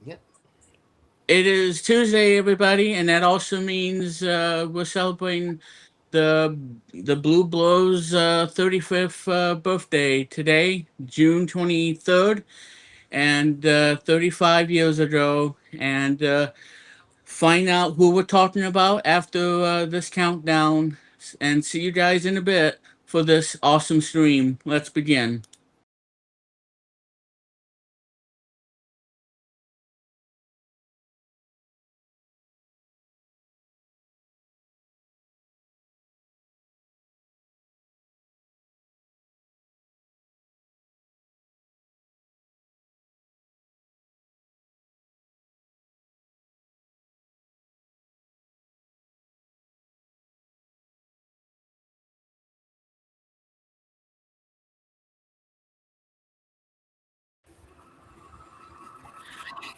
Yep. It is Tuesday, everybody, and that also means we're celebrating the the Blue Blow's 35th birthday today, June 23rd, and 35 years ago. And find out who we're talking about after this countdown, and see you guys in a bit for this awesome stream. Let's begin.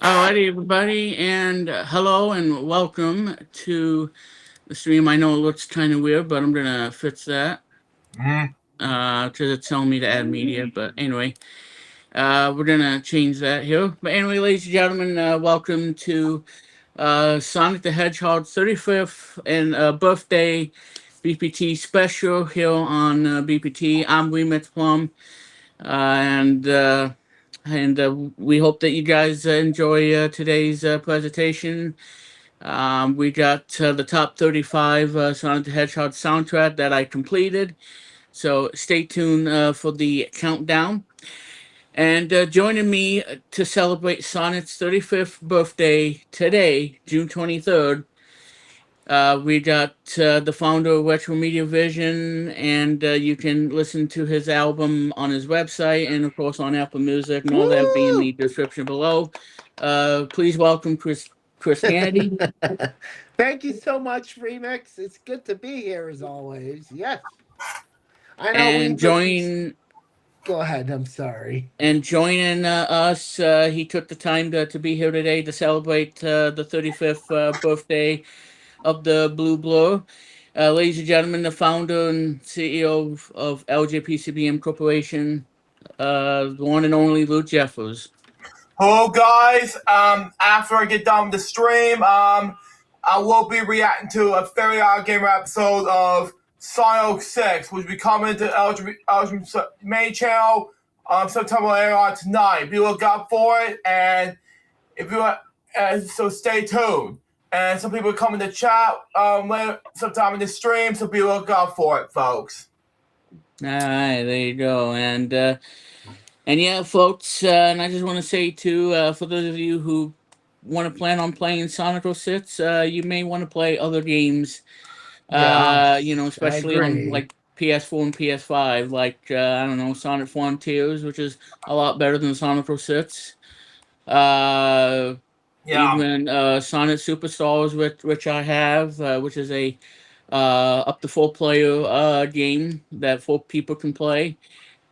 Alrighty, everybody, and hello and welcome to the stream. I know it looks kind of weird, but I'm gonna fix that because it's telling me to add media. But anyway, we're gonna change that here. But anyway, ladies and gentlemen, welcome to Sonic the Hedgehog's 35th and birthday BPT special here on BPT. I'm Plum, and we hope that you guys enjoy today's presentation. We got the top 35 Sonic the Hedgehog soundtrack that I completed. So stay tuned for the countdown. And joining me to celebrate Sonic's 35th birthday today, June 23rd, we got the founder of Retro Media Vision, and you can listen to his album on his website and, of course, on Apple Music, and all that be in Woo! the description below. Please welcome Chris Kennedy. Thank you so much, Remix. It's good to be here as always. Yes. I know and we've been. join Go ahead. I'm sorry. and joining us. He took the time to be here today to celebrate the 35th birthday of the Blue Blur. Ladies and gentlemen, the founder and CEO of LJPCBM Corporation, the one and only Lou Jeffers. Hello, guys. After I get done with the stream, I will be reacting to a very odd gamer episode of Sonic 6, which will be coming to LGBT main channel September later on tonight. Be look out for it, and if you so stay tuned. And some people come in the chat later sometime in the stream, so be look out for it, folks. All right, there you go. And yeah, folks, and I just want to say too, for those of you who want to plan on playing Sonic 06, you may want to play other games. Yes, I Especially on agree. like PS4 and PS5, like I don't know, Sonic Frontiers, which is a lot better than Sonic 06. Uh, Yeah. Even Sonic Superstars, which I have, which is a up to 4 player game that 4 people can play.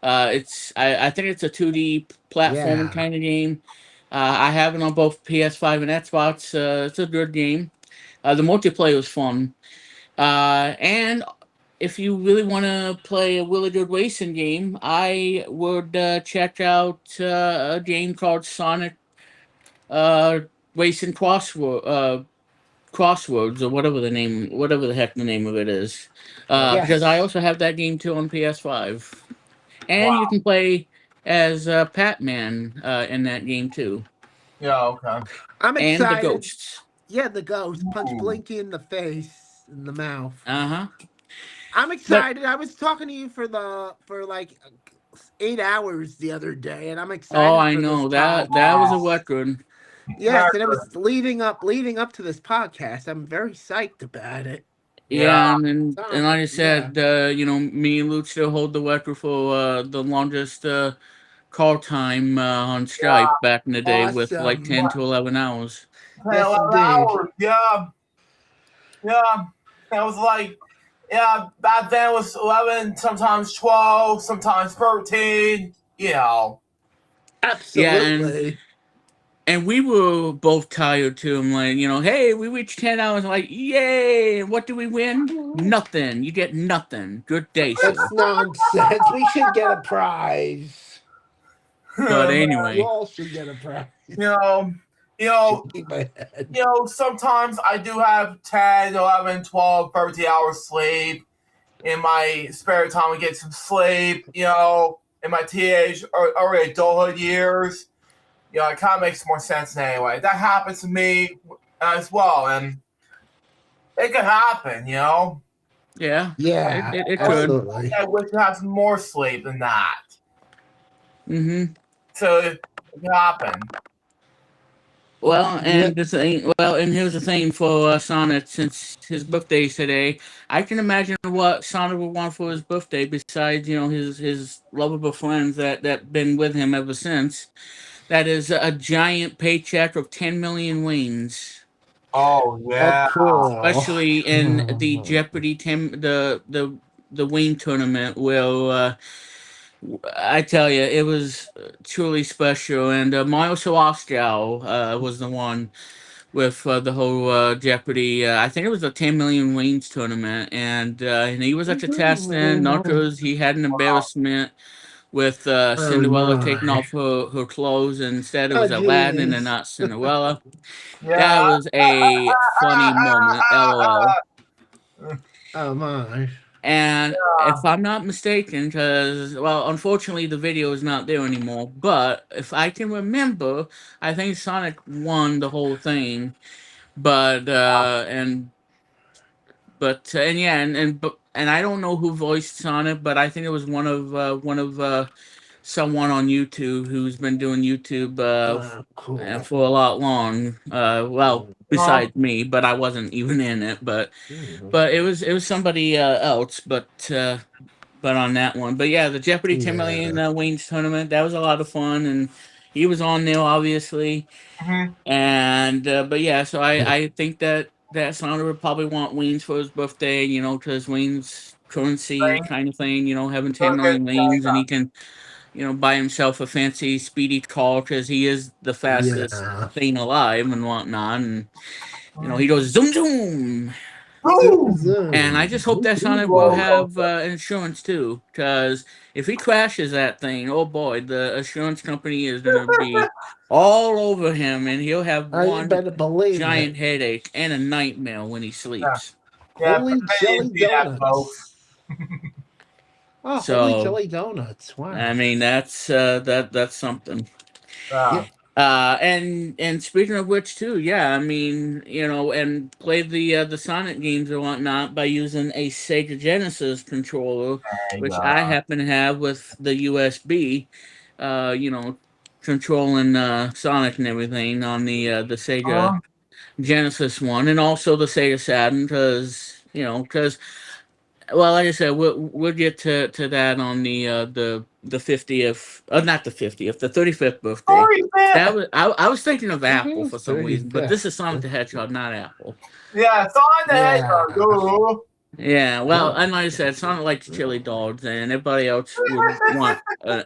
I think it's a 2D platforming Yeah. kind of game. I have it on both PS5 and Xbox. It's a good game. The multiplayer is fun. And if you really want to play a really good racing game, I would check out a game called Sonic uh, Racing Crosswords, or whatever the heck the name of it is. Because I Yes. also have that game too on PS5, and you Wow. can play as Pac-Man in that game too, Yeah. Okay. I'm and the excited. ghosts. Yeah, the ghost punch Ooh. Blinky in the face, in the mouth. Uh huh. I'm But excited. I was talking to you for like 8 hours the other day, and I'm oh, excited I for this know that was a podcast. record. Yes, and it was leading up to this podcast. I'm very psyched about it. Yeah, Yeah. and like Sonic, I yeah. said, me and Luke still hold the record for the longest call time on Yeah. Skype back in the day with like Awesome. 10 to 11 hours. 10, Yes, 11 indeed. hours. Yeah. Yeah. It was like, yeah, back then it was 11, sometimes 12, sometimes 13. You know. Yeah, and Absolutely. and we were both tired too. I'm like, hey, we reached 10 hours. I'm like, yay! What do we win? Nothing. You get nothing. Good day, That's sir. nonsense. We should get a prize. But You anyway, all should get a prize. you know, You know, Shaking my head. sometimes I do have 10, 11, 12, 13 hours sleep in my spare time. I get some sleep, in my teenage or early adulthood years. It kind of makes more sense anyway. That happens to me as well, and it could happen, Yeah, Yeah, it could. absolutely. I wish I had some more sleep than that. Mm-hmm. So it could happen. Well, Yep. and here's the thing for Sonic, since his birthday's today, I can imagine what Sonic would want for his birthday besides, his lovable friends that been with him ever since. That is a giant paycheck of 10 million wings, Oh, Oh, yeah. cool. especially in the Jeopardy the wing tournament. Will I tell you, it was truly special, and Mario Sawascow was the one with the whole Jeopardy. I think it was a 10 million wings tournament, and he was at the testing. Narcos, he had an embarrassment with Oh Cinderella taking my. off her clothes, and instead it Oh was Aladdin and jeez. not Cinderella. That Yeah. was a funny moment, lol. Oh my. And if I'm not mistaken, because, well, unfortunately the video is not there anymore, but if I can remember, I think Sonic won the whole thing. But, and yeah, and I don't know who voiced Sonic, but I think it was one of someone on YouTube who's been doing YouTube Oh, cool. for a lot long. Well, Uh, besides me, but I wasn't even in it. But Mm. it was somebody else. But on that one. But yeah, the Jeopardy 10 million Yeah. wings tournament, that was a lot of fun, and he was on there obviously. mhm. And but yeah, so I think that Sonic would probably want wings for his birthday, because wings currency Thank kind of thing, having 10 you. million wings, and he can buy himself a fancy speedy car because he is the fastest Yeah. thing alive and whatnot, and he goes zoom zoom. Zoom Boom! And I zoom. just hope that Sonic will Roller have coaster. insurance too, because if he crashes that thing, oh boy, the insurance company is gonna be all over him, and he'll have Oh, you one better believe giant it. headache and a nightmare when he Yeah, sleeps. yeah, Holy pretend jelly you see that, folks. donuts. Oh, holy So, jelly donuts. Wow. I mean, that's something. Yeah. Yep. And speaking of which, too, yeah, I mean, and play the Sonic games or whatnot by using a Sega Genesis controller, There you which go. I happen to have with the USB, uh, you know, controlling Sonic and everything on the Sega Uh, Genesis one, and also the Sega Saturn, because well, like I said, we'll get to that on the 50th, not the 50th, the 35th birthday. sorry, That man. was I was thinking of Apple for some reason, but this is 35th. Sonic the Hedgehog, not Apple. Yeah, Sonic the Hedgehog. Yeah. Ooh. Yeah, well, Oh. and like I said, Sonic likes chili dogs, and everybody else would want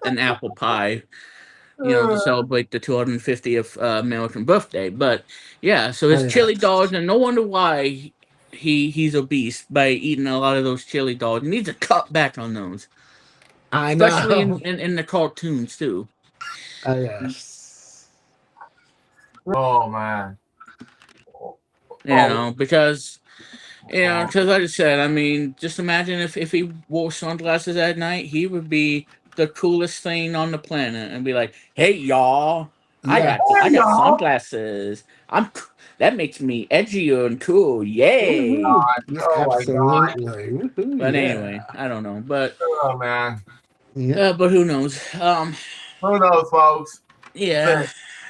an apple pie, to celebrate the 250th American birthday. But yeah, so Oh, his yeah. chili dogs, and no wonder why he's obese by eating a lot of those chili dogs. He needs to cut back on those, I especially in know. in the cartoons too. Oh, yes. Oh, man. Oh, Because oh. because like I said, I mean, just imagine if he wore sunglasses at night, he would be the coolest thing on the planet, and be like, "Hey, y'all, Yeah. I Hey, got y'all. sunglasses. That makes me edgier and cool. Yay!" Woohoo. Yeah, Oh, my God. absolutely. Woohoo. But Yeah. anyway, I don't know, but Oh, man. Yep. but who knows? Who knows, folks? Yeah,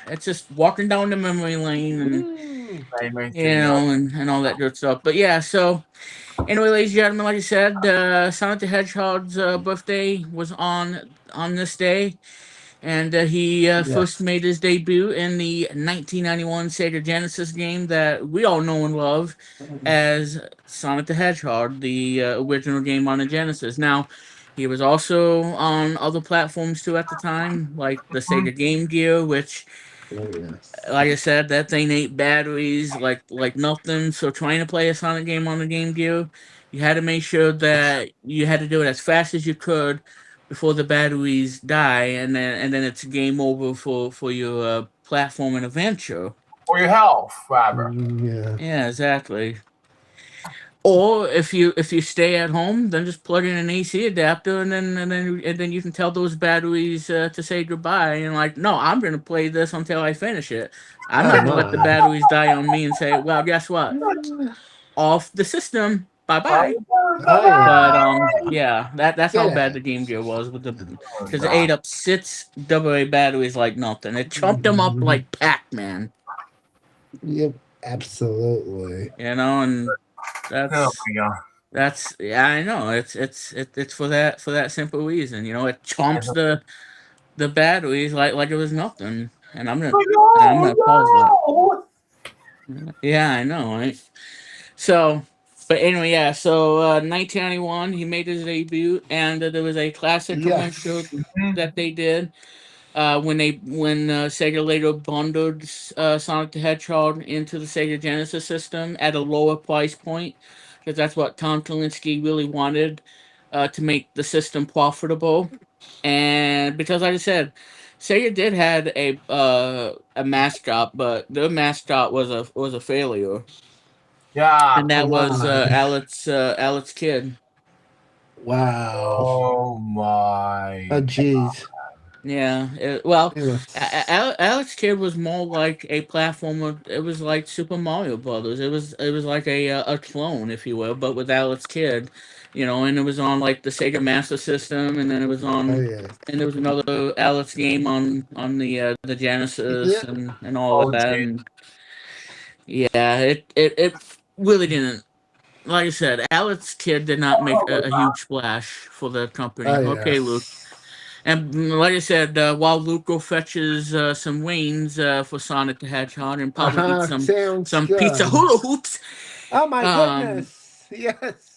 But it's just walking down the memory lane, and Woo. anyway, see you. and all that good stuff. But yeah, so anyway, ladies and gentlemen, like I said, Sonic the Hedgehog's birthday was on this day, and he first Yes. made his debut in the 1991 Sega Genesis game that we all know and love as Sonic the Hedgehog, the original game on the Genesis. Now, he was also on other platforms too at the time, like the Mhm. Sega Game Gear, which, Oh, yes. like I said, that thing ate batteries like nothing. So trying to play a Sonic game on the Game Gear, you had to make sure that you had to do it as fast as you could before the batteries die, and then it's game over for your platform and adventure. or your health, rather. Yeah. Yeah, exactly. Or if you stay at home, then just plug in an AC adapter, and then you can tell those batteries to say goodbye. And like, no, I'm gonna play this until I finish it. I'm not Oh gonna let the my. batteries die on me and say, well, guess what? Off the system. Bye bye. Oh But yeah. yeah, that's how Get bad the it. Game Gear was with the because it ate up 6 AA batteries like nothing. It chomped them up like Pac-Man, Yep. Absolutely. and Oh that's my god. yeah, I know. It's for that simple reason. It chomps the batteries like it was nothing. And I'm gonna pause that. Oh Yeah, I know, right? So, but anyway, yeah. So, 1991, he made his debut, and there was a classic commercial Yes. no! that they did when Sega later bundled Sonic the Hedgehog into the Sega Genesis system at a lower price point, because that's what Tom Kalinske really wanted to make the system profitable. And because, like I said, Sega did had a mascot, but their mascot was a failure, Yeah. and that Oh was my. Alex Kidd. Wow. Oh my. Oh geez. Yeah, well, It was. Alex Kidd was more like a platformer. It was like Super Mario Brothers. It was like a clone, if you will, but with Alex Kidd, and it was on like the Sega Master System, and then it was Oh on, yeah. and there was another Alex game on the Genesis Yeah. and all Oh that, gee. and yeah, it really didn't. Like I said, Alex Kidd did not make a huge splash for the company. Oh Okay, Luke. yes. And like I said, while Luke go fetches some wings for Sonic the Hedgehog and probably eat Sounds some pizza good. hula hoops. Oh my Um, goodness. Yes.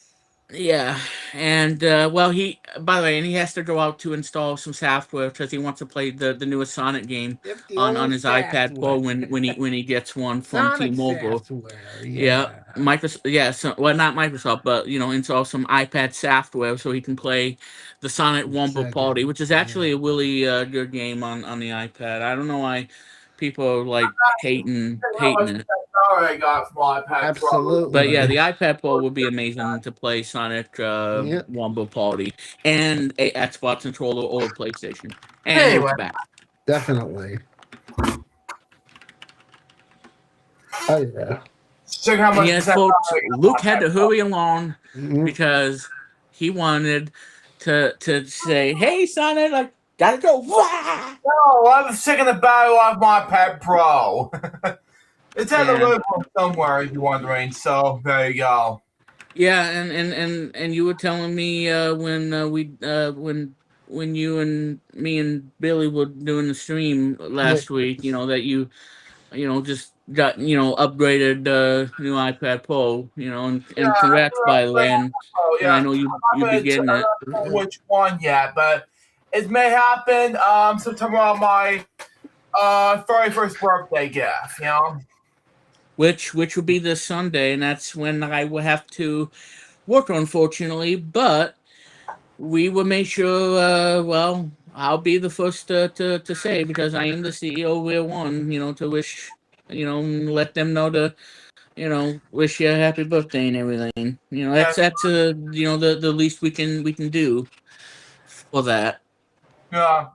yeah, and well, by the way, and he has to go out to install some software because he wants to play the newest Sonic game Yep. The on old his iPad Pro software. when he gets one from Sonic T-Mobile. software. Yeah, Yeah. Microsoft. Yeah, so well, not Microsoft, but install some iPad software so he can play the Sonic Wombo Party, Second. which is Yeah. actually a really good game on the iPad. I don't know why people are like How hating much it, power I got from my iPad Pro. but yeah, Absolutely. the iPad Pro would be amazing to play Sonic Yep. Wombo Party and a Xbox controller or a PlayStation and Anyway, Luke's back. Definitely. Oh yeah. check how And much yes, percent folks, power Luke I got had from to my iPad Pro. hurry along Mhm. because he wanted to say, "Hey, Sonic, like, gotta go!" Wah! No, I was checking the battery off my iPad Pro. It's at the Yeah, room somewhere, if you're wondering. So there you go. yeah, and you were telling me when you and me and Billy were doing the stream Yeah. last week, that just got upgraded new iPad Pro, and Yeah, congrats by the way, oh and I yeah. know you'll be getting I'm it. not sure which one yet, but it may happen September on my 31st birthday gift. Which will be this Sunday, and that's when I will have to work, unfortunately. But we will make sure. Well, I'll be the first to say because I am the CEO of Real One. To wish, let them know to, wish you a happy birthday and everything. Yeah, That's the least we can do for that. yeah.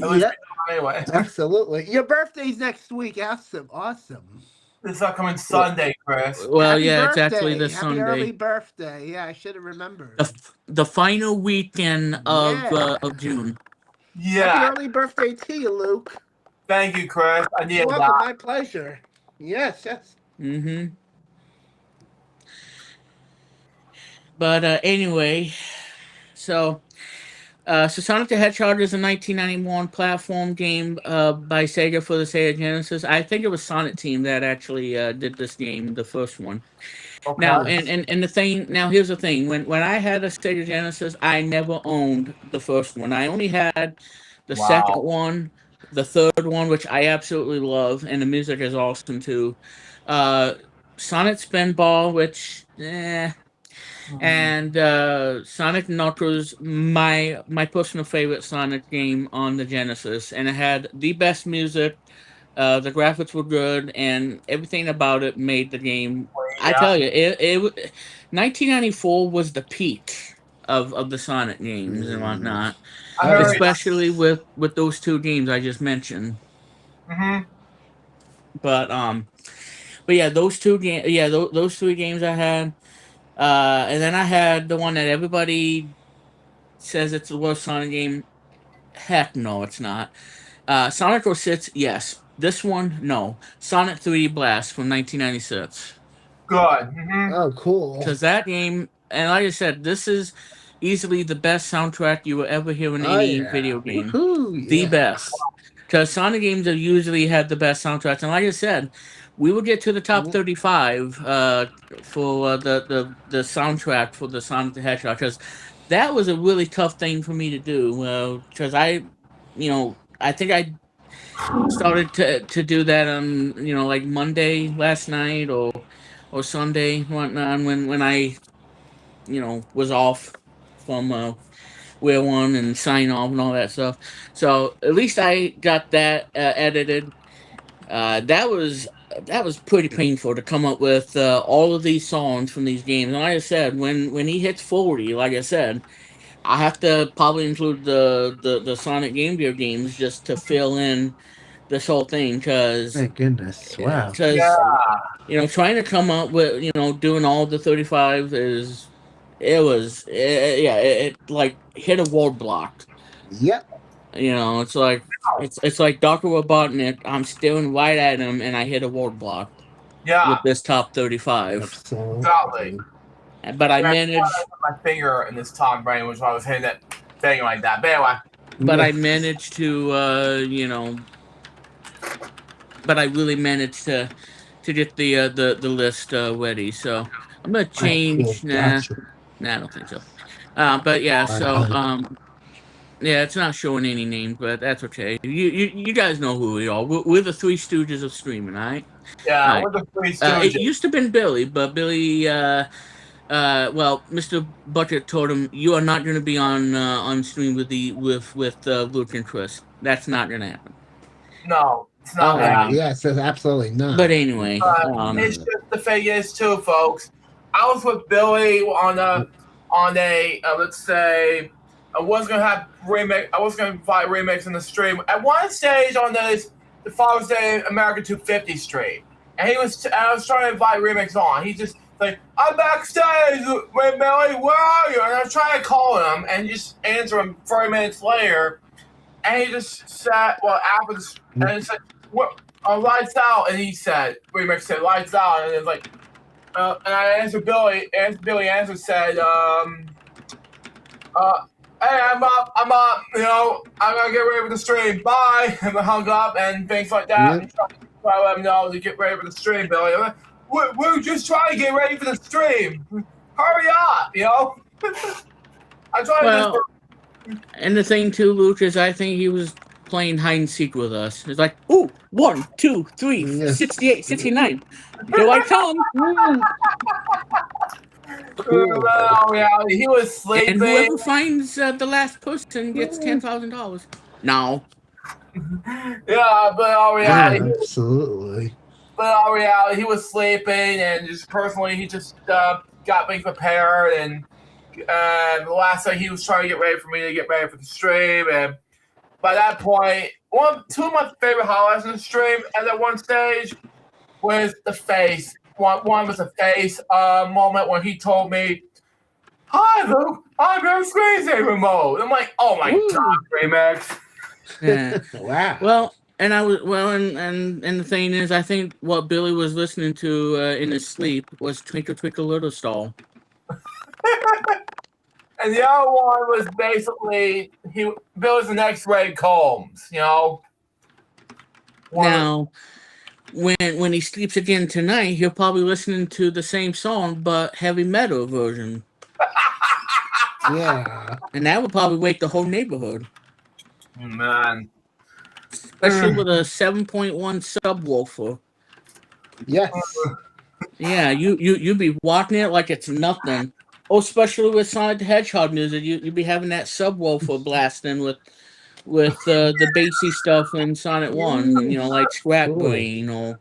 At least Yep. we know anyway. Absolutely. Your birthday's next week. Awesome. Awesome. This upcoming Well, Sunday, Chris. well, Happy yeah, it's actually birthday. this Happy early Sunday, birthday. Yeah, I should have the remembered. the final weekend Yeah. of June. Happy Yeah. early birthday to you, Luke. Thank you, Chris. I You're needed welcome. that. My pleasure. Yes, yes. Mm-hmm. But anyway, so Sonic the Hedgehog is a 1991 platform game by Sega for the Sega Genesis. I think it was Sonic Team that actually did this game, the first one. Okay. Now, and, Yes. and, and the thing, now here's the thing. When I had a Sega Genesis, I never owned the first one. I only had the second Wow. one, the third one, which I absolutely love, and the music is awesome too. Uh, Sonic Spinball, which, and Sonic Knuckles, my personal favorite Sonic game on the Genesis, and it had the best music The graphics were good, and everything about it made the game. I Yeah. tell you, 1994 was the peak of the Sonic games and whatnot, I heard. especially with those two games I just mentioned. Mm-hmm. But yeah, those three games I had. And then I had the one that everybody says it's the worst Sonic game. Heck no, it's not. Sonic 06, yes. This one, no. Sonic 3D Blast from 1996. Good. Mm-hmm. Oh, cool. Because that game, and like I said, this is easily the best soundtrack you will ever hear in Oh, any yeah. video game. Woohoo, The yeah. best. Because Sonic games have usually had the best soundtracks. And like I said, we will get to the top 35 for the soundtrack for the Sonic the Hedgehog. Because that was a really tough thing for me to do. Because I think I started to do that on like Monday last night or Sunday whatnot when I was off from wear one and sign off and all that stuff. So at least I got that edited. That was pretty painful to come up with all of these songs from these games. And like I said, when he hits 40, like I said, I have to probably include the Sonic Game Gear games just to fill in this whole thing Thank goodness. Wow. Yeah. Trying to come up with doing all the 35 it like hit a wall block. Yep. It's like it's like Dr. Robotnik. I'm staring right at him, and I hit a wall block Yeah. with this top 35. Exactly. But I managed. My finger in this top brain, which I was hitting that thing like that. But anyway. But I managed to, but I really managed to get the list ready. So I'm gonna change. Gotcha. Nah, I don't think so. But yeah, so yeah, it's not showing any names, but that's okay. You guys know who we are. We're the Three Stooges of streaming, all right? Yeah, All we're the Three It Stooges. used to have been Billy, but Billy, well, Mr. Bucket told him you are not going to be on stream with Luke and Chris. That's not going to happen. No, it's not. Yes, it's absolutely not. But anyway, it's just the thing is too, folks. I was with Billy on a let's say I was gonna have remake. I was gonna invite remakes in the stream at one stage on the Father's Day American 250 stream, and I was trying to invite remakes on. He just like, I'm backstage with Billy, where are you? And I was trying to call him and just answer him 30 minutes later, and he just sat after this and he said, "What? Lights out," and he said, remix said lights out, and it's like. And I answered Billy. Billy answered said, "Hey, I'm up. I'm gonna get ready for the stream. Bye." And I hung up and things like that. Yep. And try to let him know to get ready for the stream, Billy. I'm like, we're just trying to get ready for the stream. Hurry up, I tried well, and the thing too, Luke, is I think he was playing hide and seek with us. It's like, ooh, 1, 2, 3, 68, 69. Here I come. Well, yeah, he was sleeping. And whoever finds the last person gets $10,000. No. Yeah, but all reality, Absolutely. he was sleeping, and just personally, he just got me prepared, and the last thing he was trying to get ready for me to get ready for the stream, and by that point, two of my favorite highlights in the stream at that one stage was the face. One was a face moment when he told me, "Hi, Luke, I'm your screensaver mode." I'm like, "Oh my god, Remax!" Yeah. Wow. Well, and the thing is, I think what Billy was listening to in his sleep was "Twinkle Twinkle Little Star." And the other one was basically Billy's the next Ray Combs, Now, when he sleeps again tonight, he'll probably listening to the same song but heavy metal version. Yeah. And that would probably wake the whole neighborhood. Man. Especially with a 7.1 subwoofer. Yes. Yeah, you'd be walking it like it's nothing. Oh, especially with Sonic the Hedgehog music, you'd be having that subwoofer blasting with with the bassy stuff in Sonic One. You know, like Scrap Cool. Brain or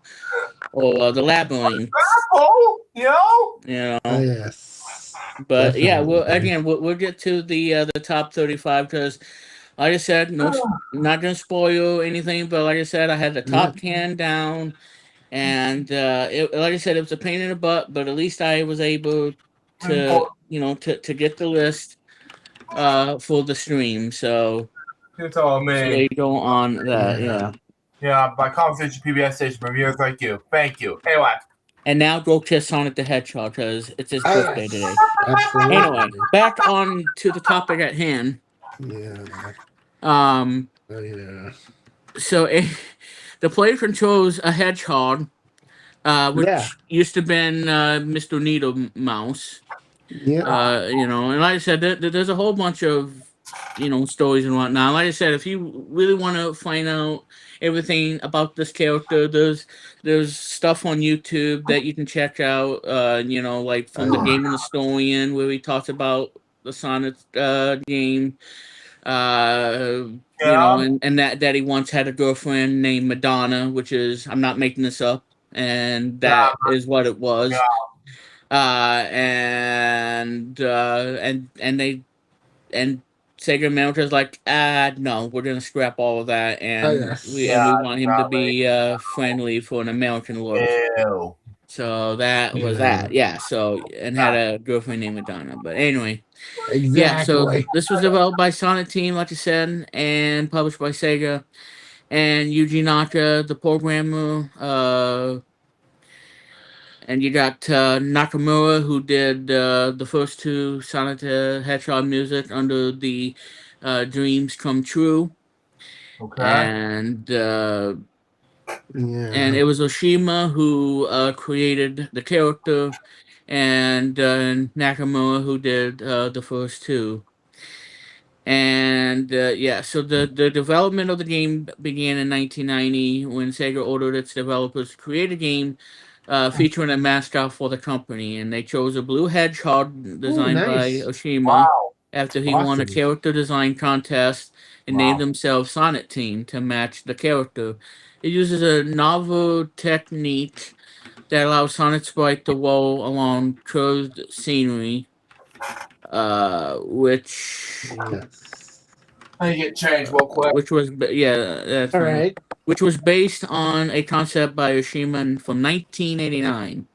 the Labyrinth. Apple, you know? You know. Oh, yes. But yeah, Definitely. we'll get to the top 35 because, like I said, not gonna spoil anything. But like I said, I had the top 10 down, and like I said, it was a pain in the butt. But at least I was able to to get the list for the stream. So You told me. there you go on that. Yeah. Yeah, by conversation PBS station reviewers like you. Thank you. Anyway. And now go kiss Sonic the Hedgehog because it's his birthday today. Absolutely. Anyway, back on to the topic at hand. Yeah. Oh, yeah. So the player controls a hedgehog, which used to have been Mr. Needle Mouse. Yeah. And like I said, there's a whole bunch of stories and whatnot. Like I said, if you really want to find out everything about this character, there's stuff on YouTube that you can check out. Like from the Gaming Historian, where he talks about the Sonic game. And that he once had a girlfriend named Madonna, which is, I'm not making this up, and that is what it was. And Sega America's like, no, we're gonna scrap all of that, and we want him to be friendly for an American look. Ew. So that was that, yeah. So, and had a girlfriend named Madonna, but anyway. Exactly. Yeah, so this was developed by Sonic Team, like I said, and published by Sega. And Yuji Naka, the programmer. And you got Nakamura, who did the first two Sonic the Hedgehog music under the Dreams Come True. Okay. And it was Oshima who created the character, and Nakamura who did the first two. And so the development of the game began in 1990 when Sega ordered its developers to create a game featuring a mascot for the company, and they chose a blue hedgehog designed by Oshima after he won a character design contest and named themselves Sonic Team to match the character. It uses a novel technique that allows Sonic Sprite to roll along curved scenery, which I get changed real quick. which was that's all fine. right. Which was based on a concept by Oshima from 1989.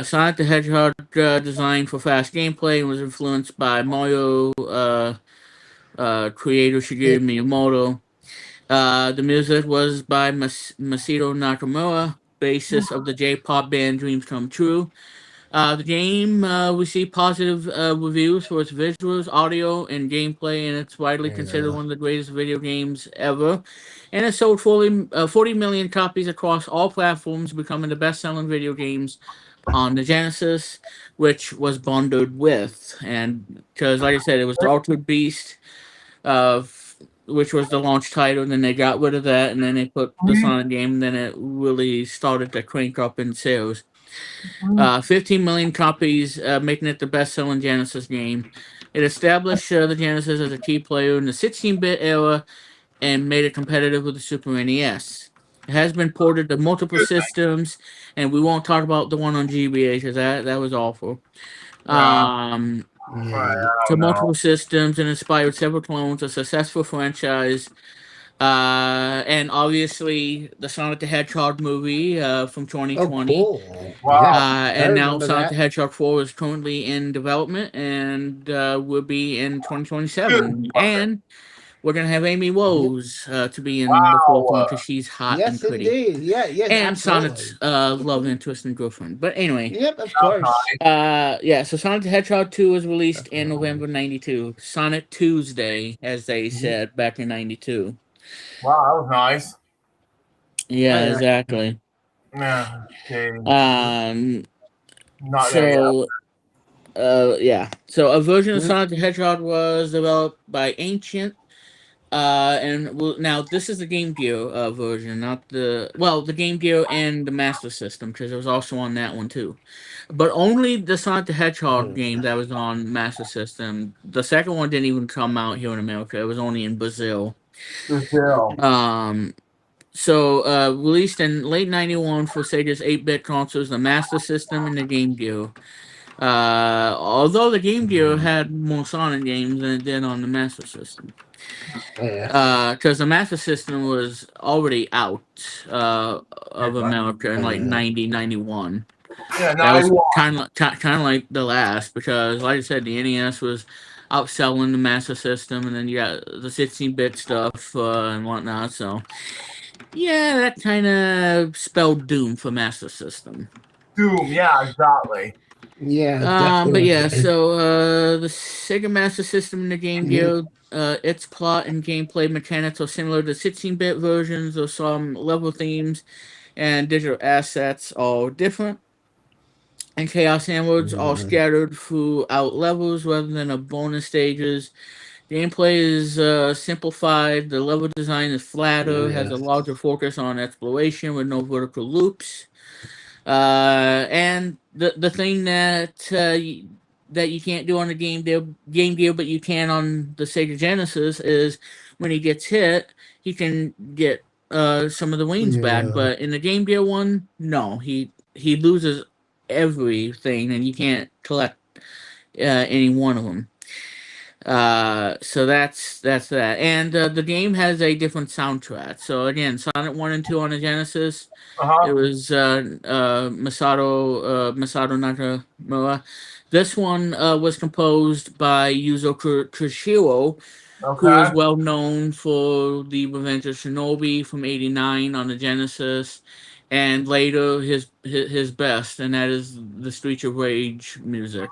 Sonic the Hedgehog designed for fast gameplay and was influenced by Mario creator Shigeru Miyamoto. The music was by Masato Nakamura, bassist of the J-pop band Dreams Come True. The game received positive reviews for its visuals, audio, and gameplay, and it's widely considered one of the greatest video games ever. And it sold 40 million copies across all platforms, becoming the best-selling video games on the Genesis, which was bundled with. And because, like I said, it was the Altered Beast, which was the launch title, and then they got rid of that, and then they put the Sonic game, and then it really started to crank up in sales. 15 million copies, making it the best-selling Genesis game. It established the Genesis as a key player in the 16-bit era and made it competitive with the Super NES. It has been ported to multiple systems, and we won't talk about the one on GBA because that was awful. To multiple systems and inspired several clones, a successful franchise. And obviously the Sonic the Hedgehog movie from 2020. Oh, cool. And now Sonic the Hedgehog 4 is currently in development and will be in 2027. And we're going to have Amy Rose to be in the fourth one because she's hot and pretty. Yes, indeed. Yeah, and absolutely. Sonic's love interest and girlfriend. But anyway. Yep, of course. So Sonic the Hedgehog 2 was released in November 92. Sonic Tuesday, as they said back in 92. Wow, that was nice. Yeah, exactly. Yeah. Okay. Not so, So a version of Sonic the Hedgehog was developed by Ancient. Now this is the Game Gear version, not the Game Gear and the Master System, because it was also on that one too. But only the Sonic the Hedgehog game that was on Master System. The second one didn't even come out here in America. It was only in Brazil. Good deal. So released in late '91 for Sega's 8-bit consoles, the Master System, and the Game Gear. Although the Game Gear had more Sonic games than it did on the Master System. Yeah. Because the Master System was already out of America in like 91. Yeah, That was 91. kind of like the last, because like I said, the NES was outselling the Master System, and then you got the 16-bit stuff and whatnot. So yeah, that kind of spelled doom for Master System. Doom, yeah, exactly. Yeah, But yeah, definitely. so the Sega Master System and the Game Gear, its plot and gameplay mechanics are similar to 16-bit versions, or some level themes and digital assets are different. And Chaos Emeralds are scattered throughout levels rather than a bonus stages. Gameplay is simplified. The level design is flatter, has a larger focus on exploration with no vertical loops. And the thing that you can't do on the Game Gear, but you can on the Sega Genesis, is when he gets hit, he can get some of the wings back. But in the Game Gear one, no, he loses everything, and you can't collect any one of them. So that's that, and the game has a different soundtrack. So again, Sonic 1 and 2 on the Genesis, it was Masato Nakamura. This one was composed by Yuzo Koshiro, who is well known for the Revenge of Shinobi from '89 on the Genesis, and later his best, and that is the Streets of Rage music.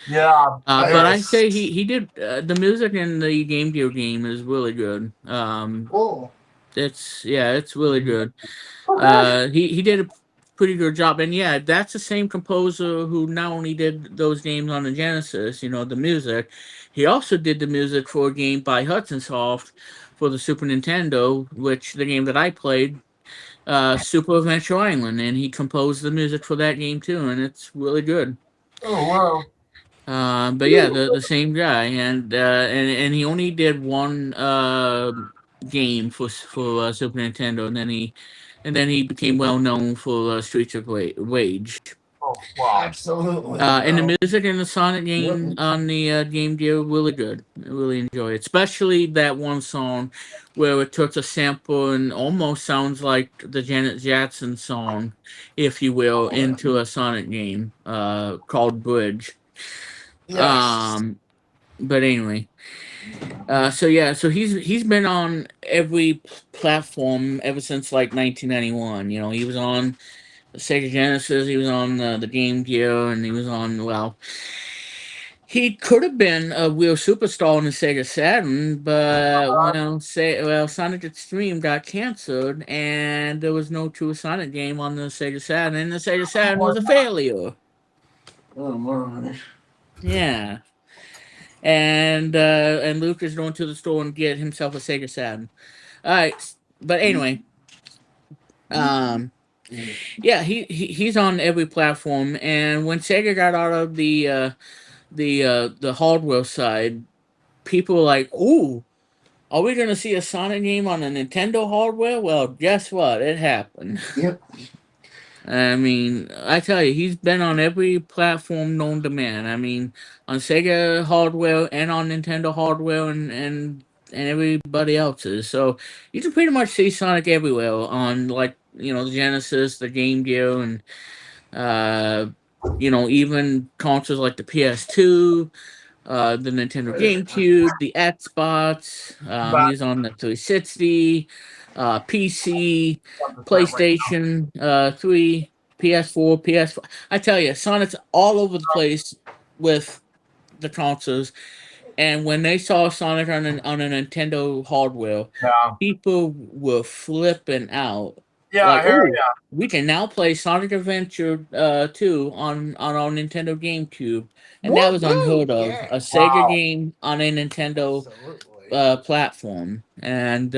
Yeah. But I say he did the music in the Game Gear game is really good. It's really good. He did a pretty good job, and yeah, that's the same composer who not only did those games on the Genesis, the music, he also did the music for a game by Hudson Soft for the Super Nintendo, which the game that I played, Super Adventure Island, and he composed the music for that game too, and it's really good. Oh wow. But yeah, the same guy, and he only did one game for Super Nintendo, and then he became well known for Streets of Rage. Oh wow. Absolutely. And the music in the Sonic game on the Game Gear, really good. I really enjoy it, especially that one song where it took a sample and almost sounds like the Janet Jackson song, if you will, into a Sonic game called Bridge. Yes. But anyway, so he's been on every platform ever since like 1991. He was on the Sega Genesis, he was on the Game Gear, and he was on, well, he could have been a real superstar on the Sega Saturn, but Sonic Extreme got canceled, and there was no true Sonic game on the Sega Saturn, and the Sega Saturn was a failure. Oh my. Yeah. And Luke is going to the store and get himself a Sega Saturn. All right, but anyway, yeah, he's on every platform. And when Sega got out of the hardware side, people were like, "Ooh, are we gonna see a Sonic game on a Nintendo hardware?" Well, guess what? It happened. Yep. I mean, I tell you, he's been on every platform known to man. I mean, on Sega hardware and on Nintendo hardware and everybody else's. So you can pretty much see Sonic everywhere on, like, the Genesis, the Game Gear, and even consoles like the PS2, the Nintendo GameCube, the Xbox. He's on the 360. PC, PlayStation 3, PS4, PS5. I tell you, Sonic's all over the place with the consoles. And when they saw Sonic on a Nintendo hardware, people were flipping out. Yeah, Like, I heard oh, we can now play Sonic Adventure 2 on our Nintendo GameCube. And that was unheard of. Yeah. A Sega game on a Nintendo platform, and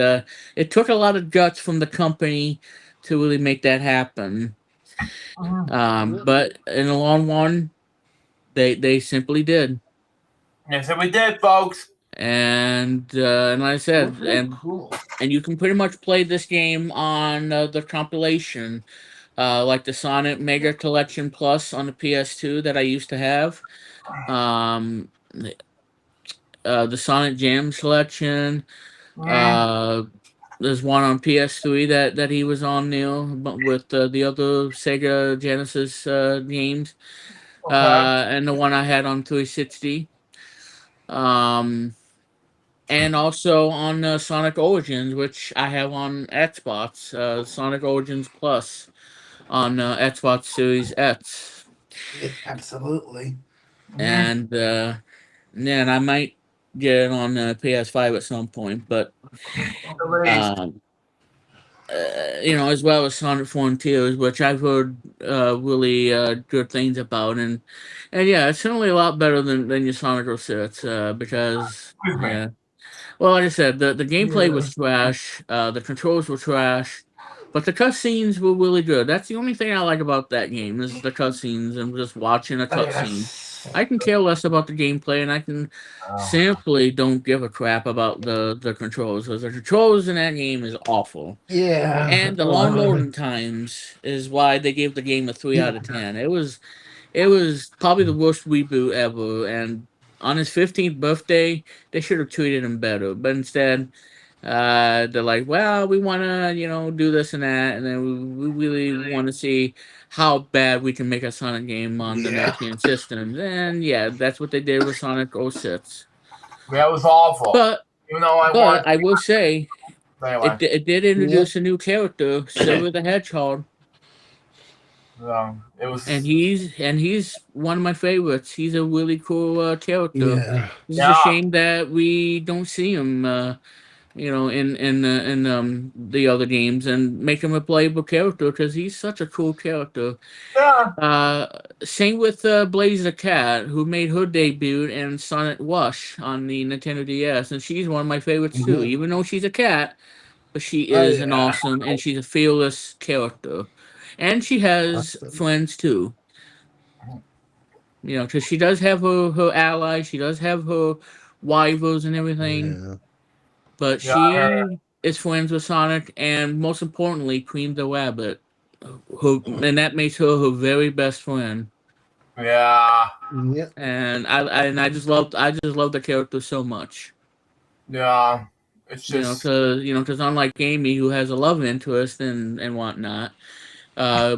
it took a lot of guts from the company to really make that happen. But in the long run, they simply did. Yes, we did, folks. and like I said, Oh, cool. and you can pretty much play this game on the compilation, like the Sonic Mega Collection Plus on the PS2 that I used to have. Um, the Sonic Jam Selection. Uh, there's one on PS3 that he was on there, but with the other Sega Genesis games, Okay. and the one I had on 360. Um, and also on Sonic Origins, which I have on Xbox, Sonic Origins Plus on Xbox Series X, Yeah, absolutely. and yeah, and I might get it on PS5 at some point, but Released. um, as well as Sonic Frontiers, which I've heard really good things about, and yeah, it's certainly a lot better than your Sonic 06, because Excuse me. yeah. Well, like I said, the gameplay Yeah. was trash. The controls were trash, but the cutscenes were really good. That's the only thing I like about that game is the cutscenes and just watching a Oh, cutscene. yes. I can care less about the gameplay, and I can simply don't give a crap about the controls, because the controls in that game is awful. Yeah. And the long loading times is why they gave the game a 3 out of 10. It was probably the worst reboot ever, and on his 15th birthday, they should have treated him better. But instead, they're like, well, we want to, do this and that, and then we really want to see how bad we can make a Sonic game on the Yeah. next gen systems. And yeah, that's what they did with Sonic 06. Yeah, it was awful. But Even though I but wanted. I will say, Anyway. it did introduce a new character, Silver the Hedgehog. It was. And he's one of my favorites. He's a really cool character. Yeah. It's Yeah. a shame that we don't see him, in the other games and make him a playable character, because he's such a cool character. Yeah. Same with Blaze the Cat, who made her debut in Sonic Rush on the Nintendo DS, and she's one of my favorites too. Mhm. Even though she's a cat, but she Oh, is an yeah. awesome, and she's a fearless character. And she has Awesome. friends too. Because she does have her allies, she does have her rivals and everything, Yeah. but Yeah, I heard she is friends with Sonic, and most importantly, Cream the Rabbit, and that makes her her very best friend. Yeah. Yeah. And I just love the character so much. Yeah. It's just. Because unlike Amy, who has a love interest and whatnot,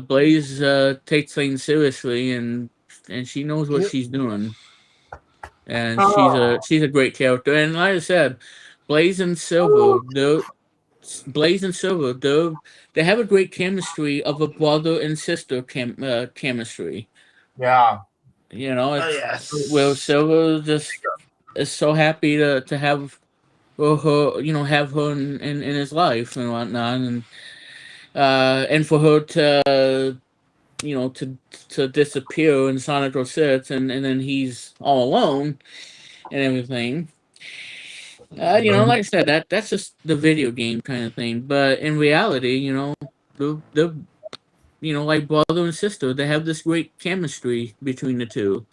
Blaze takes things seriously, and she knows what Yep. she's doing, and Oh. she's a great character. And like I said, Blaze and Silver, they have a great chemistry of a brother and sister chemistry. Yeah. Oh, It's where yes. Silver just is so happy to have her, have her in his life and whatnot, and for her to to disappear in Sonic 06, and then he's all alone and everything. Like I said, that's just the video game kind of thing. But in reality, the like brother and sister, they have this great chemistry between the two,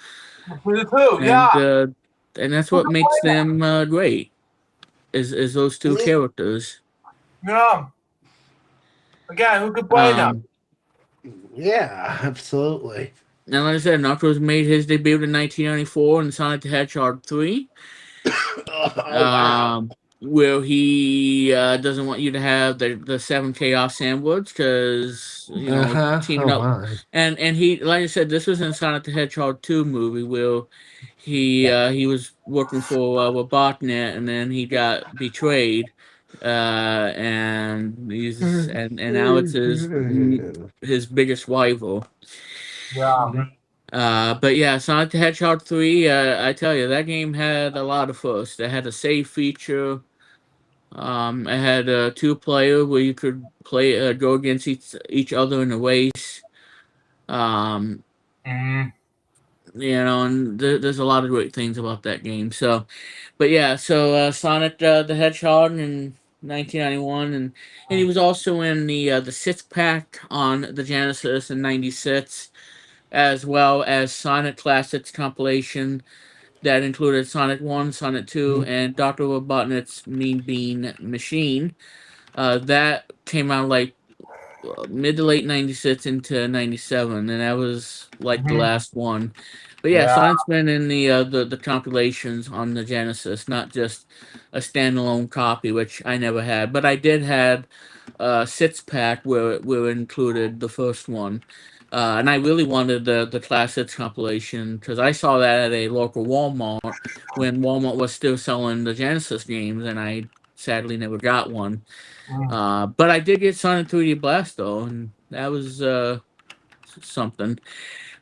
The two. Yeah. and that's what makes them great. Is those two Yeah. characters? Yeah. Again, who could blame them? Yeah, absolutely. And like I said, Knuckles made his debut in 1994 in Sonic the Hedgehog 3. Oh, wow. Where he doesn't want you to have the 7 Chaos Sandwich, because teaming up, my. and he, like I said, this was in Sonic the Hedgehog 2 movie, where he was working for Robotnik, and then he got betrayed, and now it's his biggest rival. Yeah. But yeah, Sonic the Hedgehog 3, I tell you, that game had a lot of firsts. It had a save feature. It had a 2-player where you could play go against each other in a race. And there's a lot of great things about that game. So, but yeah, so Sonic the Hedgehog in 1991, and he was also in the 6-pack on the Genesis in '96, as well as Sonic Classics compilation that included Sonic 1, Sonic 2, and Dr. Robotnik's Mean Bean Machine. That came out like mid to late 96 into 97, and that was like the last one. But yeah, Yeah. Sonic's been in the compilations on the Genesis, not just a standalone copy, which I never had. But I did had a 6-pack where it included the first one. And I really wanted the classics compilation because I saw that at a local Walmart when Walmart was still selling the Genesis games, and I sadly never got one. But I did get Sonic 3D Blast though, and that was something.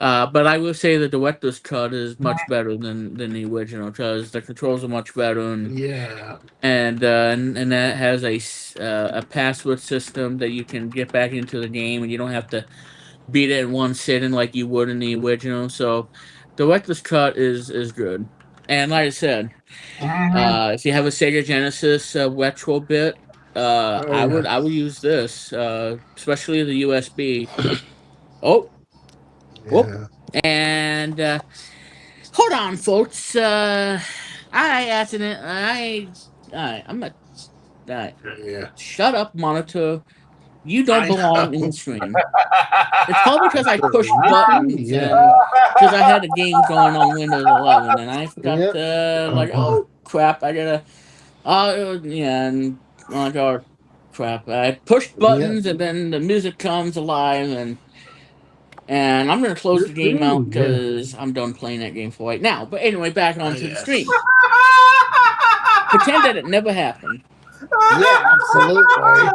But I will say the director's cut is much better than the original because the controls are much better, Yeah. and that has a password system that you can get back into the game, and you don't have to beat it in one sitting like you would in the original. So the director's cut is good. And like I said, if you have a Sega Genesis retro bit, Oh, I would use this, especially the USB. Oh, whoop, yeah. and hold on, folks. I'm not. Yeah. Shut up, monitor. You don't I belong in know. the stream. It's probably because I pushed Yeah. buttons and because I had a game going on Windows 11, and I forgot Yep. to like, oh crap, I gotta. Yeah, and like, oh crap, I pushed Yep. buttons, and then the music comes alive, and I'm gonna close the game out Yeah. because I'm done playing that game for right now. But anyway, back onto the stream. Yes. Pretend that it never happened, Yeah, absolutely.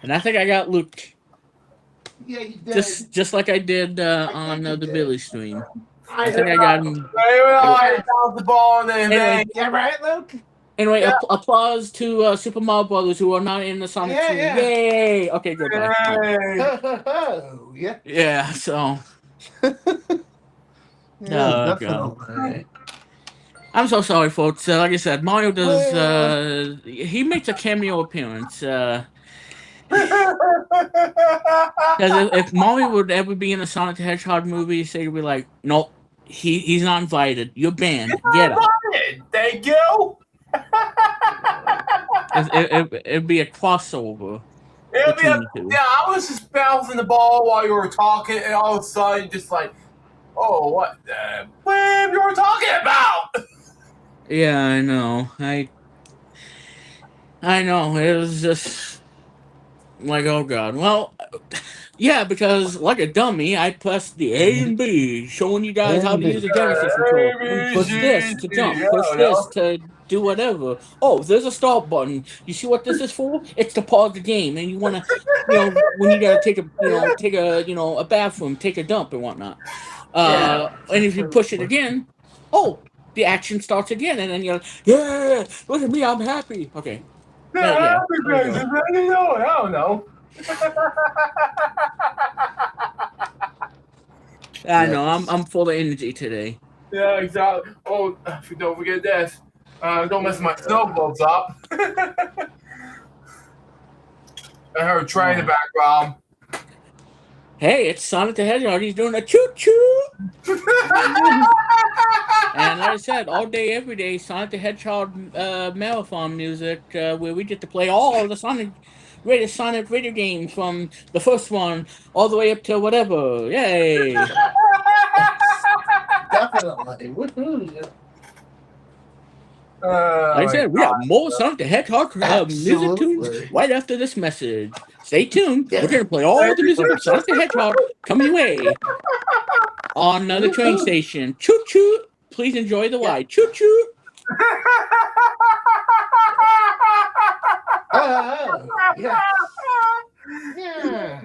and I think I got Luke Yeah, you did. just like I did on you the did. Billy stream. I think I got him. I bounced the ball and then Anyway, Yeah, right, Luke? Anyway, Yeah. applause to Super Mario Brothers who are not in the Sonic Yeah, stream. yeah. Yay! Okay, goodbye. Oh, yeah. Yeah, so Yeah, God. definitely. I'm so sorry, folks. Like I said, Mario does. He makes a cameo appearance. Because if Mario would ever be in a Sonic the Hedgehog movie, they'd be like, nope, he's not invited. You're banned. Get out. Thank you. It'd be a crossover. It'll be between the two. yeah, I was just bouncing the ball while you were talking, and all of a sudden, just like, oh, what the flip you were talking about? Yeah, I know. I know. It was just like, oh god. Well, yeah, because like a dummy, I pressed the A and B, showing you guys how to use a Genesis control. Push this to jump. Push this to do whatever. Oh, there's a start button. You see what this is for? It's to pause the game, and you want to, when you gotta take a bathroom, take a dump and whatnot. And if you push it again, oh, the action starts again, and then you're like, yeah, look at me, I'm happy. Okay. Yeah, there you go. I don't know. I know, I'm full of energy today. Yeah, exactly. Oh, don't forget this. Don't mess my snow globes up. I heard a train in the background. Hey, it's Sonic the Hedgehog. He's doing a choo-choo. And like I said, all day, every day, Sonic the Hedgehog marathon music, where we get to play all of the greatest Sonic video games from the first one all the way up to whatever. Yay! Definitely. Woohoo. Like I said, we have more Sonic the Hedgehog music tunes right after this message. Stay tuned. Yeah. We're going to play all the music of Sonic the Hedgehog coming your way on the train station. Choo choo. Please enjoy the ride. Choo choo. Oh, yeah. Yeah.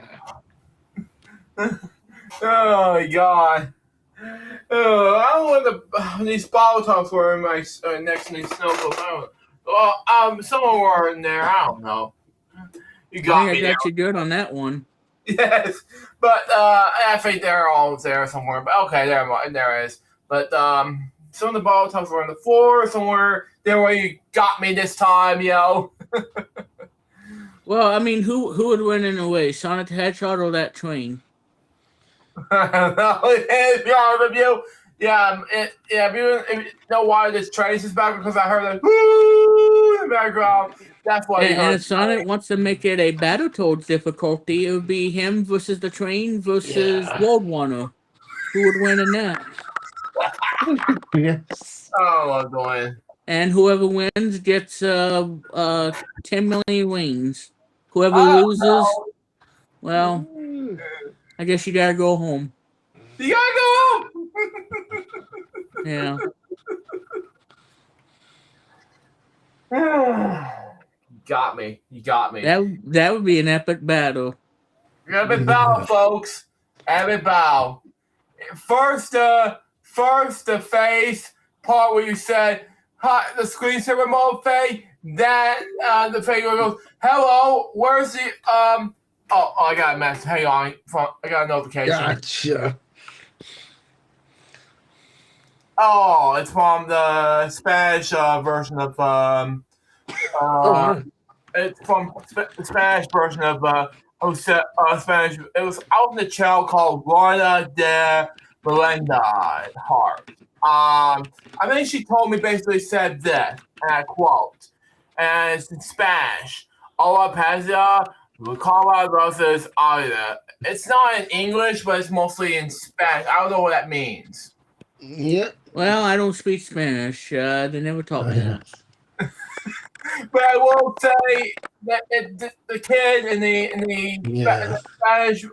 Oh my god. I don't want these bottle tops were in my next to these snow globes. I don't know. Some were in there. I don't know. You got I me think I there. got you good on that one. Yes, but I think they're all there somewhere. But okay, there is. But some of the bottle tops were on the floor somewhere. There where you got me this time, yo. Well, I mean, who would win in a way, Sonic the Hedgehog or that train? To be honest with you, If you know why this train is back, because I heard like woo in the background. That's why you And heard. if Sonic wants to make it a Battletoads difficulty, it would be him versus the train versus Yeah. World Warner. Who would win in that? Yes. Oh, Lord. And whoever wins gets 10 million wings. Whoever Oh, loses, well, I guess you gotta go home. you gotta go home. Yeah. Got me. You got me. That would be an epic battle. Epic bow, folks. Epic bow. First, the face part where you said the screensaver mode fade. Then the fade where it goes, "Hello, where's the Oh, I got a message. Hang on, I got a notification. Gotcha. Oh, it's from the Spanish version of it's from the Spanish version of Spanish. It was out in the channel called Lorna de Melinda Heart. I think she told me basically said this, and I quote, and it's in Spanish. Hola, Pazia, Lucala Roses Aida. It's not in English, but it's mostly in Spanish. I don't know what that means. Yep. Well, I don't speak Spanish. They never taught me that. But I will say that the kid in the Spanish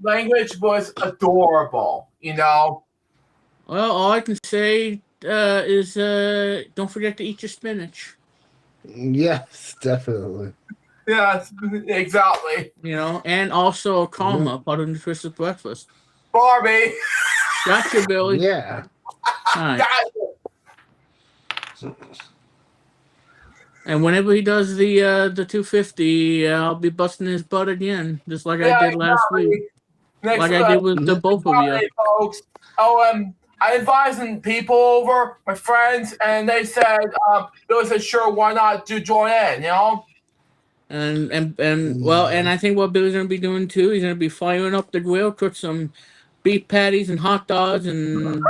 language was adorable. You know. Well, all I can say is don't forget to eat your spinach. Yes, definitely. Yes, exactly. You know, and also a comma, part of nutritious breakfast. Barbie. Gotcha, Billy. Yeah. All right. And whenever he does the 250, I'll be busting his butt again, just like I did last week. Next, like I did with the both of you. Folks. I invited people over, my friends, and they said, Billy said, sure, why not join in, you know? And well, and I think what Billy's gonna be doing too, he's gonna be firing up the grill, cook some beef patties and hot dogs and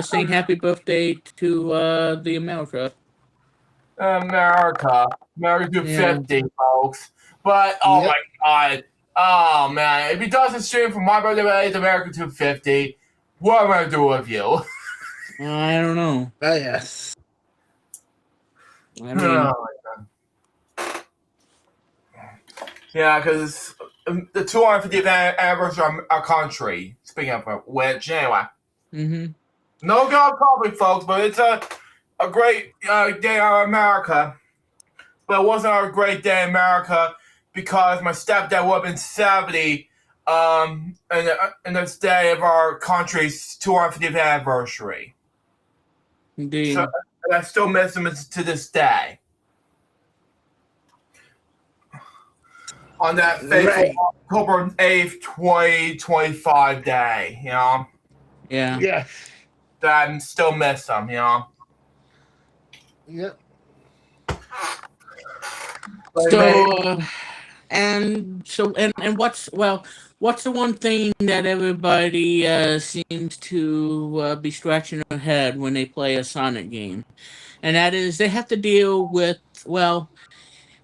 saying happy birthday to the America. America 250, folks. But oh my god. Oh man. If he does a stream for my birthday to America 250, what am I gonna do with you? I don't know. Yes. I mean, yeah, because the 250th anniversary of our country. Speaking of which, anyway. No God probably, folks, but it's a great day in America. But it wasn't a great day in America because my stepdad would have been 70 in this day of our country's 250th anniversary. Indeed. So, and I still miss him to this day. On that fateful October 8th, 2025 day, you know? Yeah. Yeah. That I still miss him, you know? Yep. So, and what's the one thing that everybody seems to be scratching their head when they play a Sonic game, and that is they have to deal with, well,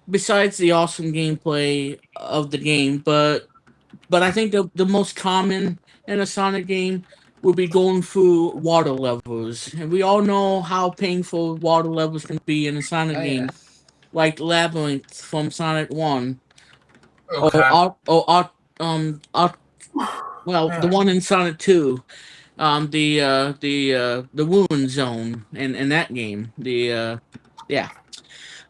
besides the awesome gameplay of the game, but I think the most common in a Sonic game would be going through water levels, and we all know how painful water levels can be in a Sonic game. Like Labyrinth from Sonic 1. Okay. The one in Sonic 2. The Ruin Zone in that game.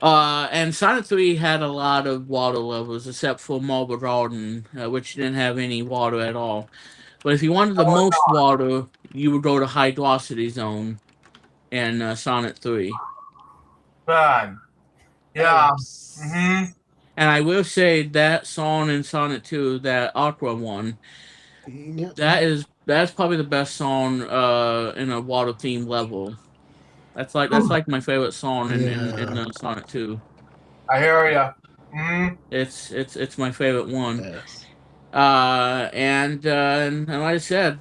And Sonic 3 had a lot of water levels, except for Marble Garden, which didn't have any water at all. But if you wanted the most water, you would go to Hydrocity Zone in Sonic 3. Man. Yeah. And I will say that song in Sonic 2, that Aqua one, that's probably the best song in a water theme level. That's like my favorite song in Sonic 2. I hear ya. It's my favorite one. Yes. And like I said,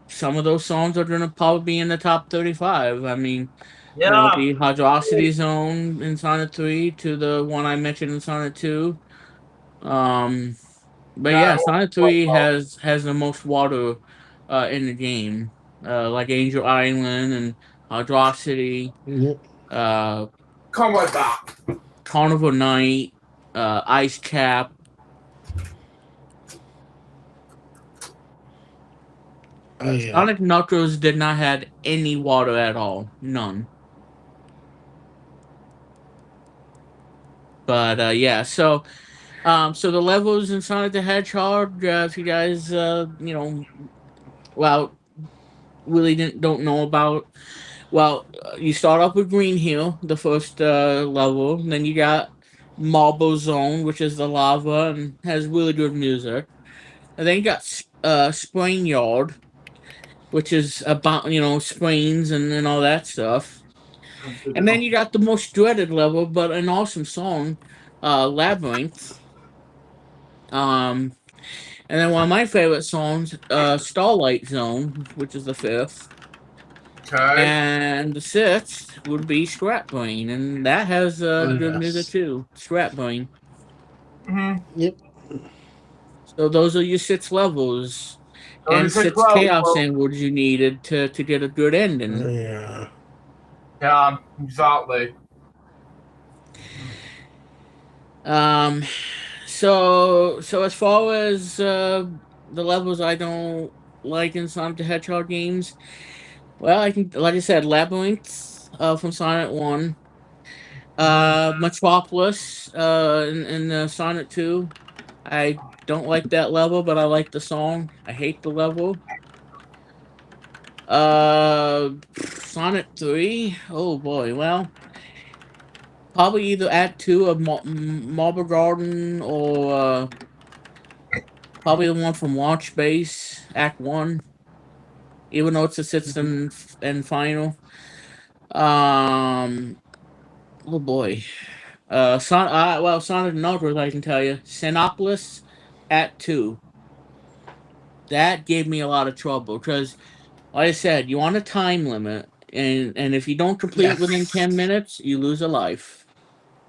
some of those songs are gonna probably be in the top 35. I mean, Yeah. the Hydrosity Zone in Sonic 3 to the one I mentioned in Sonic 2. Um, but Yeah. yeah, Sonic 3 has the most water in the game. Like Angel Island and Hydrosity, Yep. Come right back. Carnival Night, Ice Cap. Oh yeah. Sonic Knuckles did not have any water at all. None. But yeah, so the levels in Sonic the Hedgehog, if you guys well really don't know about, you start off with Green Hill, the first level, and then you got Marble Zone, which is the lava and has really good music. And then you got Spring Yard, which is about springs and all that stuff. And then you got the most dreaded level, but an awesome song, Labyrinth. Um, and then one of my favorite songs, Starlight Zone, which is the fifth. Okay. And the sixth would be Scrap Brain, and that has Oh good music yes. too. Scrap Brain. Yep. So those are your six levels, and 36 six levels, chaos bro. symbols you needed to get a good Oh ending. yeah. Yeah, exactly. Um, so as far as the levels I don't like in Sonic the Hedgehog games, well, I can, like I said, Labyrinth from Sonic One, Metropolis in Sonic Two. I don't like that level, but I like the song. I hate the level. Sonic 3. Oh boy. Well, probably either Act 2 of Marble Garden or probably the one from Launch Base, Act 1, even though it's a sixth and final. Um, oh boy. Sonic and Knuckles, I can tell you. Sinopolis, Act 2. That gave me a lot of trouble because, like I said, you want a time limit, and if you don't complete within Yes. 10 minutes, you lose a life.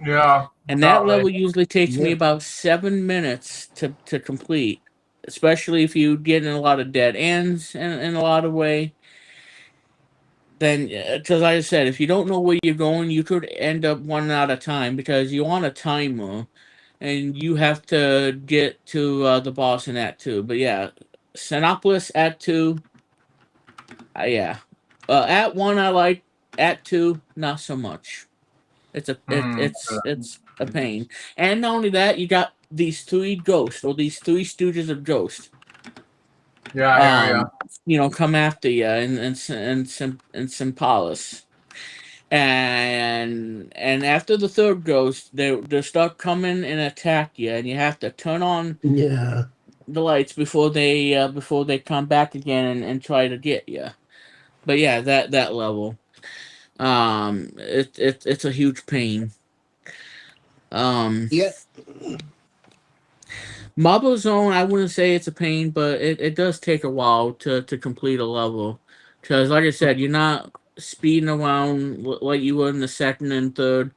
Yeah, And that exactly. level usually takes me Yep. about 7 minutes to complete, especially if you get in a lot of dead ends in a lot of way. Then, because like I said, if you don't know where you're going, you could end up running out of time because you want a timer, and you have to get to the boss in Act 2. But yeah, Sinopolis Act 2. Yeah. At one I like. At two, not so much. It's a pain. And not only that, you got these three ghosts or these three stooges of ghost. Yeah, I hear ya. Come after you and Sympalis. And after the third ghost, they start coming and attack you, and you have to turn on Yeah. the lights before they come back again and try to get you. But yeah, that level. It's a huge pain. Um, Yep. Marble Zone, I wouldn't say it's a pain, but it does take a while to complete a level. Because, like I said, you're not speeding around like you were in the second and third.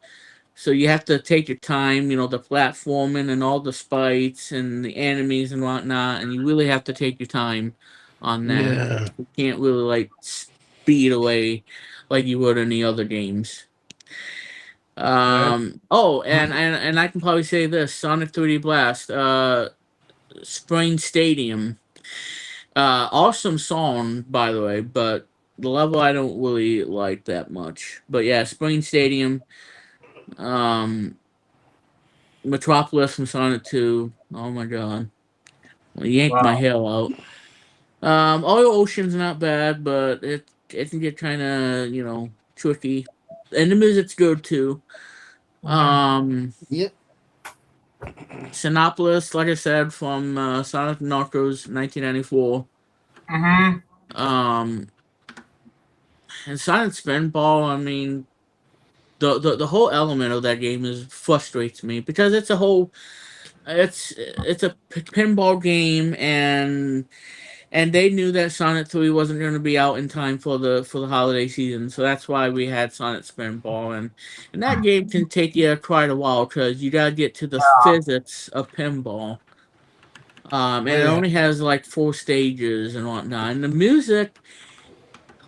So you have to take your time, the platforming and all the spites and the enemies and whatnot, and you really have to take your time on that. Yeah. You can't really like speed away like you would in the other games. Okay. Oh, and I can probably say this: Sonic 3D Blast, Spring Stadium, awesome song by the way, but the level I don't really like that much. But yeah, Spring Stadium, um, Metropolis from Sonic 2. Oh my god, well, yanked my Wow. hair out. Oil Ocean's not bad, but it can get kind of tricky, and the music's good too. Um, Yep. Sinopolis, like I said, from Sonic Knuckles, 1994. Um, and Sonic Spinball, I mean, the whole element of that game is frustrates me because it's a whole it's a pinball game, and they knew that Sonic 3 wasn't going to be out in time for the holiday season, so that's why we had Sonic Spinball, and that game can take you quite a while because you gotta get to the physics of pinball. And it only has like 4 stages and whatnot, and the music.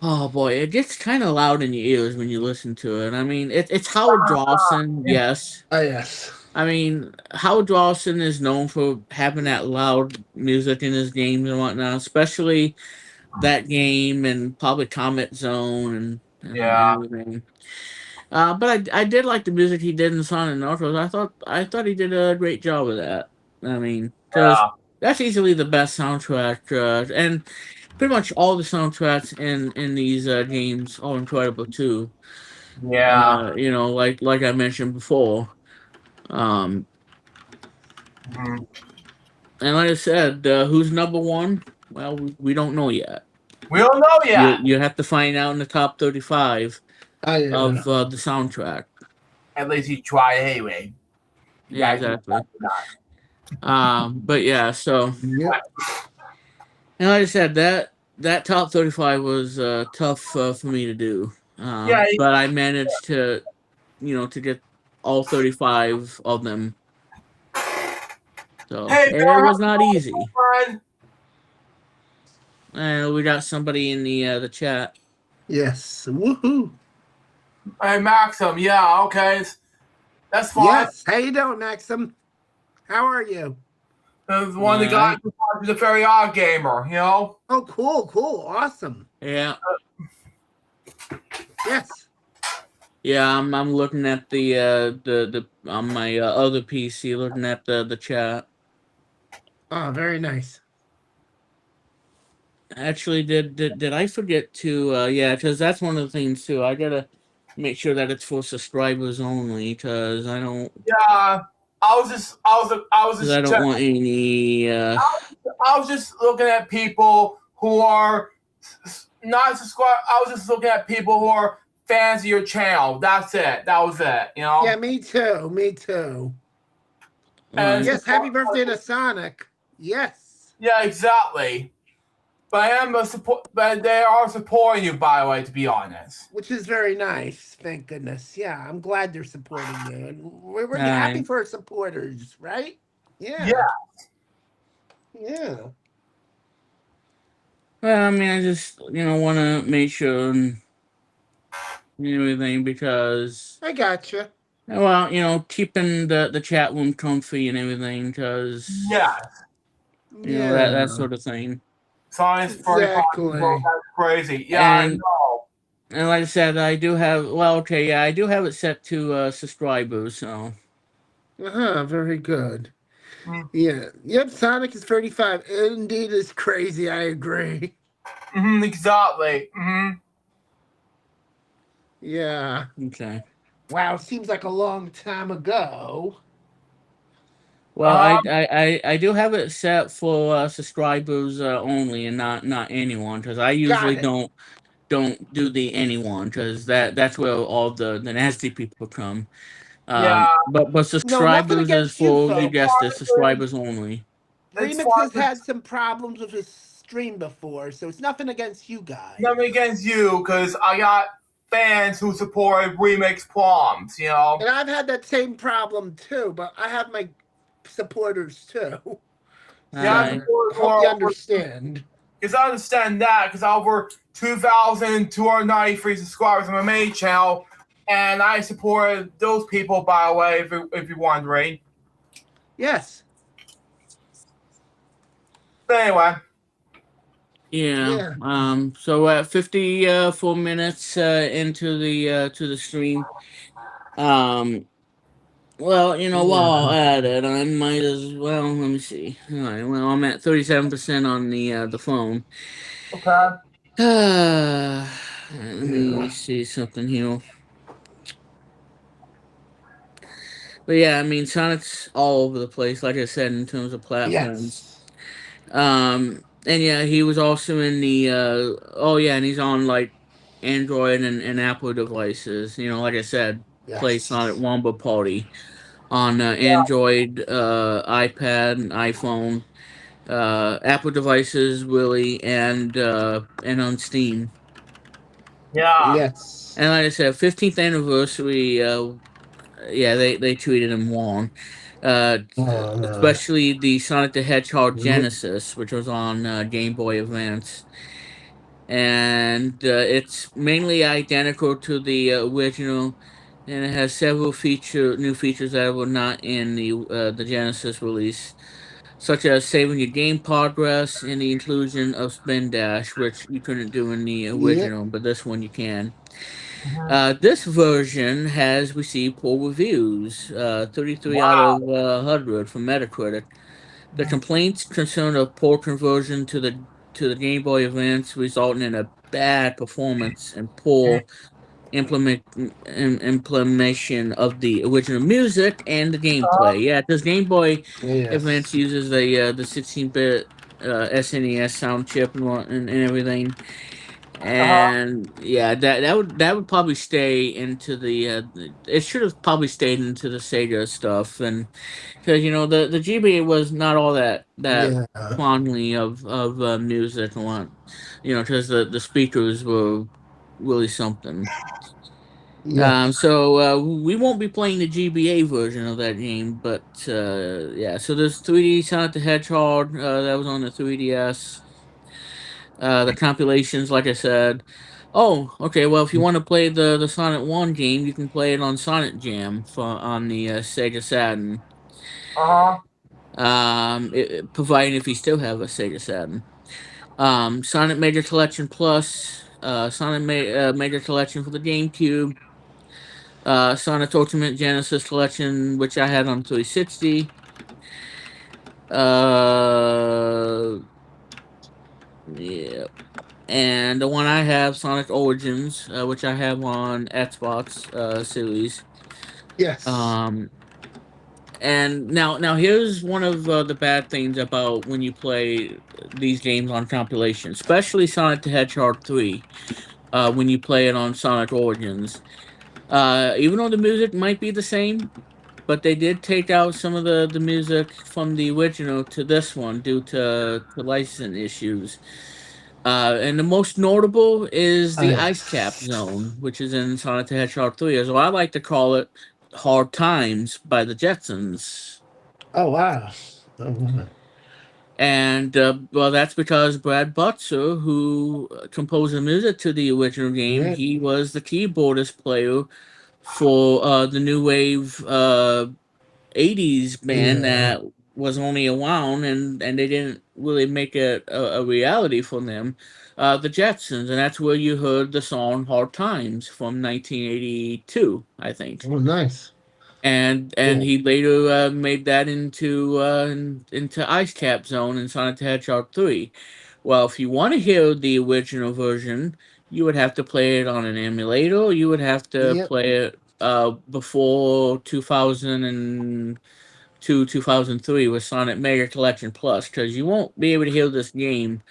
Oh boy, it gets kind of loud in your ears when you listen to it. I mean, it's Howard Dawson, yes. Yes. I mean, Howard Dawson is known for having that loud music in his games and whatnot, especially that game and probably Comet Zone and Yeah. everything. But I did like the music he did in Sonic and Knuckles. I thought he did a great job with that. I mean, because Yeah. that's easily the best soundtrack, and pretty much all the soundtracks in these games are incredible too. Yeah. Like I mentioned before. Um, Mhm. and like I said, who's number one? Well, we don't know yet. We don't know yet. You have to find out in the top 35 Yeah. of the soundtrack. At least he tried anyway. Yeah, exactly. But yeah, so Yep. and like I said, that top 35 was tough for me to do. Yeah. But I managed to get all 35 of them. So Hey, it was not easy. friend. We got somebody in the chat. Yes. Woohoo. Hey, Maxim. Yeah. Okay. That's fine. Yes. How you doing, Maxim? How are you? There's one of the guys who was a very odd gamer. You know. Oh, cool. Awesome. Yeah. Yes. Yeah, I'm looking at the on my other PC, looking at the chat. Oh, very nice. Actually, did I forget to? Yeah, because that's one of the things too. I gotta make sure that it's for subscribers only, because I don't. Yeah. I was just I don't want any. I was just looking at people who are not subscribed. I was just looking at people who are fans of your channel. That's it. That was it. You know. Yeah, me too. And Yes, happy birthday to Sonic. Yes. Yeah, exactly. But I am a support. But they are supporting you, by the way. To be honest. Which is very nice. Thank goodness. Yeah, I'm glad they're supporting you, and we're happy for our supporters, right? Yeah. Yeah. Well, I mean, I just want to make sure and everything, because I gotcha. well, keeping the chat room comfy and everything, because that sort of thing. Science Exactly. that's crazy. Yeah, I know. And like I said, I do have I do have it set to subscribers, so. Very good. Yeah. Yep, Sonic is 35. Indeed, is crazy. I agree. Exactly. Yeah. Okay. Wow, seems like a long time ago. Well, I do have it set for subscribers only, and not anyone, because I usually don't do the anyone, because that's where all the nasty people come. But subscribers is for you guessed it, subscribers only. Remix has had some problems with his stream before, so it's nothing against you guys. Nothing against you, because I got fans who support Remix Plums, you know. And I've had that same problem too, but I have my supporters too. Yeah, hope you understand. Because I understand that, because I have over 2,293 subscribers on my main channel, and I support those people, by the way, if you're wondering. Yes. But anyway. Yeah. So at 54 minutes into the stream. Well, while at it, I might as well. Let me see. All right. Well, I'm at 37% on the phone. Okay. Let me see something here. But yeah, I mean, Sonic's all over the place, like I said, in terms of platforms. Yes. And yeah, he was also in the and he's on like Android and Apple devices. Like I said, play Yes. Sonic Wombo Party on Android, iPad, and iPhone, Apple devices, really, and on Steam. Yeah. Yes. And like I said, 15th anniversary. Yeah, they treated him wrong. Uh, Uh, Especially the Sonic the Hedgehog mhm. Genesis, which was on Game Boy Advance, and it's mainly identical to the original, and it has several new features that were not in the Genesis release, such as saving your game progress and the inclusion of Spin Dash, which you couldn't do in the Yep. original, but this one you can. Mhm. This version has received poor reviews, 33 out Wow. of 100 from Metacritic. The Mhm. complaints concern a poor conversion to the Game Boy Advance, resulting in a bad performance and poor implementation of the original music and the gameplay. Yeah, this Game Boy Advance Yes. uses the 16-bit SNES sound chip and everything, Uh-huh. and yeah, that would probably stay into it should have probably stayed into the Sega stuff, and because the GBA was not all that Yeah. fondly of music and what, because the speakers were really something. Yep. So we won't be playing the GBA version of that game, but yeah. So there's 3D Sonic the Hedgehog that was on the 3DS. The compilations, like I said. Oh, okay. Well, if you want to play the Sonic One game, you can play it on Sonic Jam on the Sega Saturn. Uh-huh. Providing if you still have a Sega Saturn. Sonic Major Collection Plus, Major Collection for the GameCube, Sonic Ultimate Genesis Collection, which I had on 360. Uh, yeah, and the one I have, Sonic Origins, which I have on Xbox Series. Yes. Um, and now here's one of the bad things about when you play these games on compilation, especially Sonic the Hedgehog 3. When you play it on Sonic Origins, even though the music might be the same, but they did take out some of the music from the original to this one due to licensing issues. And the most notable is the Ice Cap Yes. Zone, which is in Sonic the Hedgehog 3, as well. I like to call it Hard Times by the Jetsons. Oh wow. Oh, wow. And well, that's because Brad Butzer, who composed the music to the original game, Yep. he was the keyboardist player for the new wave 80s band Yeah. that was only around, and they didn't really make it a reality for them, the Jetsons, and that's where you heard the song Hard Times from 1982, I think. Oh, nice. And Cool. he later made that into Ice Cap Zone in Sonic the Hedgehog 3. Well, if you want to hear the original version, you would have to play it on an emulator, or you would have to Yep. play it before 2002, 2003 with Sonic Mega Collection Plus, because you won't be able to hear this game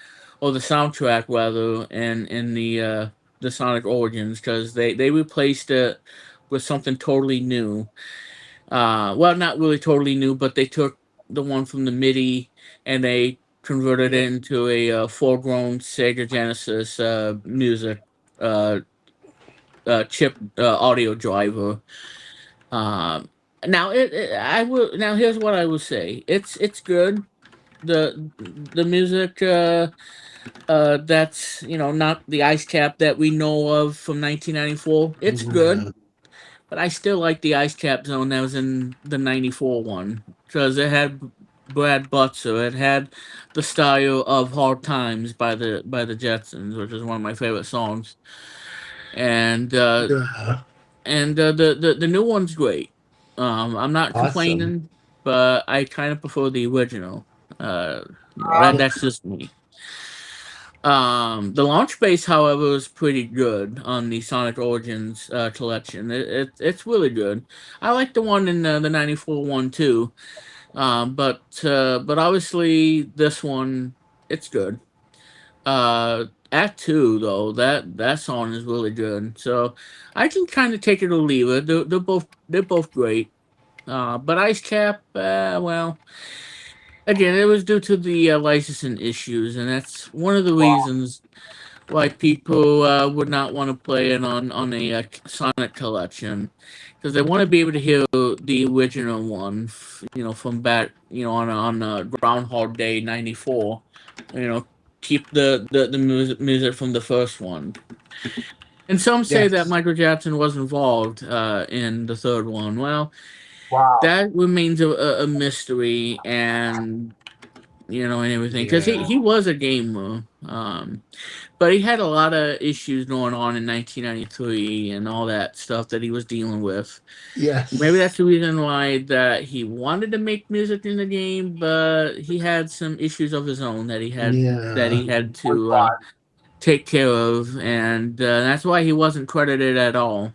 or the soundtrack rather in the Sonic Origins, because they replaced it with something totally new. Well, not really totally new, but they took the one from the MIDI and they converted it Yep. into a full-grown Sega Genesis music uh, chip audio driver. Um, now here's what I will say. It's good. The music that's not the Ice Cap that we know of from 1994. It's good, Yeah. but I still like the Ice Cap Zone that was in the '94 one because it had Brad Butzer. It had the style of Hard Times by the Jetsons, which is one of my favorite songs. And Yeah. the new one's great. I'm not Awesome. complaining, but I kind of prefer the original. Uh, Uh, Yeah. that's just me. The launch base, however, is pretty good on the Sonic Origins collection. It's really good. I like the one in the '94 one too. But obviously this one it's good. Act 2 though, that song is really good. So I can kind of take it or leave it. They're both great. But Ice Cap, well, again, it was due to the licensing issues, and that's one of the reasons why people would not want to play it on a Sonic collection, because they want to be able to hear the original one, from back, on Groundhog Day '94. Keep the music from the first one. And some say that Yes. Michael Jackson was involved in the third one. Well, Wow. that remains a mystery, and and everything, because Yeah. he was a gamer, but he had a lot of issues going on in 1993 and all that stuff that he was dealing with. Yes. Maybe that's the reason why that he wanted to make music in the game, but he had some issues of his own that he had to take care of, and that's why he wasn't credited at all.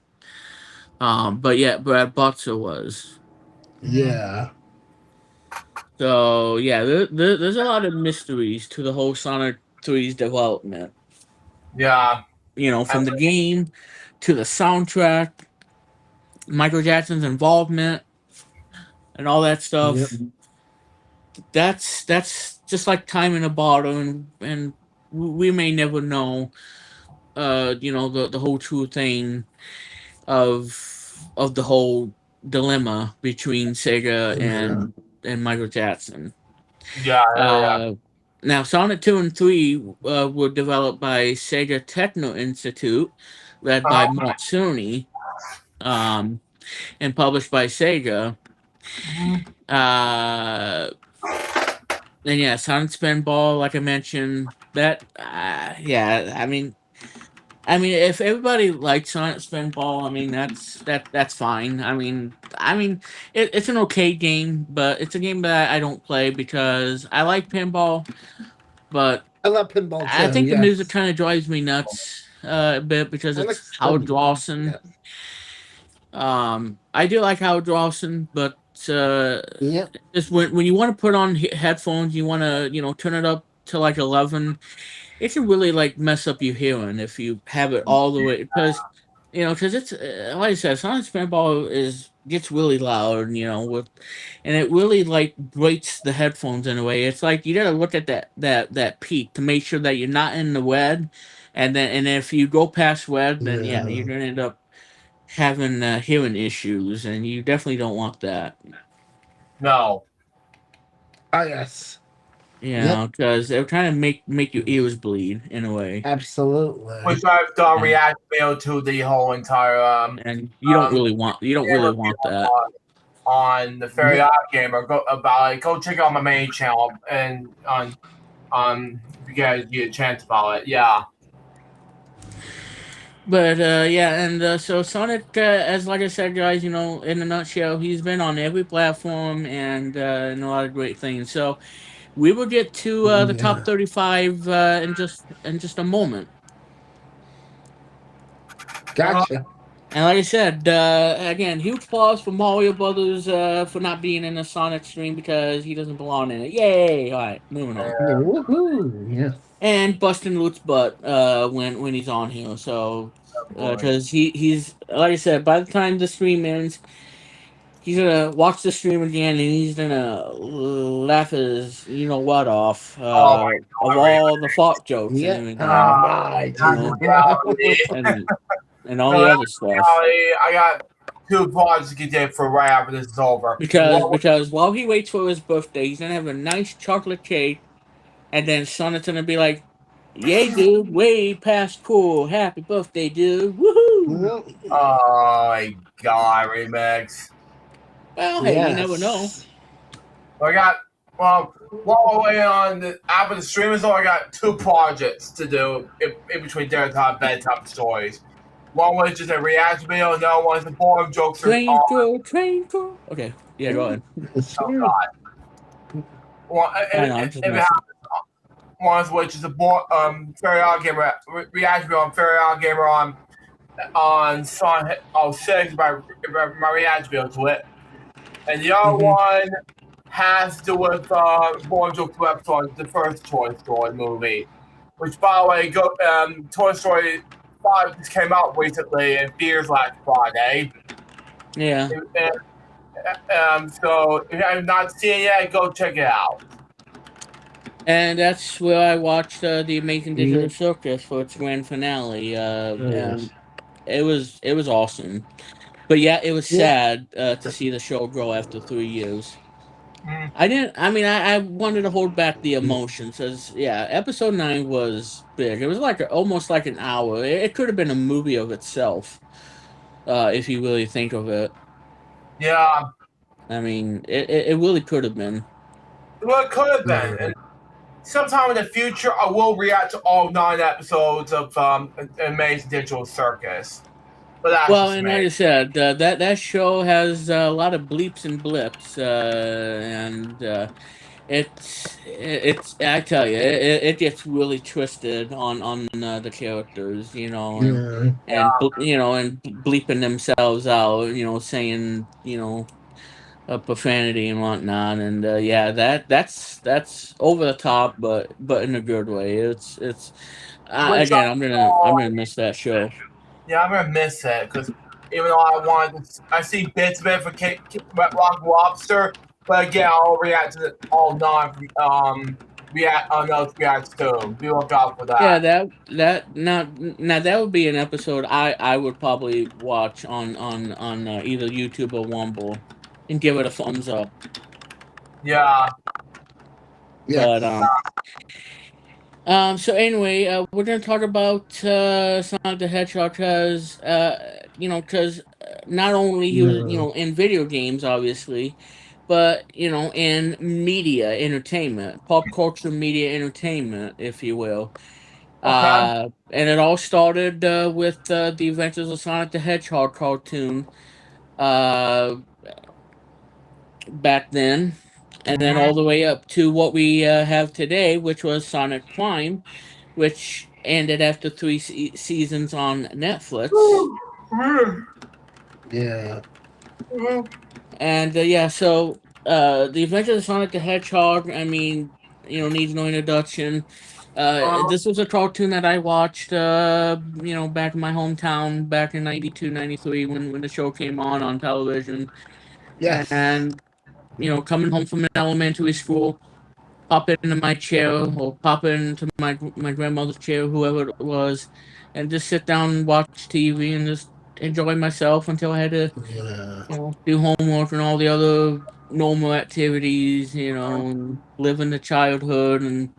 But yeah, Brad Butzer was. Yeah. So yeah, there's a lot of mysteries to the whole Sonic 3's development. Yeah. From the game to the soundtrack, Michael Jackson's involvement, and all that stuff. Yep. That's just like time in a bottle, and we may never know, the whole true thing of the whole dilemma between Sega and Michael Jackson. Yeah. Now, Sonic 2 and 3 were developed by Sega Techno Institute, led by Matsuni, and published by Sega. And yeah, Sonic Spinball, like I mentioned, that I mean, if everybody likes Sonic Spinball, I mean that's fine. I mean, it's an okay game, but it's a game that I don't play because I like pinball, but I love pinball too. I think the yes. music kind of drives me nuts a bit because it's Howard Lawson. I do like Howard Lawson, but just when you want to put on headphones, you want to turn it up to like 11. It can really like mess up your hearing if you have it all the way, because it's like I said, Sonic Spinball gets really loud, and it really like breaks the headphones in a way. It's like you gotta look at that peak to make sure that you're not in the red, and if you go past red, then you're gonna end up having hearing issues, and you definitely don't want that. No. Yes. Because they're trying to make your ears bleed in a way. Absolutely. Which I've done react to the whole entire and you don't really want that on the Fairy Odd Gamer. Go check out my main channel and if you guys get a chance about it. Yeah. But and so Sonic, as like I said, guys, in a nutshell, he's been on every platform and a lot of great things. So we will get to the top 35 in just a moment. Gotcha. And like I said, again, huge applause for Mario Brothers for not being in the Sonic stream because he doesn't belong in it. Yay! All right, moving on. Woohoo! Yeah. And busting Luke's butt when he's on here. So because he's like I said, by the time the stream ends, he's gonna watch the stream again and he's gonna laugh his what off of all the fart jokes and all the other stuff. I got 2 vlogs to get there for right after this is over. Because while he waits for his birthday, he's gonna have a nice chocolate cake. And then Sonic's gonna be like, "Yay, dude! Way past cool. Happy birthday, dude! Woohoo!" Oh my god, remix. Well, hey, you never know. I got while we're waiting on after the stream is over, I got 2 projects to do in between dinner time, bedtime stories. One was just a reaction video, and the other one's the boring jokes. Train crew. Okay, yeah, go ahead. Oh god. One which is a Fairy Odd Gamer reaction video on Fairy Odd Gamer on Sonic 06 my reaction video to it, and the other one has to do with Boring Jokes episode, the first Toy Story movie. which, by the way, Toy Story 5 just came out recently in theaters last Friday. Yeah. So if you have not seen it yet, go check it out. And that's where I watched the Amazing Digital Circus for its grand finale. And it was awesome. But yeah, it was sad to see the show grow after 3 years. I wanted to hold back the emotions because episode 9 was big. It was like almost like an hour. It could have been a movie of itself, if you really think of it. Yeah. I mean, it really could have been. Well, it could have been. And sometime in the future, I will react to all 9 episodes of Amazing Digital Circus. But that's Well, just and me. like I said, that show has a lot of bleeps and blips, and it's I tell you, it gets really twisted on the characters, and and bleeping themselves out, saying profanity and whatnot, and that's over the top, but in a good way. It's again, I'm gonna miss that show. Yeah, I'm gonna miss it because even though I see bits of it for Wet Rock Lobster, but again, I'll react to all 9 reacts too. Be look out for that. Yeah, that now that would be an episode I would probably watch on either YouTube or Womble and give it a thumbs up. Yeah. But so anyway, we're gonna talk about Sonic the Hedgehog because not only he was in video games obviously, but in media entertainment, pop culture media entertainment, if you will. Okay. And it all started with the Adventures of Sonic the Hedgehog cartoon back then, and then all the way up to what we have today, which was Sonic Prime, which ended after 3 seasons on Netflix. Yeah. And so the Adventures of Sonic the Hedgehog, I mean, needs no introduction. This was a cartoon that I watched, back in my hometown back in 92, 93 when the show came on television. Yes. And, coming home from elementary school, pop into my chair or pop into my grandmother's chair, whoever it was, and just sit down and watch TV and just enjoy myself until I had to do homework and all the other normal activities, and live in the childhood and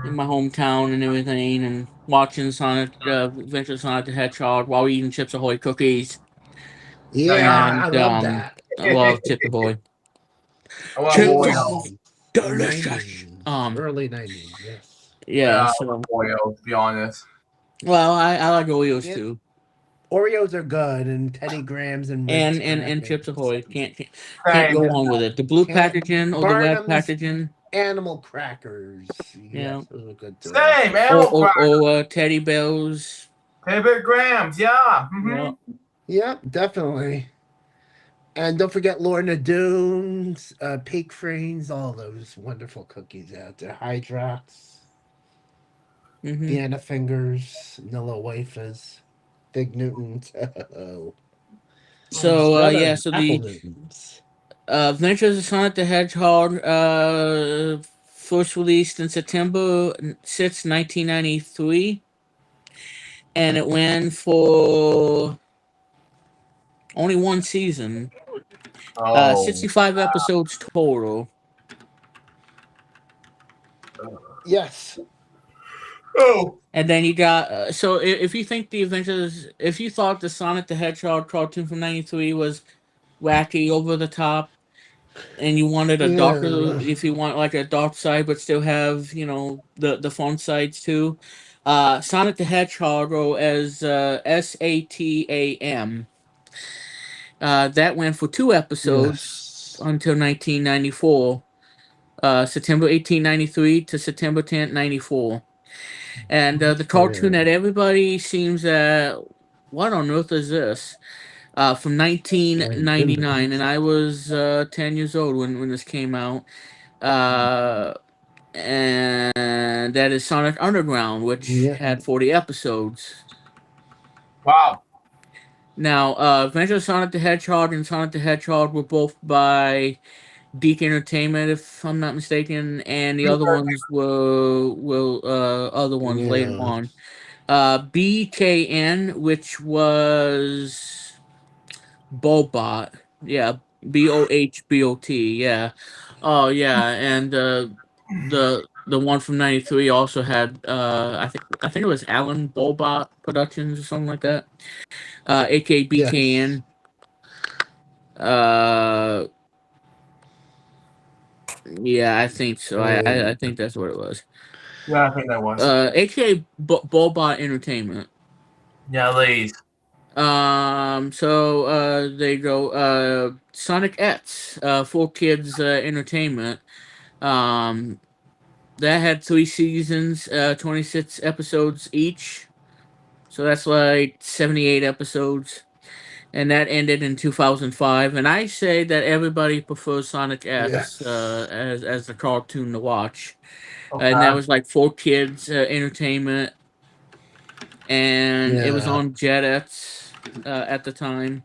in my hometown and everything, and watching Adventure of Sonic the Hedgehog while eating Chips Ahoy cookies. Yeah, And, I love that. I love Chips Ahoy. Oreos. Delicious. Early 90s, yes. Yeah, so Oreos, to be honest. Well, I like Oreos too. Oreos are good, and Teddy Grahams and Chips Ahoy can't go on with it. The blue packaging or the red packaging. Animal crackers. Yeah, those are good too. Same animal crackers. Or Teddy Bells. Teddy Bear Grams, yeah. Yep, definitely. And don't forget Lorna Doones, Peak Frames, all those wonderful cookies out there. Hydrox, Vienna Fingers, Nilla Wafers, Big Newtons. So the Adventures of Sonic the Hedgehog first released in September 6, 1993, and it went for only one season. 65 episodes total. Yes. Oh. And then you got so if you think if you thought the Sonic the Hedgehog cartoon from '93 was wacky, over the top, and you wanted a darker, if you want like a dark side, but still have the fun sides too, Sonic the Hedgehog, or as SATAM. That went for 2 episodes until 1994, September 18, 93 to September 10, 94. And the cartoon that everybody seems what on earth is this? From 1999, and I was 10 years old when this came out. and that is Sonic Underground, which Yeah. had 40 episodes. Wow. Now, Adventure of Sonic the Hedgehog and Sonic the Hedgehog were both by Geek Entertainment, if I'm not mistaken, and the other ones were other ones later Yeah. on. BKN, which was Bobot, yeah, Bohbot, yeah. Oh yeah, and the one from '93 also had I think it was Alan Bobot Productions or something like that. aka Yes. BKN. Uh, yeah, I think so. I think that's what it was. Yeah, I think that was. aka Bobot Entertainment. Yeah, ladies. So there you go. Sonic X, for kids entertainment. Um, that had 3 seasons, 26 episodes each. So that's like 78 episodes. And that ended in 2005. And I say that everybody prefers Sonic X Yes. as the cartoon to watch. And that Okay. was like for kids entertainment. And it was Yeah. on Gadget at the time.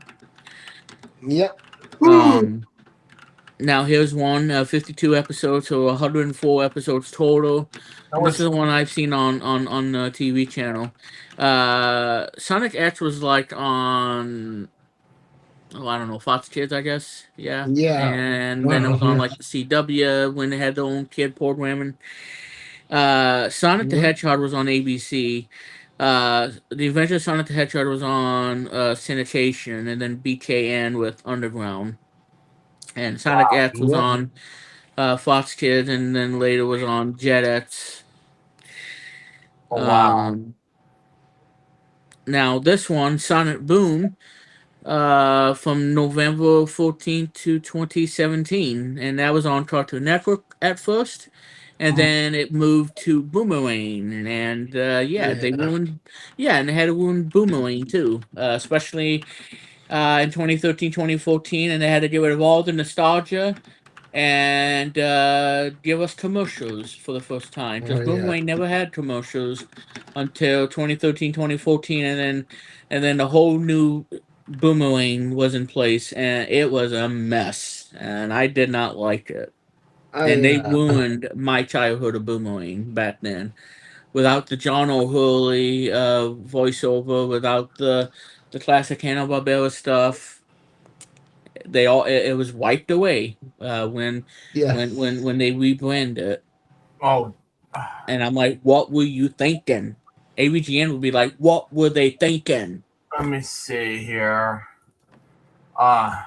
Yep. Um, Now here's one, 52 episodes, so 104 episodes total. That And this is was the one I've seen on the TV channel. Sonic X was like on, oh, I don't know, Fox Kids, I guess. Yeah. Yeah. And then it was on Yeah. like the CW when they had their own kid programming. Sonic the Yeah. Hedgehog was on ABC. The Adventure of Sonic the Hedgehog was on syndication, and then BKN with Underground. And Sonic X was Yeah. on Fox Kids, and then later was on Jetix. oh wow. Now this one, Sonic Boom, from November 14th to 2017, and that was on Cartoon Network at first, and then it moved to Boomerang, and yeah, they Yeah. ruined, yeah, and they had to ruin Boomerang too, especially in 2013, 2014, and they had to get rid of all the nostalgia and give us commercials for the first time. Oh Because yeah. Boomerang never had commercials until 2013, 2014, and then the whole new Boomerang was in place, and it was a mess, and I did not like it. And they I ruined my childhood of Boomerang back then. Without the John O'Hurley voiceover, without the classic Hanna-Barbera stuff, it was wiped away when yes. when they rebrand it. Oh, And I'm like, what were you thinking? AVGN would be like, what were they thinking? let me see here. I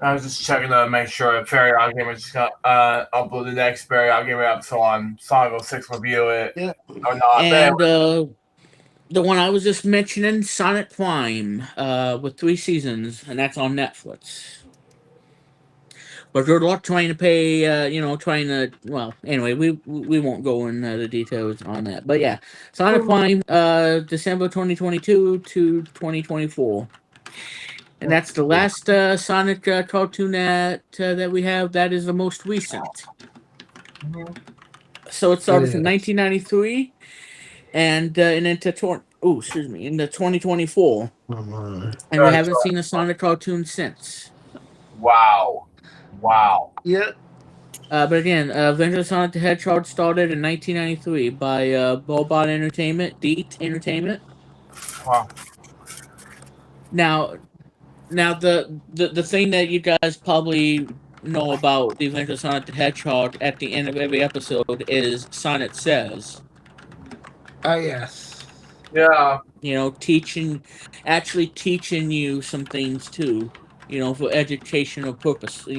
was just checking to make sure that Fairy Odd Gamer just got upload the next Fairy Odd Gamer episode on Sonic 06 review it Yeah. or not. And the one I was just mentioning, Sonic Prime, with 3 seasons, and that's on Netflix. But good luck trying to pay, trying to, well, anyway, we won't go into the details on that. But yeah, Sonic Prime, December 2022 to 2024. And that's the last Sonic cartoon that we have. That is the most recent. So it started from 1993 and into into 2024. And we haven't seen a Sonic cartoon since. Wow. Yeah. But again, Adventure of Sonic the Hedgehog started in 1993 by Bobot Entertainment, Deet Entertainment. Wow. Now, the thing that you guys probably know about the Adventure of Sonic the Hedgehog at the end of every episode is Sonic Says. Oh yes. Yeah. You know, actually teaching you some things too. You know, for educational purposes.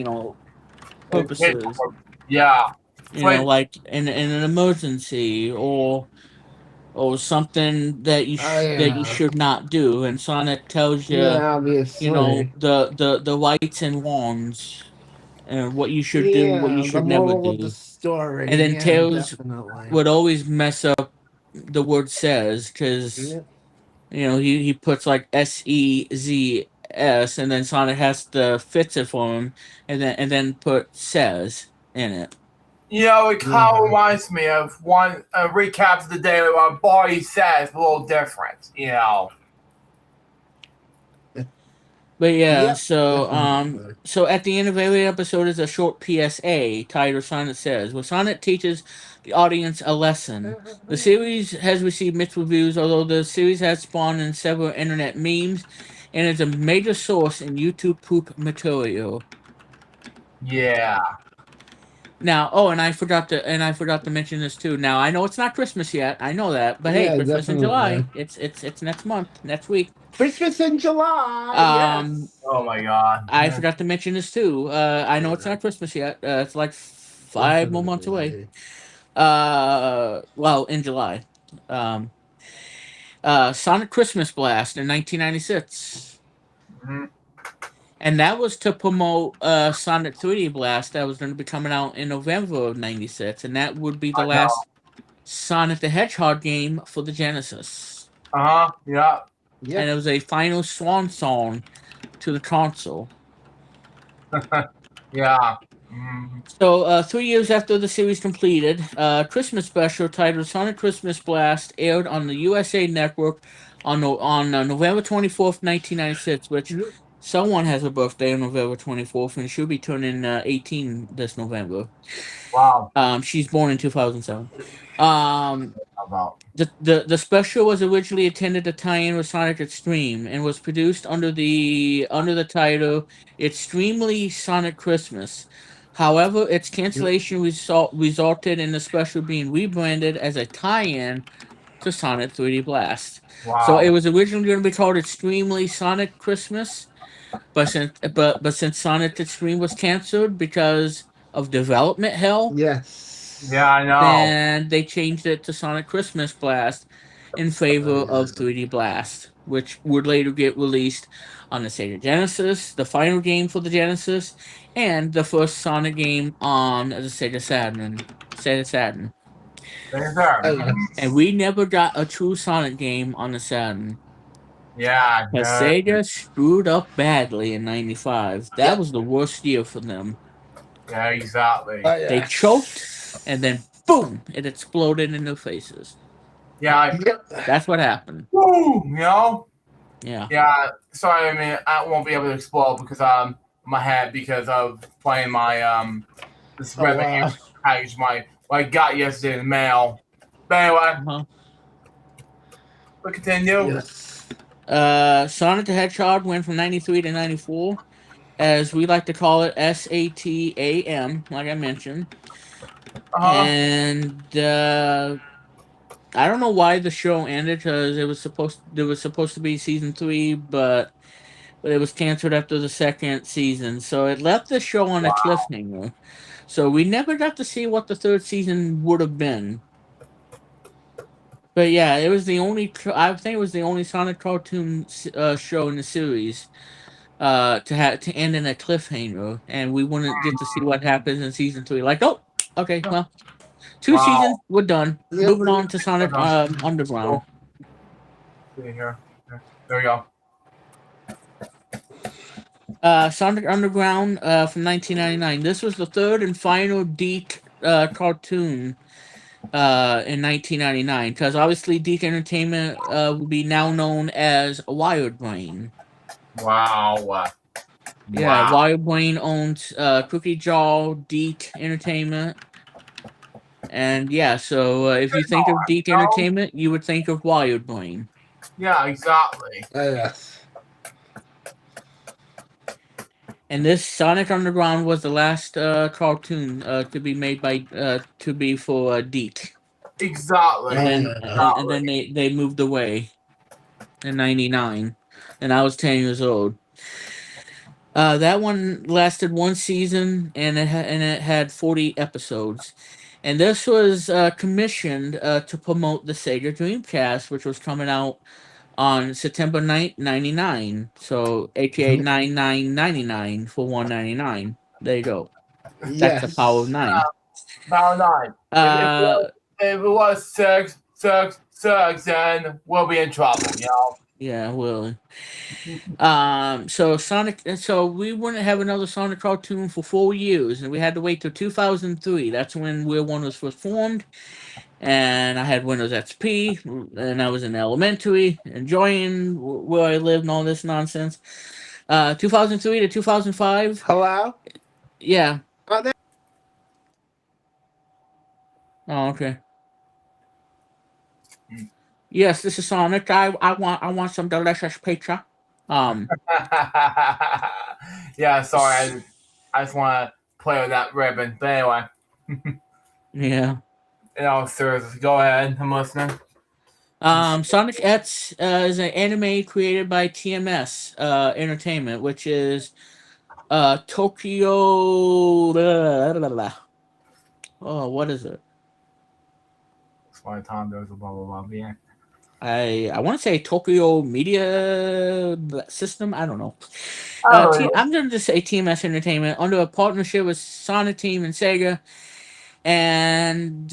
Yeah. You know, like in an emergency or something that Oh that you yeah. should not do, and Sonic tells you, Yeah. Obviously. the rights and wrongs, and what you should do, what you Yeah. The should never moral of the do. story. And then Yeah. Tails Definitely. would always mess up the word says because Yeah. he puts like SEZS, and then Sonic has to fix it for him, and then put says in it. You know, it kind of reminds me of one recap of the day where Barney says a little different. You know. But yeah, Yep, definitely. so at the end of every episode is a short PSA titled Sonnet Says, where Sonnet teaches the audience a lesson. The series has received mixed reviews, although the series has spawned in several internet memes and is a major source in YouTube poop material. Yeah. Now, and I forgot to mention this too. Now, I know it's not Christmas yet. I know that, but hey, Yeah, Christmas in definitely. July. It's next month, next week. Christmas in July. Um, Yes. Oh my God. I forgot to mention this too. I know it's not Christmas yet. It's like 5 more months away. Definitely. Well, in July. Um, Sonic Christmas Blast in 1996. Mhm. And that was to promote Sonic 3D Blast that was going to be coming out in November of 96. And that would be the I know. last Sonic the Hedgehog game for the Genesis. Yeah. And it was a final swan song to the console. Yeah. So, 3 years after the series completed, Christmas special titled Sonic Christmas Blast aired on the USA Network on November 24th, 1996, which someone has a birthday on November 24th, and she'll be turning 18 this November. Wow. She's born in 2007. How about? The special was originally intended to tie in with Sonic Extreme and was produced under the title Extremely Sonic Christmas. However, its cancellation resulted in the special being rebranded as a tie-in to Sonic 3D Blast. Wow. So it was originally going to be called Extremely Sonic Christmas, but since Sonic Extreme was canceled because of development hell, Yes. Yeah, I know. then they changed it to Sonic Christmas Blast in favor of 3D Blast, which would later get released on the Sega Genesis, the final game for the Genesis, and the first Sonic game on the Sega Saturn. Thank you, sir. And we never got a true Sonic game on the Saturn. Yeah. Because Sega screwed up badly in '95. That was the worst year for them. Yeah, exactly. They choked, and then boom, it exploded in their faces. Yeah. That's what happened. Woo! You know. Yeah. Yeah. Sorry, I mean I won't be able to explode because my head because of playing my this revenue package I got yesterday in the mail. But anyway, we'll continue. Yes. Sonic the Hedgehog went from 93 to 94, as we like to call it SATAM, like I mentioned. And I don't know why the show ended, because there was supposed to be season 3, but it was canceled after the second season. So it left the show on a cliffhanger. So we never got to see what the third season would have been. But yeah, it was the only. I think it was the only Sonic cartoon show in the series to end in a cliffhanger, and we wouldn't get to see what happens in season 3. Like, oh, okay, well, 2 seasons, we're done. Yep. Moving on to Sonic Underground. Here. There we go. Sonic Underground from 1999. This was the third and final DiC cartoon in 1999, because obviously DiC Entertainment will be now known as Wired Brain. Wow. Yeah, Wired Brain owns Cookie Jar, DiC Entertainment. And yeah, so if you think of DiC Entertainment, you would think of Wired Brain. Yeah, exactly. Yes. And this Sonic Underground was the last cartoon to be made by to be for DiC. Exactly. And then they moved away in '99, and I was 10 years old. That one lasted 1 season, and it had 40 episodes. And this was commissioned to promote the Sega Dreamcast, which was coming out on September 9th, 99. So, aka 99.99 for 199. There you go. That's the power of 9. Power 9. If it was 6, then we'll be in trouble, you know? Yeah, Willie. So Sonic, and so we wouldn't have another Sonic cartoon for 4 years, and we had to wait till 2003. That's when Weir One was first formed, and I had Windows XP, and I was in elementary, enjoying where I lived and all this nonsense. 2003 to 2005. Hello? Yeah. Oh, there. Oh, okay. Yes, this is Sonic. I want some delicious pizza. Um. Yeah, sorry. I just want to play with that ribbon. But anyway, Yeah. seriously, go ahead. I'm listening. Sonic X is an anime created by TMS Entertainment, which is Tokyo. Oh, what is it? That's why Tom does a blah blah blah. Yeah. I want to say Tokyo Media System. I don't know. Oh, I'm going to just say TMS Entertainment under a partnership with Sonic Team and Sega, and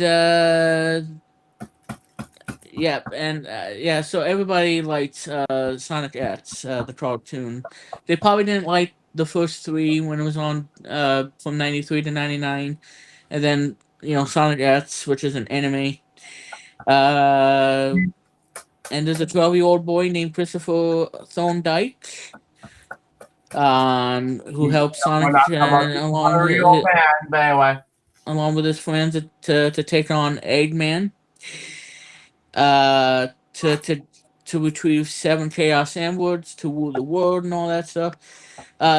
yeah, and yeah. So everybody liked Sonic X, the cartoon. They probably didn't like the first three when it was on from '93 to '99, and then Sonic X, which is an anime. Uh, and there's a 12-year-old boy named Christopher Thorndike, who helped we're Sonic not talking about a real fan, but anyway. along with his friends to take on Eggman. Uh, to retrieve 7 Chaos Emeralds to rule the world and all that stuff.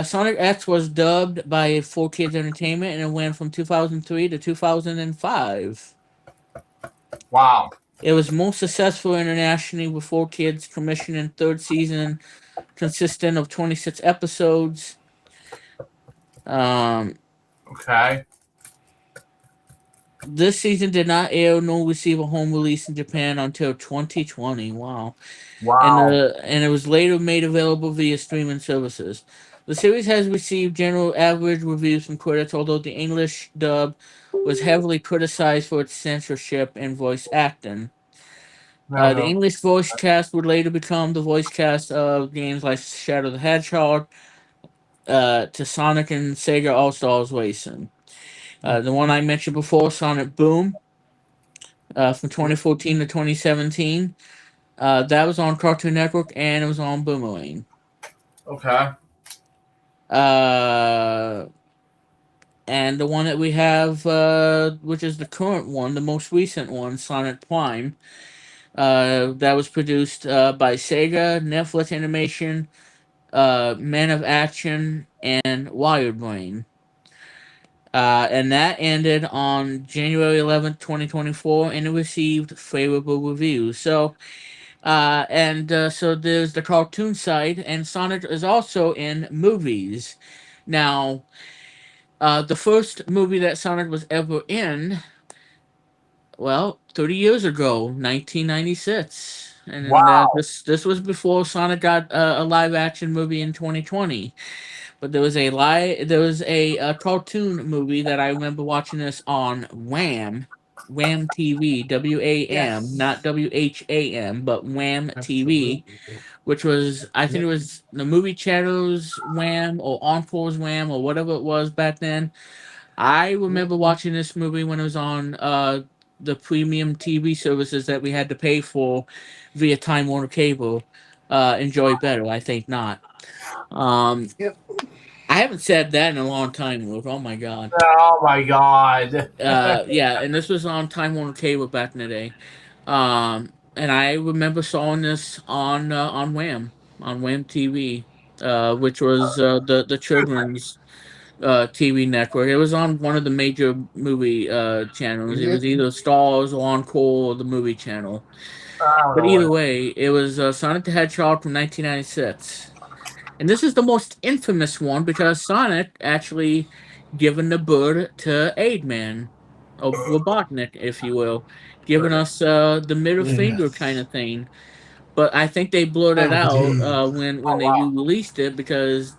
Sonic X was dubbed by 4Kids Entertainment, and it went from 2003 to 2005. Wow. It was most successful internationally with 4Kids commissioning third season, consistent of 26 episodes. Okay. This season did not air nor receive a home release in Japan until 2020. Wow. Wow. And it was later made available via streaming services. The series has received general average reviews from critics, although the English dub was heavily criticized for its censorship and voice acting. No, The no. English voice cast would later become the voice cast of games like Shadow the Hedgehog, to Sonic and Sega All Stars Racing. The one I mentioned before, Sonic Boom, from 2014 to 2017. That was on Cartoon Network and it was on Boomerang. Okay. And the one that we have, which is the current one, the most recent one, Sonic Prime, that was produced by Sega, Netflix Animation, Man of Action, and Wirebrain. And that ended on January 11th, 2024, and it received favorable reviews. So, so there's the cartoon side, and Sonic is also in movies. Now, the first movie that Sonic was ever in, well, 30 years ago, 1996. And then Wow. this was before Sonic got a live action movie in 2020. But there was a cartoon movie that I remember watching this on Wham TV, WAM, Yes. not WHAM, but Wham TV, Absolutely. which was, I think Yep. it was the movie channels Wham or Encore's Wham or whatever it was back then. I remember watching this movie when it was on the premium TV services that we had to pay for via Time Warner Cable. Enjoy better, I think not. Um, Yep. I haven't said that in a long time, Luke. Oh my god. Oh my god. Yeah, and this was on Time Warner Cable back in the day. And I remember seeing this on Wham TV, which was the children's TV network. It was on one of the major movie channels. It Yep. was either Stars or Encore or the movie channel. I don't But know either what. way, it was Sonic the Hedgehog from 1996. And this is the most infamous one because Sonic actually given the bird to Aidman, or Robotnik, if you will, giving us the middle finger kind Yes. of thing. But I think they blurred it out Indeed. when Oh they wow. released it because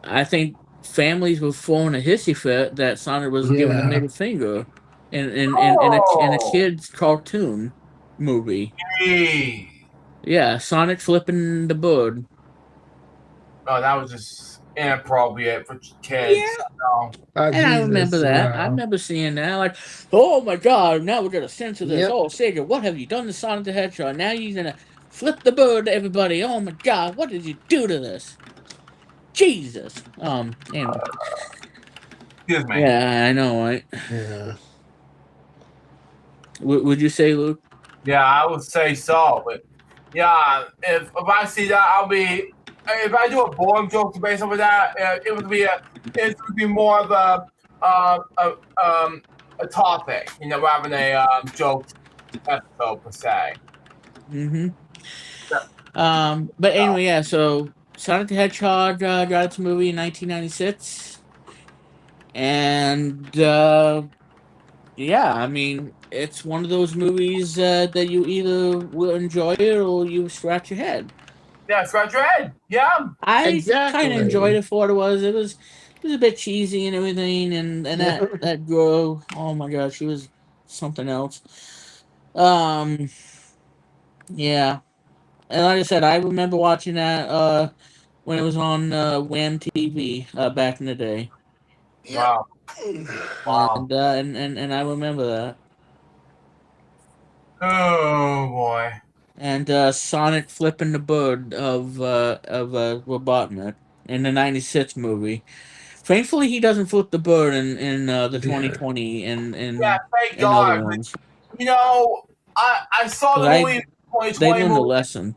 I think families were throwing a hissy fit that Sonic was giving the Yeah. middle finger in a Oh. kid's cartoon. movie. Hey. Yeah, Sonic flipping the bird. Oh, that was just inappropriate for Yeah, kids. No. Oh, and I remember Jesus, that. I no. remember seeing that. Like, oh my God, now we're gonna censor this. Yep. Oh, Sega, what have you done to Sonic the Hedgehog? Now you're gonna flip the bird to everybody. Oh my God, what did you do to this? Jesus. Anyway. Excuse me. Yeah, I know, right? Yeah. Would you say, Luke? Yeah, I would say so, but yeah, if I see that, I'll be. If I do a boring joke based off of that, it would be more of uh, a a topic, rather than a joke episode per se. Mm-hmm. But anyway, yeah. So Sonic the Hedgehog got its movie in 1996, and yeah, I mean, it's one of those movies that you either will enjoy it or you scratch your head. Yeah, scratch your head. Yeah, I kind of enjoyed Exactly. it for what it was. It was a bit cheesy and everything, and that girl, oh my god, she was something else. Um, yeah, and like I said, I remember watching that when it was on Wham TV back in the day, Yep. wow, wow. and I remember that. Oh boy. And Sonic flipping the bird of Robotnik in the '96 movie. Thankfully, he doesn't flip the bird in the Yeah. 2020 Yeah, thank and other God. ones. You know, I saw 'Cause the movie they 2020 learned a movie. lesson.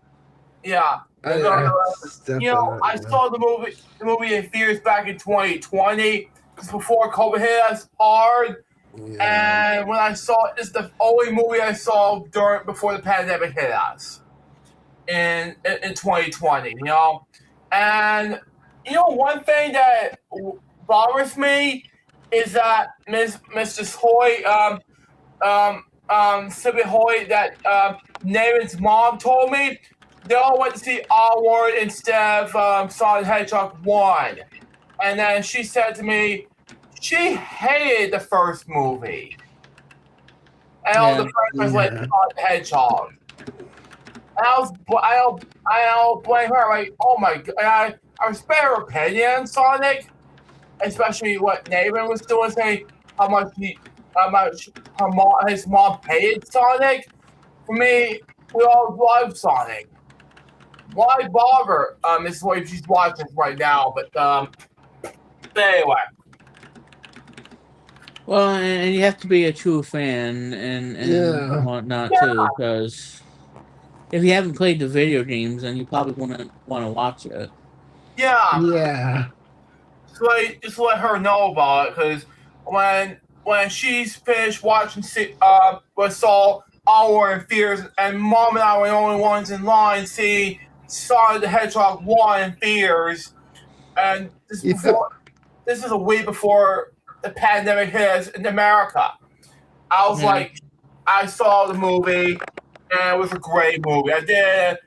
Yeah, they learned a lesson. That's I definitely. saw the movie in theaters back in 2020 because before COVID hit us hard. Yeah. And when I saw it, it's the only movie I saw before the pandemic hit us in 2020. And one thing that bothers me is that Mrs. Hoy, Sylvia Hoy, that Nathan's mom told me they all went to see Onward instead of Sonic the Hedgehog 1. And then she said to me, she hated the first movie. And all the Yeah. friends was like Yeah. Sonic the Hedgehog. And I'll blame her. Like, oh my god, I respect her opinion, Sonic, especially what Nathan was doing, saying how much his mom hated Sonic. For me, we all love Sonic. Why bother? This is what she's watching right now, but anyway. Well, and you have to be a true fan and Yeah. whatnot Yeah, too, because if you haven't played the video games, then you probably wouldn't want to watch it. yeah. Yeah. Just let her know about it, because when she's finished watching what saw our and Fears, and Mom and I were the only ones in line seeing Sonic the Hedgehog 1 in Fears, and Yep. this is a week before the pandemic hit us in America. I was Yeah. like, I saw the movie, and it was a great movie. I did.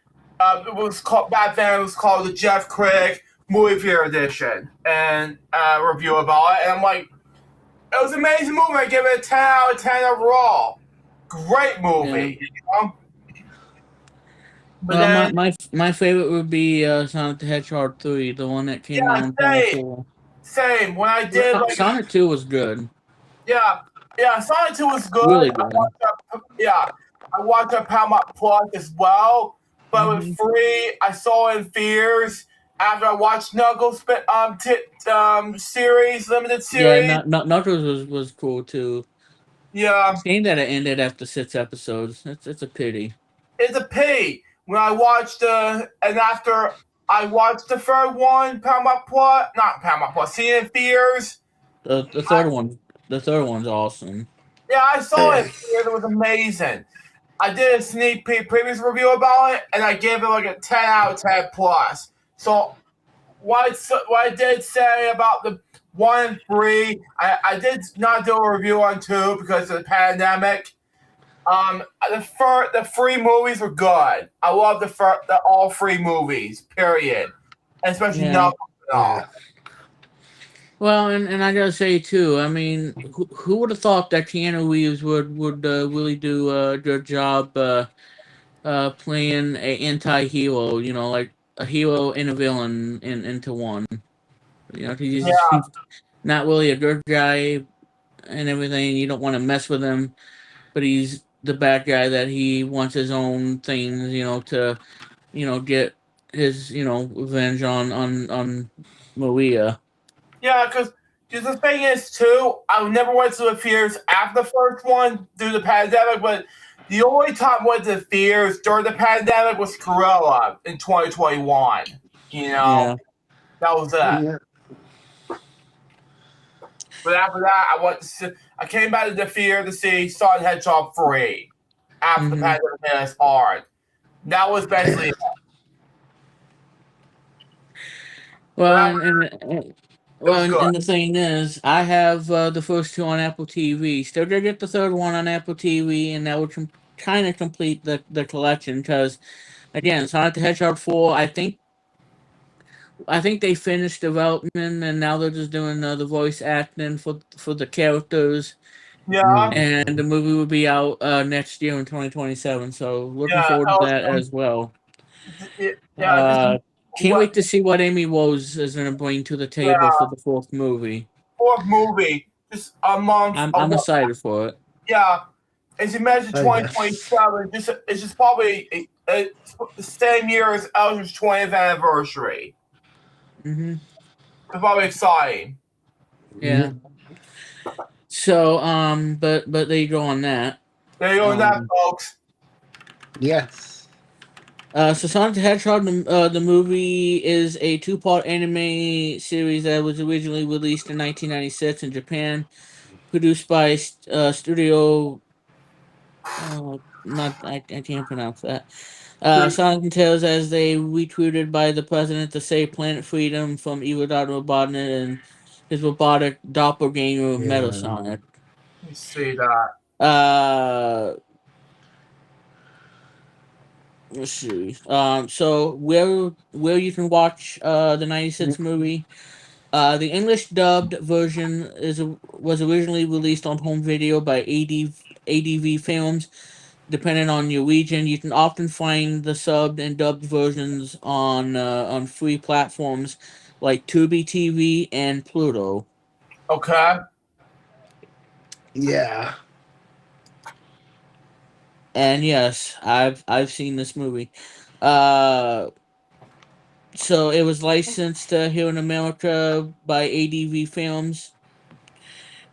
It was called back then. It was called the Jeff Craig Movie Theater Edition, and review about it. And I'm like, it was an amazing movie. I give it a 10 out of 10 overall. Great movie. But Well, then, my favorite would be Sonic the Hedgehog 3, the one that came out yeah, in 2024. same. When I did Sonic 2 was good, yeah, Sonic 2 was good. really good. I watched on Paramount Plus as well. But Hmm. with free, I saw it in theaters after I watched Knuckles series, limited Yeah, series. Knuckles was cool too. Yeah, Shame that it ended after 6 episodes. It's a pity. it's a pity. When I watched and after I watched the third one, Paramount Plus, not Paramount Plus, seeing it in theaters. The third one's awesome. Yeah, I saw it in theaters. It was amazing. I did a sneak peek previous review about it, and I gave it like a 10 out of 10 plus. So what I did say about the 1 and 3, I did not do a review on 2 because of the pandemic. The 3 movies were good. I love all 3 movies, period. And especially Yeah. Knuckles and all. Yeah. Well, and I gotta say too. I mean, who would have thought that Keanu Reeves would really do a good job playing a anti-hero? You know, like a hero and a villain into one. You know, he's not really a good guy and everything. You don't want to mess with him, but he's the bad guy that he wants his own things. You know, to get his revenge on Maria. Yeah, because the thing is too, I never went to the theaters after the first one due to the pandemic, but the only time I went to the theaters during the pandemic was Cruella in 2021. You know, Yeah. that was it. Yeah. But after that, I came back to the theater to see Sonic the Hedgehog 3 after the Hmm. pandemic hit us hard. That was basically it. But Well, after, it was good. and the thing is, I have the first two on Apple TV. Still gonna get the third one on Apple TV, and that would kind of complete the collection. Because again, Sonic the Hedgehog 4, I think they finished development, and now they're just doing the voice acting for the characters, Yeah, and the movie will be out next year in 2027. So looking yeah, forward to that as well. yeah. This Uh, can't what? wait to see what Amy Rose is going to bring to the table Yeah, for the fourth movie. fourth movie, just a month. I'm excited for it. Yeah, as you mentioned, Oh, yes. 2027. It's just probably the same year as Elton's 20th anniversary. Hmm. It's probably exciting. Yeah. Yeah. So but there you go on that. There you go, that Um, folks. Yes. so Sonic the Hedgehog, the movie is a two-part anime series that was originally released in 1996 in Japan, produced by Studio. Not I can't pronounce that. Sonic and Tails as they recruited by the president to save Planet Freedom from evil Dr. Robotnik and his robotic doppelganger Metal Yeah. Sonic. Let me see that. Uh, let's see. So where you can watch the '96 movie. The English dubbed version was originally released on home video by ADV Films. Depending on your region, you can often find the subbed and dubbed versions on free platforms like Tubi TV and Pluto. Okay. Yeah. And yes, I've seen this movie. Uh, so it was licensed here in America by ADV Films.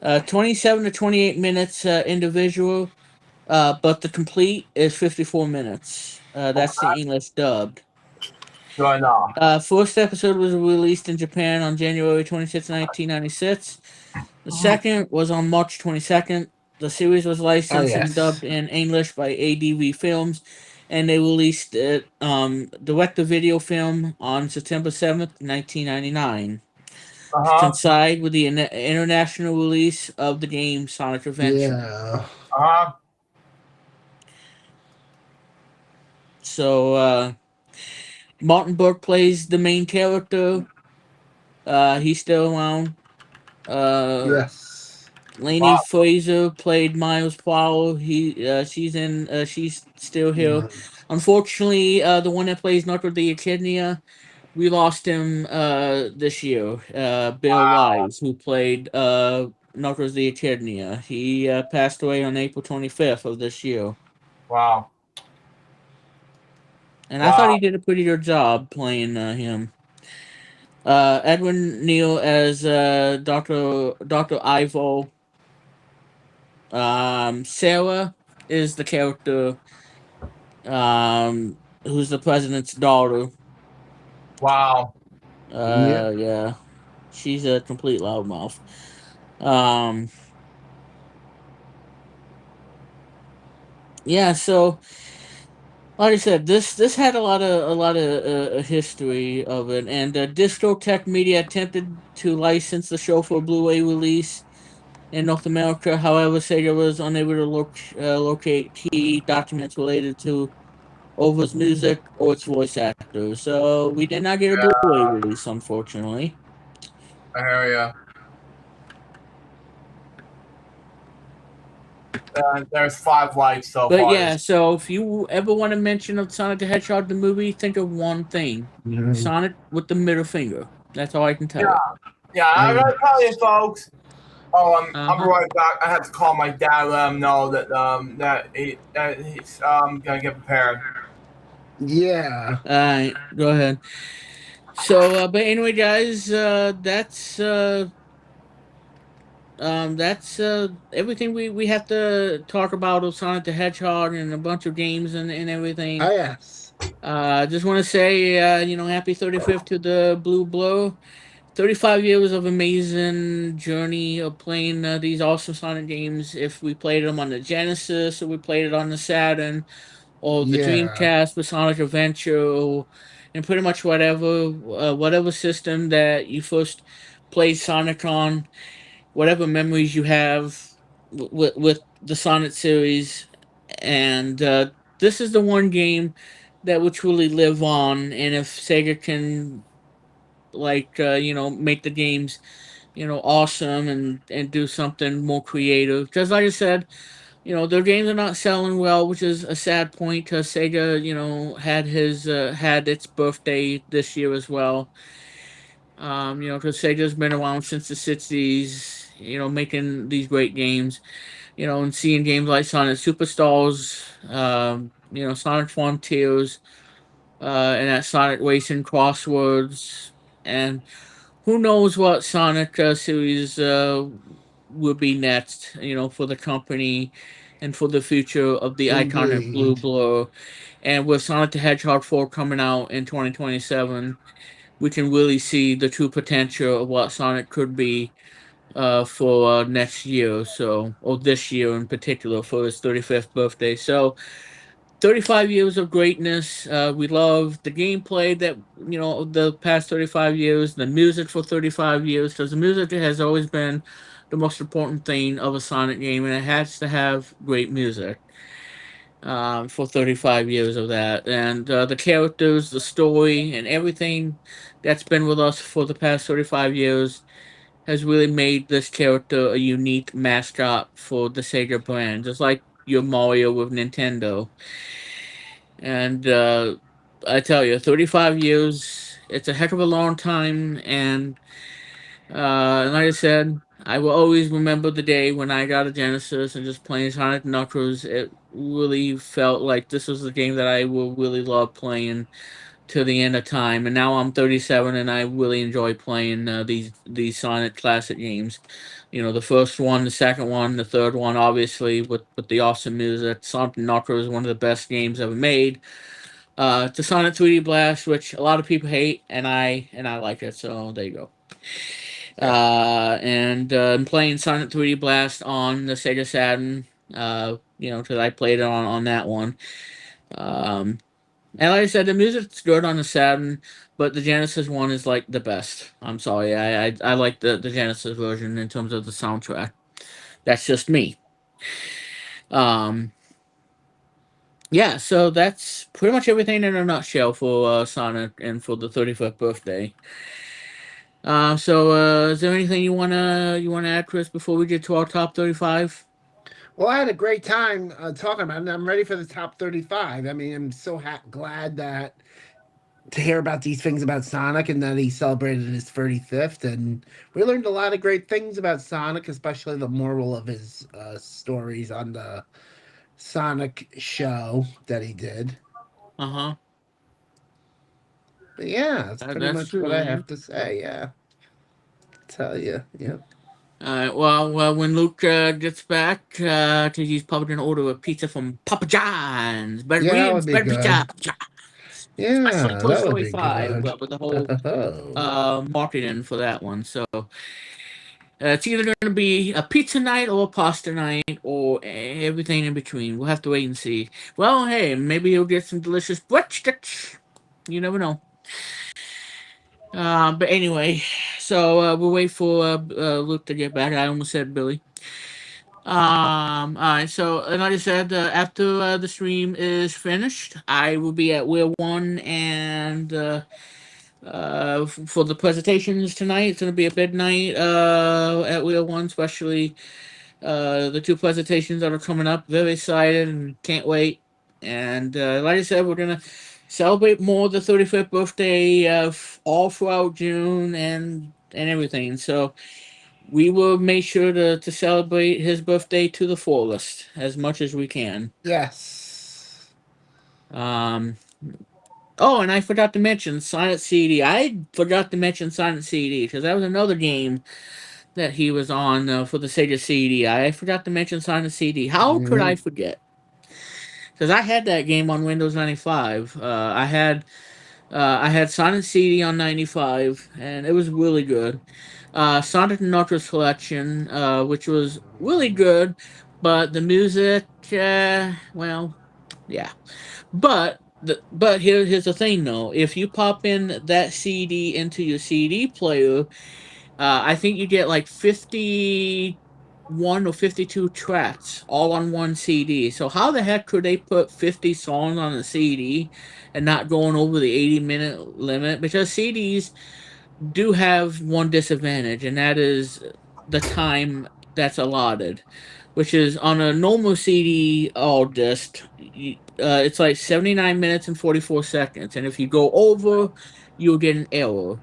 27 to 28 minutes individual, but the complete is 54 minutes. That's the Okay. English dubbed. Good enough. First episode was released in Japan on January 26, 1996. The second was on March 22nd. The series was Oh, licensed and yes. dubbed in English by ADV Films, and they released it direct-to-video film on September 7th, 1999. Uh To huh. coincide with the international release of the game Sonic Adventure. Yeah. Uh huh. So, Martin Burke plays the main character. He's still around. Uh, Yes. Lainey Wow. Fraser played Miles Prowl. She's still here. Unfortunately, the one that plays Knuckle the Echidna, we lost him this year. Bill Wow. Wise, who played Knuckles the Echidna. He passed away on April 25th of this year. Wow. And I thought he Wow. did a pretty good job playing him. Edwin Neal as Dr. Ivo. Sarah is the character who's the president's daughter. Wow. Yeah. Yeah, she's a complete loudmouth. Um, yeah, so like I said, this had a lot of history of it, and Distro Tech Media attempted to license the show for a Blu-ray release in North America. However, Sega was unable to locate key documents related to Ova's music or its voice actors. So we did not get a Yeah, Blu-ray release, unfortunately. I hear ya. and there's 5 likes so But far. yeah, so if you ever want to mention of Sonic the Hedgehog the movie, think of one thing: Sonic with the middle finger. That's all I can tell you. Yeah, I gotta tell you, folks. Oh, I'll be Uh-huh. right back. I have to call my dad, let him know that he's gonna get prepared. Yeah. All right, go ahead. So, but anyway, guys, that's everything we have to talk about of Sonic the Hedgehog and a bunch of games and everything. Oh, yes. Just want to say, happy 35th to the Blue Blow. 35 years of amazing journey of playing these awesome Sonic games. If we played them on the Genesis or we played it on the Saturn or the Yeah. Dreamcast with Sonic Adventure and pretty much whatever system that you first played Sonic on, whatever memories you have with the Sonic series, and this is the one game that will truly live on. And if Sega can, make the games, awesome and do something more creative, because like I said, their games are not selling well, which is a sad point because Sega, had its birthday this year as well. Because Sega's been around since the '60s, making these great games, and seeing games like Sonic Superstars, Sonic Frontiers, and that Sonic Racing Crosswords, and who knows what Sonic series will be next, for the company and for the future of the iconic Blue Indeed. Blur. And with Sonic the Hedgehog 4 coming out in 2027, we can really see the true potential of what Sonic could be for next year, so or this year in particular for his 35th birthday. So 35 years of greatness. We love the gameplay that the past 35 years, the music for 35 years, because the music has always been the most important thing of a Sonic game, and it has to have great music. For 35 years of that, and the characters, the story, and everything that's been with us for the past 35 years has really made this character a unique mascot for the Sega brand, just like your Mario with Nintendo. And I tell you, 35 years, it's a heck of a long time. And like I said, I will always remember the day when I got a Genesis and just playing Sonic Knuckles. It really felt like this was the game that I will really love playing to the end of time. And now I'm 37 and I really enjoy playing these Sonic classic games. The first one, the second one, the third one, obviously with the awesome music. Sonic Knuckles is one of the best games ever made. It's a Sonic 3D Blast, which a lot of people hate, and I like it. So there you go. And I'm playing Sonic 3D Blast on the Sega Saturn. Because I played it on that one. Um, and like I said, the music's good on the Saturn, but the Genesis one is like the best. I'm sorry, I like the Genesis version in terms of the soundtrack. That's just me. Um, yeah, so that's pretty much everything in a nutshell for Sonic and for the 35th birthday. So is there anything you wanna add, Chris, before we get to our top 35? Well, I had a great time talking about it, and I'm ready for the top 35. I mean, I'm so glad that to hear about these things about Sonic and that he celebrated his 35th. And we learned a lot of great things about Sonic, especially the moral of his stories on the Sonic show that he did. Uh huh. But yeah, that's pretty That's much what true. I Yeah. have to say. Yeah, tell you. Yep. All right. Well, when Luke gets back, cause he's probably gonna order a pizza from Papa John's, better Yeah, that would ribs, be better pizza, good. especially Yeah, Toy that would Story be 5, good. but with the whole Oh. marketing for that one. So it's either going to be a pizza night or a pasta night or everything in between. We'll have to wait and see. Well, hey, maybe you'll get some delicious breadsticks. You never know. But anyway, so we'll wait for Luke to get back. I almost said Billy. All right. So, and like I said, after the stream is finished, I will be at Wheel One and for the presentations tonight. It's going to be a big night at Wheel One, especially the two presentations that are coming up. Very excited and can't wait. And like I said, we're gonna celebrate more the 35th birthday all throughout June and everything. So we will make sure to celebrate his birthday to the fullest as much as we can. Yes. Um, oh, and I forgot to mention Silent CD. I forgot to mention Silent CD because that was another game that he was on for the Sega CD. I forgot to mention Silent CD. How could I forget? Because I had that game on Windows 95. I had Sonic CD on 95, and it was really good. Sonic and Knuckles Collection, which was really good, but the music, well, yeah. But here's the thing though. If you pop in that CD into your CD player, I think you get like 51 or 52 tracks all on one CD. So how the heck could they put 50 songs on a CD and not going over the 80-minute limit? Because CDs do have one disadvantage, and that is the time that's allotted, which is on a normal CD all disc, it's like 79 minutes and 44 seconds. And if you go over, you'll get an error.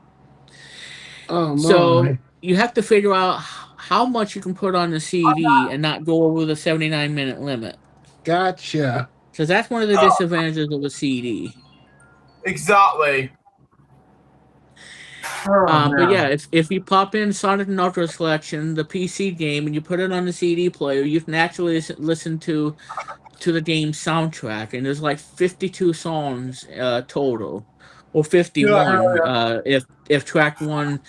Oh So my. you have to figure out how much you can put on the CD and not go over the 79-minute limit. Gotcha. Because that's one of the disadvantages of a CD. Exactly. But yeah, if you pop in Sonic and Knuckles Collection, the PC game, and you put it on the CD player, you can actually listen to the game's soundtrack, and there's like 52 songs total, or 51 if track one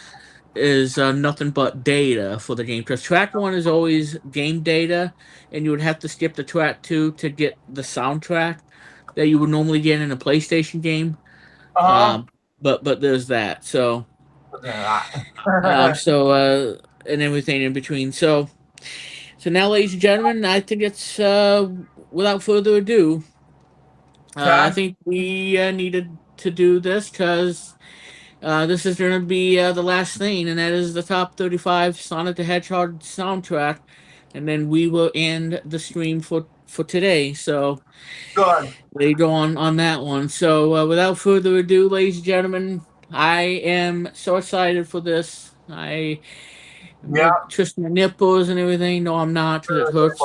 is nothing but data for the game. Because track one is always game data, and you would have to skip the track two to get the soundtrack that you would normally get in a PlayStation game. But there's that. So and everything in between. So now, ladies and gentlemen, I think it's without further ado, I think we needed to do this because this is going to be the last thing, and that is the top 35 Sonic the Hedgehog soundtrack, and then we will end the stream for today. So Good. there you go on that one. So without further ado, ladies and gentlemen, I am so excited for this. I'm gonna twist my nipples and everything. No, I'm not, because it hurts.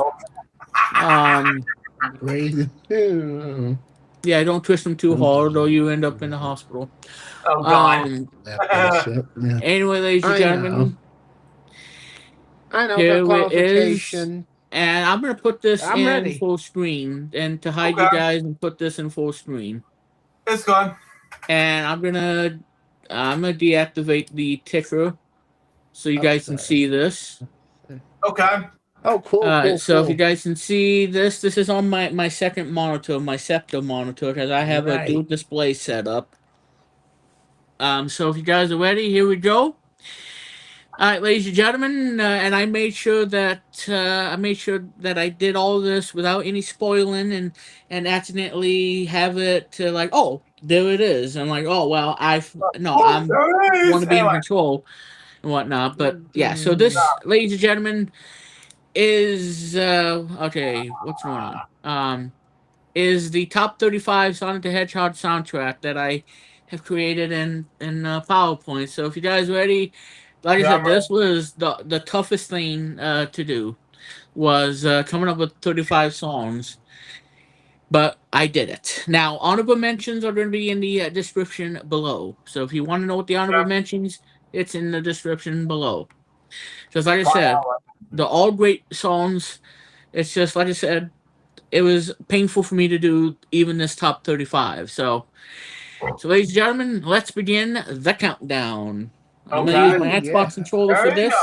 Great. Yeah, don't twist them too hard, or you end up in the hospital. Oh God. Yeah. Anyway, ladies and gentlemen, I know here the it qualification. is. And I'm gonna put this I'm in ready. full screen, and to hide you guys, and put this in full screen. It's gone. And I'm gonna deactivate the ticker, so you guys can see this. Okay. Oh, cool. So if you guys can see this is on my second monitor, my Scepter monitor, because I have a dual display set up. So if you guys are ready, here we go. All right, ladies and gentlemen, and I made sure that I did all this without any spoiling and accidentally have it like, oh, there it is. I'm like, oh well, I'm want to be in control and whatnot. But yeah, so this, ladies and gentlemen, is okay. What's going on? Is the top 35 Sonic the Hedgehog soundtrack that I have created in PowerPoint. So if you guys are ready, like I said, this was the toughest thing to do, was coming up with 35 songs. But I did it. Now, honorable mentions are going to be in the description below. So if you want to know what the honorable mentions, it's in the description below. Just like I said, they're all great songs. It's just like I said, it was painful for me to do even this top 35. So ladies and gentlemen, let's begin the countdown. I'm going to use my Xbox controller for this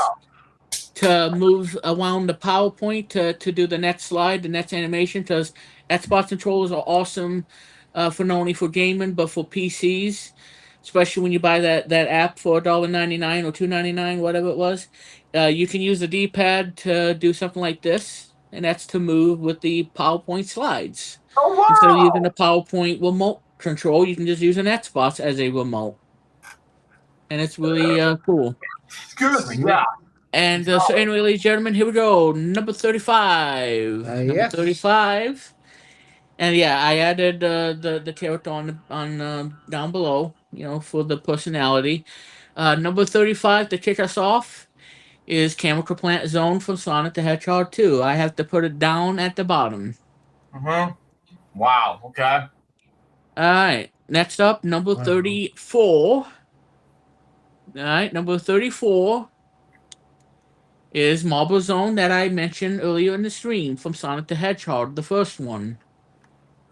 to move around the PowerPoint to do the next slide, the next animation, because Xbox controllers are awesome for not only for gaming, but for PCs, especially when you buy that app for $1.99 or $2.99, whatever it was. You can use the D-pad to do something like this, and that's to move with the PowerPoint slides. Oh, wow. Instead of using the PowerPoint remote control, you can just use an Xbox as a remote. And it's really cool. Excuse me, yeah. And so anyway, ladies and gentlemen, here we go. Number 35. Number Yes. 35. And yeah, I added the character on down below, for the personality. Number 35 to kick us off is Chemical Plant Zone from Sonic the Hedgehog 2. I have to put it down at the bottom. Wow. Okay. All right. Next up, number 34. All right, number 34 is Marble Zone that I mentioned earlier in the stream from Sonic the Hedgehog, the first one.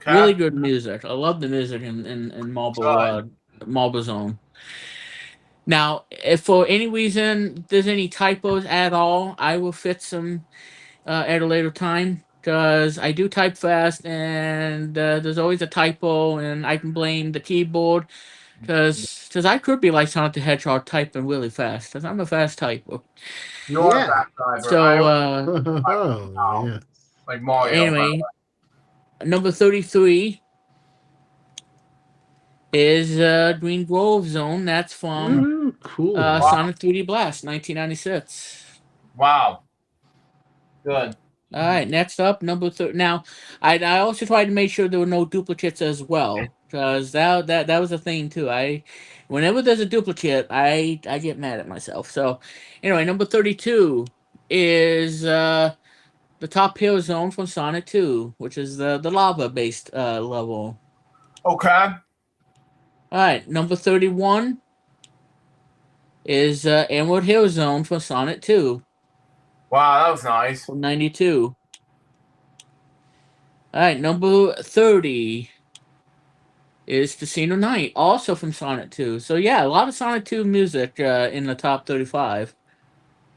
Okay. Really good music. I love the music in Marble Zone. Now, if for any reason there's any typos at all, I will fix some at a later time because I do type fast and there's always a typo, and I can blame the keyboard because I could be like Sonic the Hedgehog typing really fast because I'm a fast typer. You're Yeah. a fast driver. So, Yeah. Like Mario. anyway, number 33 is Green Grove Zone. That's from Cool. Sonic 3D Blast, 1996. Wow. Good. All right, next up, number 30. Now, I also tried to make sure there were no duplicates as well, because that was a thing too. Whenever there's a duplicate, I get mad at myself. So, anyway, number 32 is the Top Hill Zone from Sonic 2, which is the lava based level. Okay. All right, number 31 is Emerald Hill Zone from Sonic 2 Wow, that was nice. from 92. All right, number 30 is Casino Night, also from Sonic 2. So yeah, a lot of Sonic 2 music in the top 35.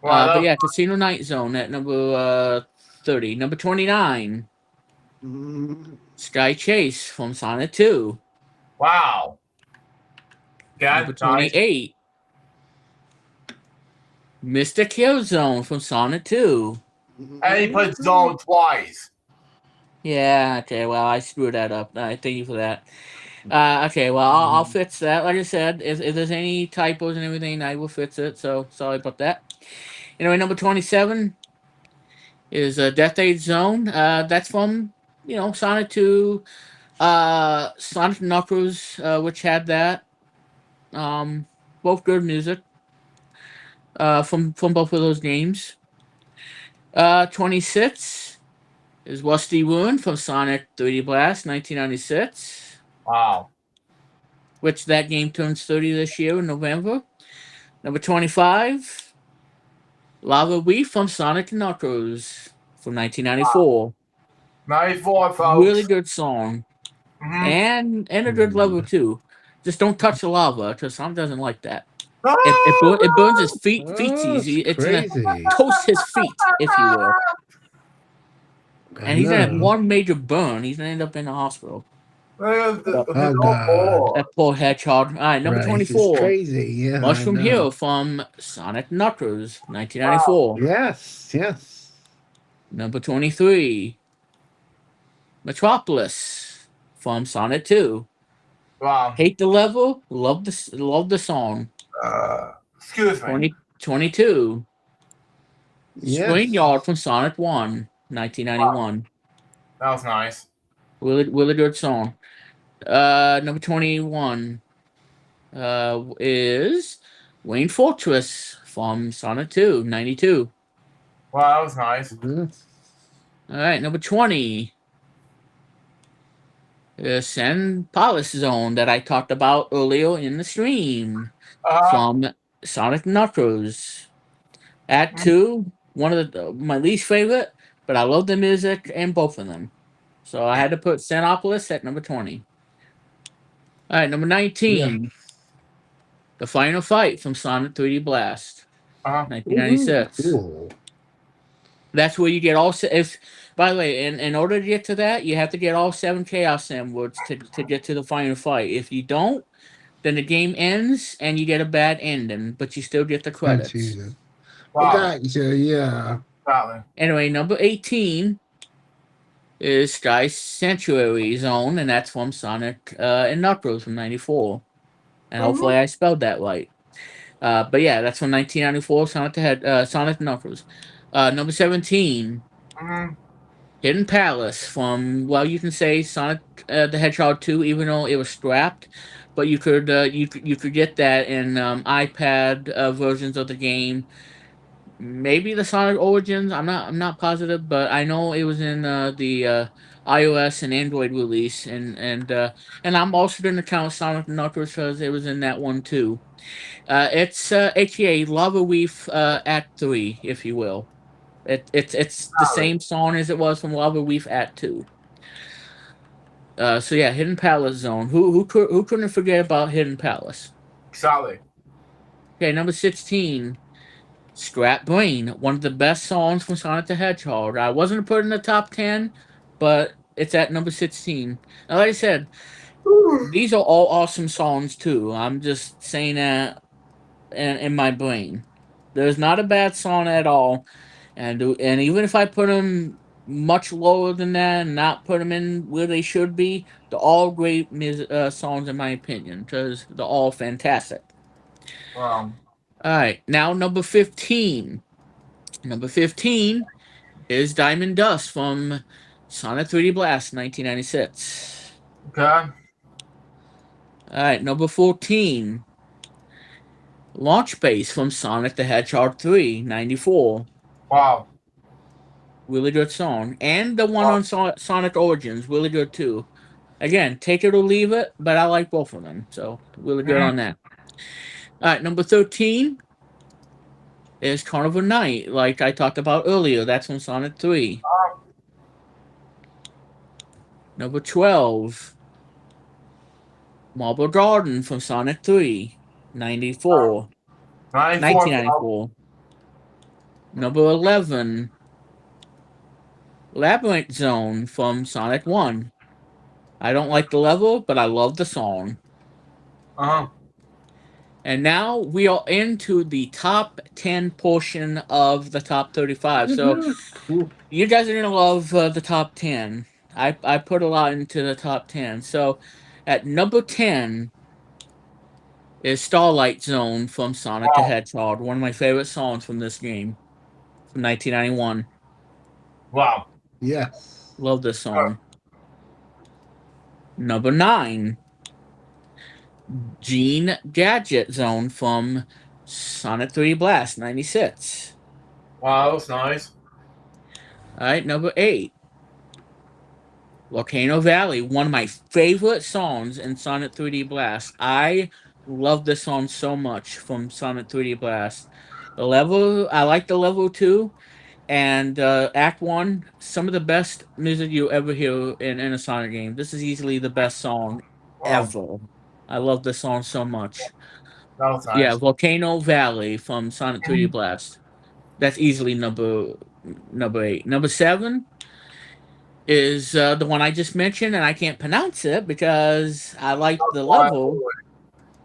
Wow, But yeah, Casino Night Zone at number 30. Number 29, Sky Chase from Sonic 2. wow. Yeah, Number 28, Mr. Kill Zone from Sonic 2. And he put zone twice. Yeah, okay, well, I screwed that up. Thank you for that. Okay, well, I'll fix that. Like I said, if there's any typos and everything, I will fix it. So, sorry about that. Anyway, number 27 is Death Age Zone. That's from, Sonic 2, Sonic Knuckles, which had that. Both good music from both of those games. 26 is Rusty Ruin from Sonic 3D Blast, 1996. Wow. Which that game turns 30 this year in November. Number 25, Lava Wii from Sonic Knuckles from 1994. Wow. 94, folks. Really good song. And a good level too. Just don't touch the lava because Sonic doesn't like that. It burns his feetsies. It's gonna toast his feet, if you will. And he's gonna have one major burn. He's gonna end up in the hospital. God. That poor hedgehog. All right, number 24. Crazy, yeah. Mushroom Hill from Sonic Knuckles, 1994. Wow. Yes. Number 23, Metropolis from Sonic 2. Wow. Hate the level, love the song. Excuse me. 22. Yes. Screenyard from Sonic 1, 1991. That was nice. Really good song. Number 21 is Wayne Fortress from Sonic 2, 92. Wow, that was nice. All right, number 20 is Sand Palace Zone that I talked about earlier in the stream from Sonic Knuckles. At 2, one of my least favorite, but I love the music in both of them. So I had to put Sandopolis at number 20. All right, number 19. The Final Fight from Sonic 3D Blast, 1996. Cool. That's where you get all. By the way, in order to get to that, you have to get all 7 Chaos Emeralds to get to the final fight. If you don't, then the game ends and you get a bad ending, but you still get the credits. Wow. Gotcha, yeah. Anyway, number 18 is Sky Sanctuary Zone, and that's from Sonic and Knuckles from 94. And hopefully I spelled that right. But yeah, that's from 1994. Sonic Knuckles. Number 17, Mm-hmm. Hidden Palace from, well, you can say Sonic the Hedgehog 2, even though it was strapped, but you could get that in iPad versions of the game. Maybe the Sonic Origins. I'm not positive, but I know it was in the iOS and Android release, and I'm also going to count Sonic Knuckles because it was in that one too. It's aka Lava Reef Act 3, if you will. It's the Solid. same song as it was from Lava Reef Act 2. So yeah, Hidden Palace Zone. Who couldn't forget about Hidden Palace? Solid. Okay, number 16, Scrap Brain, one of the best songs from Sonic the Hedgehog. I wasn't put in the top 10, but it's at number 16. Now, like I said, these are all awesome songs too. I'm just saying that in my brain. There's not a bad song at all, and even if I put them much lower than that and not put them in where they should be, they're all great songs in my opinion because they're all fantastic. Wow. All right, now number 15. Number 15 is Diamond Dust from Sonic 3D Blast 1996. Okay. All right, number 14, Launch Base from Sonic the Hedgehog 3 94. Wow. Really good song. And the one Wow. on Sonic Origins, really good too. Again, take it or leave it, but I like both of them. So, really good on that. All right, number 13 is Carnival Night, like I talked about earlier. That's from Sonic 3. Number 12, Marble Garden from Sonic 3, 94. 94. 1994. Number 11, Labyrinth Zone from Sonic 1. I don't like the level, but I love the song. Uh-huh. And now we are into the top 10 portion of the top 35. So Cool. you guys are going to love the top 10. I put a lot into the top 10. So at number 10 is Starlight Zone from Sonic the Wow. Hedgehog, one of my favorite songs from this game from 1991. Wow. Yes. Love this song. Number 9, Gene Gadget Zone from Sonic 3 Blast 96. Wow, that was nice. All right, number 8, Volcano Valley, one of my favorite songs in Sonic 3D Blast. I love this song so much from Sonic 3D Blast. The level, I like the level too, and Act 1, some of the best music you ever hear in a Sonic game. This is easily the best song Wow. ever. I love this song so much. That was Yeah, nice. Volcano Valley from Sonic 3D Blast. That's easily number 8. Number 7 is the one I just mentioned, and I can't pronounce it because I like the level.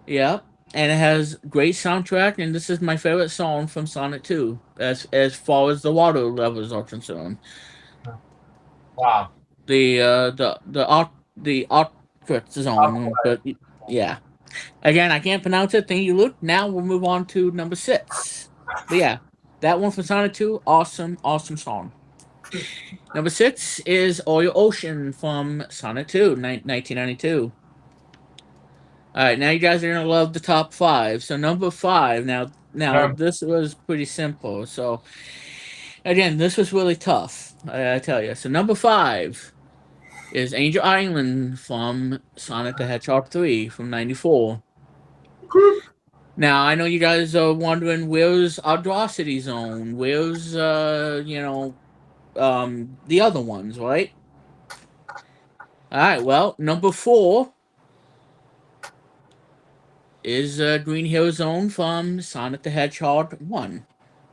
Yep, and it has great soundtrack, and this is my favorite song from Sonic 2, as far as the water levels are concerned. Wow. The Arctic zone, but yeah. Again, I can't pronounce it. Thank you, Luke. Now we'll move on to number 6. But yeah, that one from Sonic 2, awesome, awesome song. Number 6 is Oil Ocean from Sonic 2, 1992. All right, now you guys are gonna love the top 5. So number 5. Now Okay. this was pretty simple. So again, this was really tough. I tell you. So number 5 is Angel Island from Sonic the Hedgehog 3 from '94. Now I know you guys are wondering where's Audrocity Zone, where's the other ones, right? All right, well, number 4 is Green Hill Zone from Sonic the Hedgehog 1.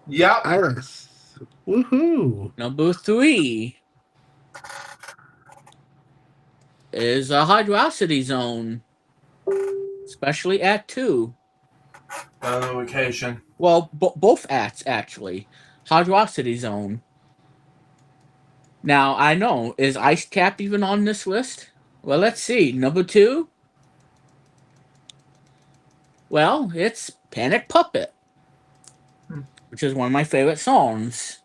Yep. Iris. Woohoo. Number 3 is Hydrocity Zone, especially Act 2. Another location. Well, both acts, actually. Hydrocity Zone. Now, I know, is Ice Cap even on this list? Well, let's see. Number 2 Well, it's Panic Puppet, which is one of my favorite songs.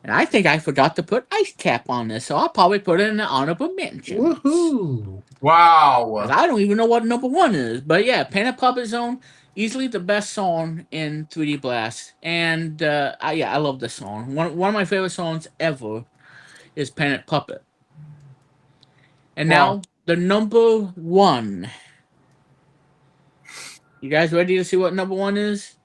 And I think I forgot to put Ice Cap on this, so I'll probably put it in the honorable mentions. Woohoo! Wow. 'Cause I don't even know what number one is. But yeah, Panic Puppet Zone, easily the best song in 3D Blast. And I love this song. One of my favorite songs ever is Panic Puppet. And Wow. now the number one. You guys ready to see what number one is?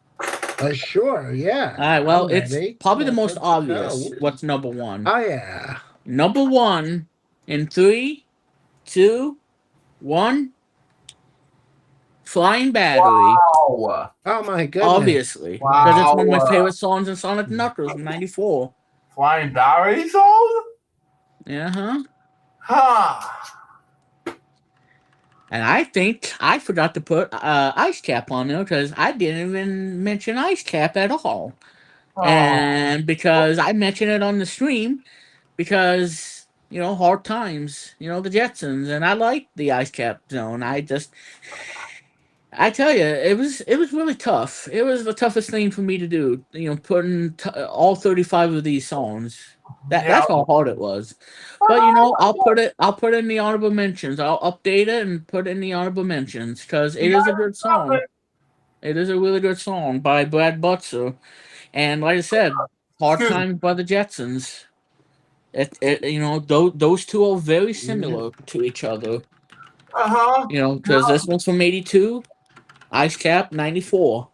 Sure, yeah. All right, well, I'm it's ready. probably the Let's most go. obvious what's number one. Oh, yeah. Number one in 3, 2, 1. Flying Battery. Wow. Oh, my goodness. Obviously. Because it's one of my Wow. favorite songs in Sonic Knuckles from 94. Flying Battery Zone? Yeah, Huh. And I think I forgot to put Ice Cap on there because I didn't even mention Ice Cap at all. Oh. And because I mentioned it on the stream, because, hard times, the Jetsons, and I like the Ice Cap Zone. I tell you, it was really tough. It was the toughest thing for me to do. Putting all 35 of these songs. That's how hard it was. But I'll put it in the honorable mentions. I'll update it and put it in the honorable mentions because it is a good song. It is a really good song by Brad Butzer, and like I said, Hard Times by the Jetsons. Those two are very similar to each other. Because this one's from '82. Ice Cap 94.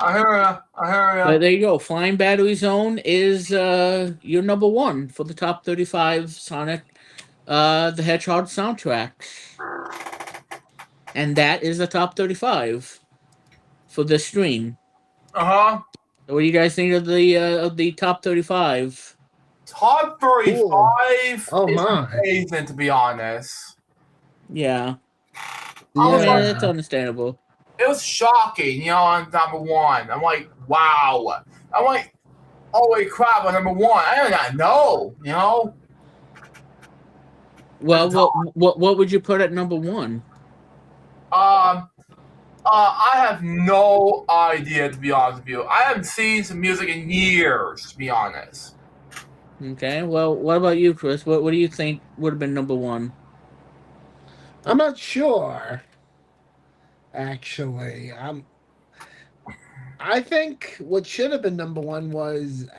I hear ya. But there you go. Flying Battery Zone is your number one for the top 35 Sonic the Hedgehog soundtracks. And that is the top 35 for this stream. Uh-huh. What do you guys think of the top 35? Top 35 Oh, is my. amazing, to be honest. Yeah. Yeah. That's understandable. It was shocking, on number one. I'm like, wow. I'm like, holy crap, on number one. I did not know, Well, what would you put at number one? I have no idea, to be honest with you. I haven't seen some music in years, to be honest. Okay, well, what about you, Chris? What do you think would have been number one? I'm not sure. Actually, I think what should have been number one was.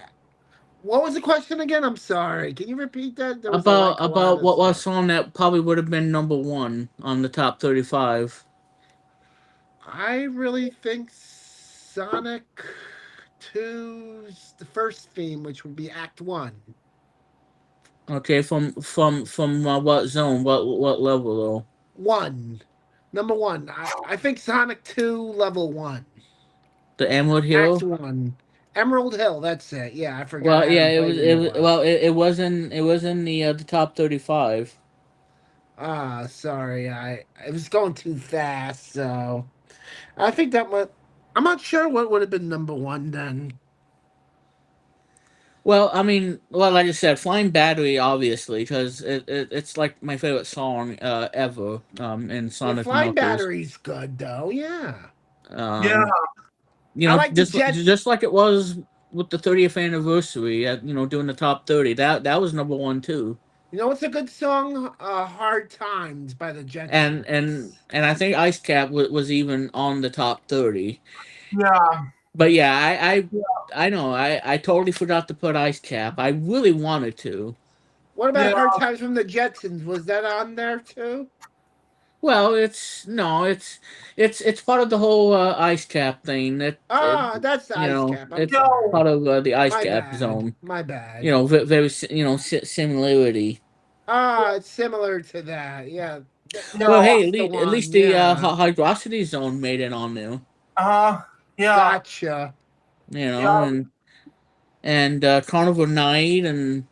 What was the question again? I'm sorry. Can you repeat that? There was About what was song that probably would have been number one on the top 35? I really think Sonic 2's the first theme, which would be Act 1. Okay, from what zone? What level though? 1. Number 1. I think Sonic 2 level 1. The Emerald Hill. Act 1. Emerald Hill, that's it. Yeah, I forgot. Well, yeah, it was in the top 35. Ah, sorry. I was going too fast, so I think that would. I'm not sure what would have been number 1 then. Well, I mean, like I said, Flying Battery, obviously, because it's like my favorite song ever in Sonic Flying Knuckles. Battery's good though, yeah. Yeah. I like just like it was with the 30th anniversary, doing the top 30. That was number one too. You know what's a good song? Hard Times by the Jetsons. And I think Ice Cap was even on the top 30. Yeah. But yeah, I know. I totally forgot to put Ice Cap. I really wanted to. What about Hard Times from the Jetsons? Was that on there too? Well, it's part of the whole Ice Cap thing. That's the Ice Cap. It's part of the Ice Cap zone. My bad. Very similarity. It's similar to that. Yeah. Well, hey, at least the Hydrocity zone made it on there. Yeah. Gotcha. And Carnival Night and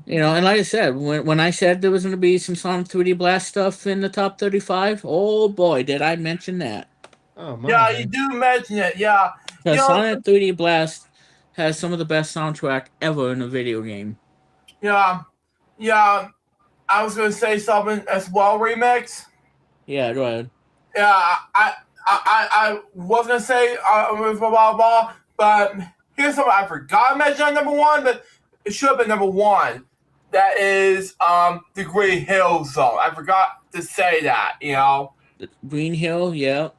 and like I said, when I said there was going to be some Sonic 3D Blast stuff in the top 35, oh boy, did I mention that. Oh my. Yeah, you do mention it, yeah. Because Sonic 3D Blast has some of the best soundtrack ever in a video game. Yeah. I was going to say something as well, Remix. Yeah, go ahead. Yeah, I was gonna say blah blah blah, but here's something I forgot to mention on number one, but it should have been number one. That is the Green Hill Zone. I forgot to say that. Green Hill, yeah. So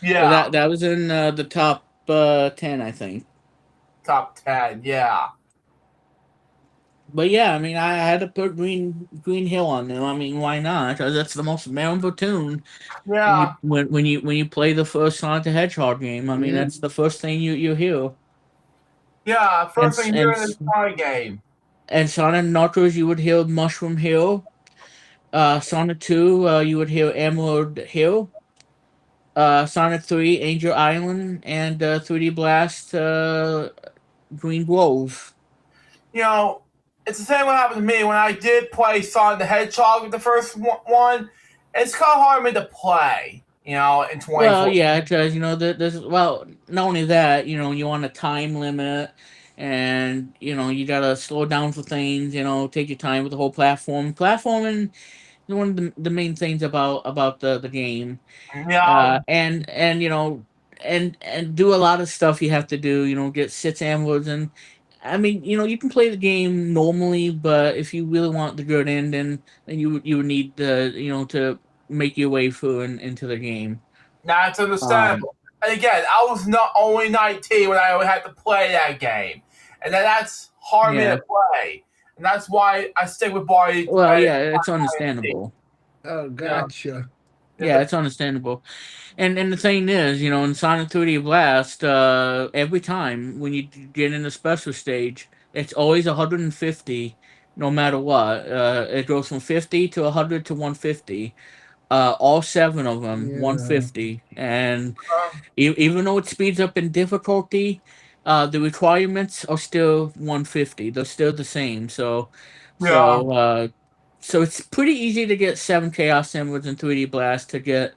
Yeah, that was in the top 10, I think. top 10. Yeah, But yeah, I mean, I had to put Green Hill on there. I mean, why not? 'Cause that's the most memorable tune yeah, when you play the first Sonic the Hedgehog game. I mean, Yeah. that's the first thing you hear. yeah. And First thing here in the Sonic game. and Sonic Knuckles, you would hear Mushroom Hill. Sonic 2, you would hear Emerald Hill. Sonic 3, Angel Island, and 3D Blast, Green Grove. It's the same what happened to me when I did play Sonic the Hedgehog with the first one. It's kind of hard for me to play, in Well, 24. yeah, because there's well, not only that, you want a time limit, and you gotta slow down for things. Take your time with the whole platform. Platforming is one of the main things about the game. Yeah, And do a lot of stuff you have to do. Get six emeralds, and I mean, you can play the game normally, but if you really want the good ending, then you would need to make your way through and into the game. that's Um, understandable. And again, I was not only 19 when I had to play that game. And that's hard for me to yeah. play. And that's why I stick with Barty Well, at yeah, it's 19. understandable. Oh, Yeah. gotcha. Yeah, it's understandable. And the thing is, in Sonic 3D Blast, every time when you get in the special stage, it's always 150, no matter what. It goes from 50 to 100 to 150. All seven of them, Yeah. 150. And Um, even though it speeds up in difficulty, the requirements are still 150. They're still the same. yeah. So, uh, so it's pretty easy to get seven Chaos Emeralds in 3D Blast to get,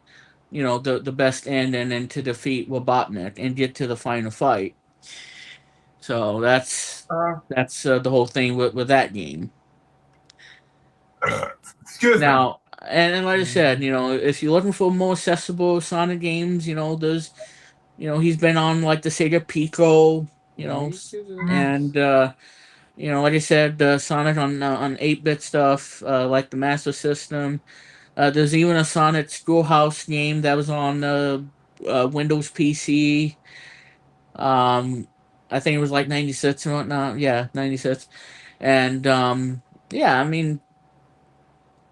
the best end and then to defeat Robotnik and get to the final fight. So Uh, that's the whole thing with that game. excuse me. Now, and like I said, if you're looking for more accessible Sonic games, there's he's been on like the Sega Pico, Right to the Mhm. and like I said, Sonic on 8-bit stuff, like the Master System. There's even a Sonic Schoolhouse game that was on Windows PC. Um, I think it was like 96 or whatnot. Yeah, 96. And yeah, I mean,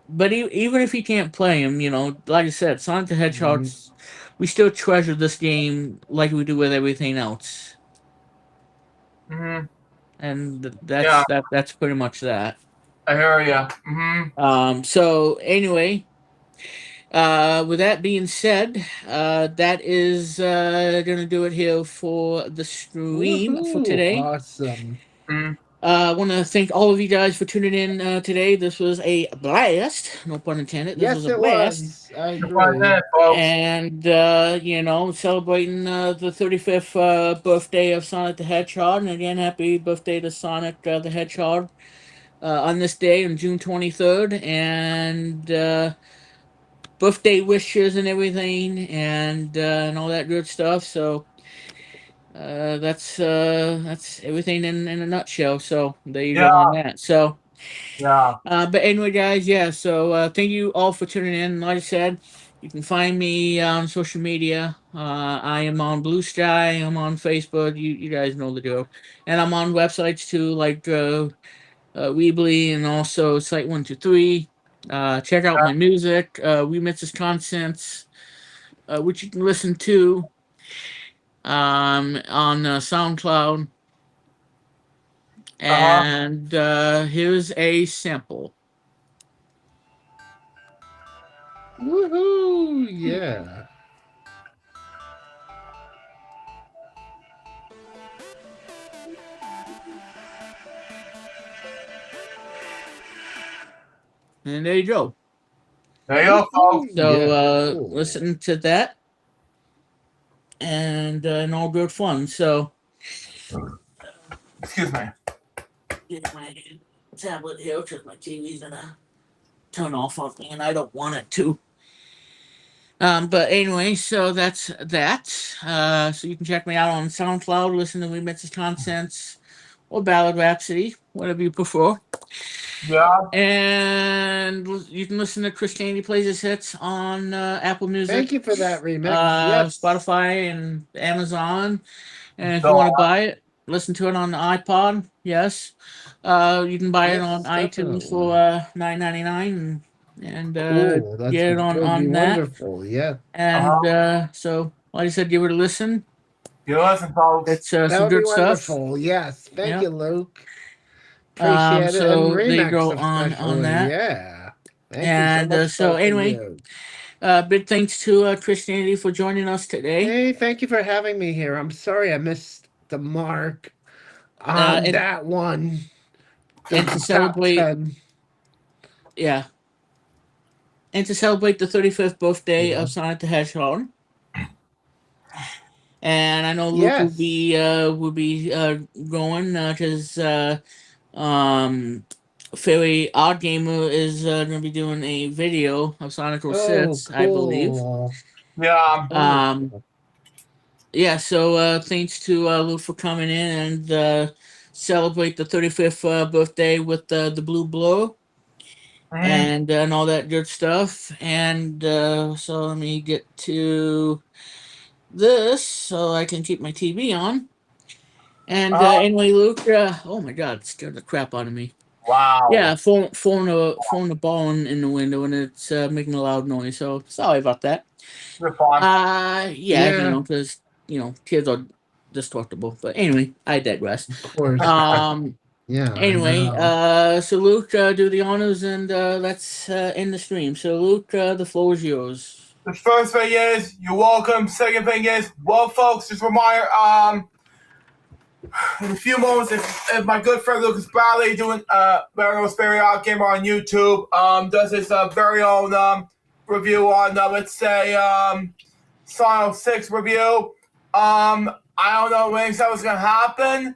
but even if you can't play him, like I said, Sonic the Hedgehog, Mhm. we still treasure this game like we do with everything else. Hmm. And Yeah, that's pretty much that. I hear you. So anyway, with that being said, that is gonna do it here for the stream for Woohoo! today. Awesome. Hmm. I want to thank all of you guys for tuning in today. This was a blast, no pun intended. This was Yes, a it blast, was. I That's what I agree. said, folks. and celebrating the 35th birthday of Sonic the Hedgehog, and again, happy birthday to Sonic the Hedgehog on this day on June 23rd, and birthday wishes and everything, and all that good stuff. So that's everything in a nutshell. So there you Yeah, go on that. So, yeah. but anyway, guys, yeah. So thank you all for tuning in. Like I said, you can find me on social media. I am on Blue Sky. I'm on Facebook. You guys know the deal. And I'm on websites too, like Weebly and also Site 123. Check out my music, Remixes Contents, which you can listen to on SoundCloud. Uh-huh. And here's a sample. Woohoo! Yeah. And there you go. There you go, Woohoo! folks. So Yeah. Cool. listen to that, and all good fun. So Excuse me. get my tablet here because my TV's gonna turn off on me, and I don't want it to. But anyway, so that's that. So you can check me out on SoundCloud, listen to Remixes Nonsense, or Ballad Rhapsody, whatever you prefer. Yeah. And you can listen to Christianity Plays His Hits on Apple Music. Thank you for that remix. Yes. Spotify and Amazon. And if you So, want to buy it, listen to it on the iPod. Yes. You can buy it Yes, on iTunes for $9.99 and cool. That's get it would be on that. wonderful. Yeah. And so, like I said, give it a listen. you listen, folks. It's That some would be good stuff. wonderful. Yes. Thank Yeah. you, Luke. Appreciate it. And So there you remix go especially. on that. Yeah. Thank And you so much. so both of anyway, you. big thanks to Christianity for joining us today. Hey, thank you for having me here. I'm sorry I missed the mark on and- that one. And to celebrate, 10. yeah, and to celebrate the 35th birthday Yeah. of Sonic the Hedgehog. And I know Luke Yes. will be going because Fairy Odd Gamer is going to be doing a video of Sonic 06, I believe. Yeah. Yeah, so thanks to Luke for coming in and celebrate the 35th birthday with the Blue Blow and all that good stuff. And so let me get to this so I can keep my TV on. And anyway, Luke, oh my God, it scared the crap out of me. Wow. Yeah, throwing a ball in the window and it's making a loud noise. So sorry about that. You're fine. Yeah, you know, because kids are destructible. But anyway, I digress. Of course. Yeah. Anyway, so Luke, do the honors and let's end the stream. So Luke, the floor is yours. The first thing is, you're welcome. Second thing is, well, folks, just a reminder, in a few moments, if my good friend Lucas Bradley doing very own Stereo Gamer on YouTube, does his very own review on, let's say, Sonic 06 review. I don't know when exactly was going to happen.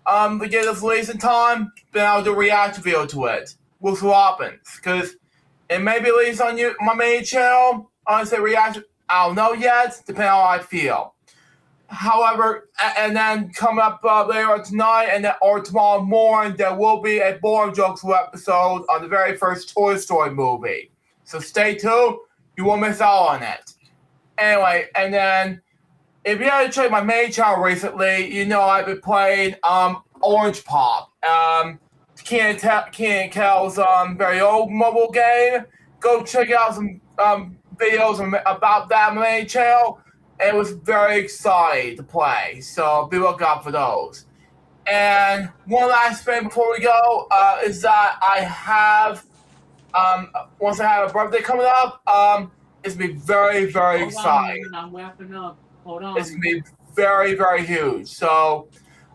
To get this release in time, then I'll do a reaction video to it. We'll see what happens. Because it may be released on my main channel. Honestly, reaction, I don't know yet, depending on how I feel. However, and then coming up later on tonight or tomorrow morning, there will be a Boring Jokes episode on the very first Toy Story movie. So stay tuned. You won't miss out on it. Anyway, and then if you haven't checked my main channel recently, you know I've been playing Orange Pop. Keenan Kel's very old mobile game. Go check out some videos about that on my main channel. It was very exciting to play, so be looking out for those. And one last thing before we go is that I have, once I have a birthday coming up, it's going to be very, very exciting. I'm wrapping up. Hold on. It's going to be very, very huge. So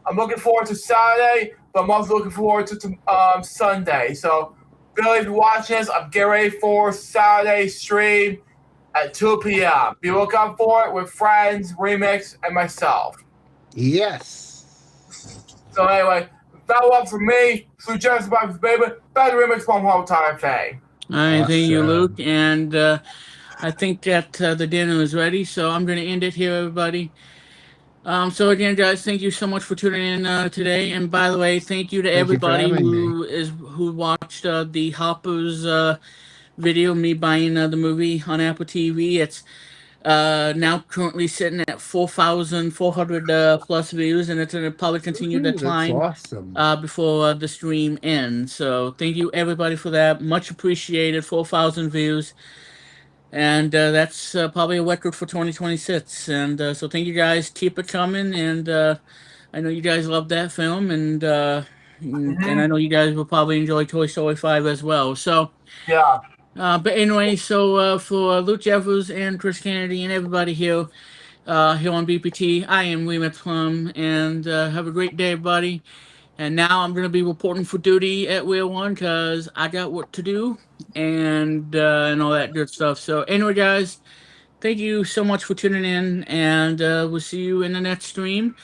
I'm looking forward to Saturday, but I'm also looking forward to Sunday. So, Billy, if you're watching this, I'm getting ready for Saturday stream at 2 p.m. Be looking out for it with friends, Remix, and myself. Yes. So anyway, that was for me. So just about baby, better Remix one whole time thing. All right, thank you, Luke. And I think that the dinner is ready, so I'm going to end it here, everybody. So again, guys, thank you so much for tuning in today. And by the way, thank you to everybody who watched the Hoppers video, me buying the movie on Apple TV. It's now currently sitting at 4,400 plus views, and it's going to probably continue to climb before the stream ends. So thank you everybody for that. Much appreciated. 4,000 views. And that's probably a record for 2026. And so thank you guys. Keep it coming. And I know you guys love that film. And I know you guys will probably enjoy Toy Story 5 as well. So yeah. But anyway, so for Luke Jeffers and Chris Kennedy and everybody here on BPT, I am Plum. And have a great day, everybody. And now I'm going to be reporting for duty at Wheel 1 because I got work to do and all that good stuff. So anyway, guys, thank you so much for tuning in, and we'll see you in the next stream.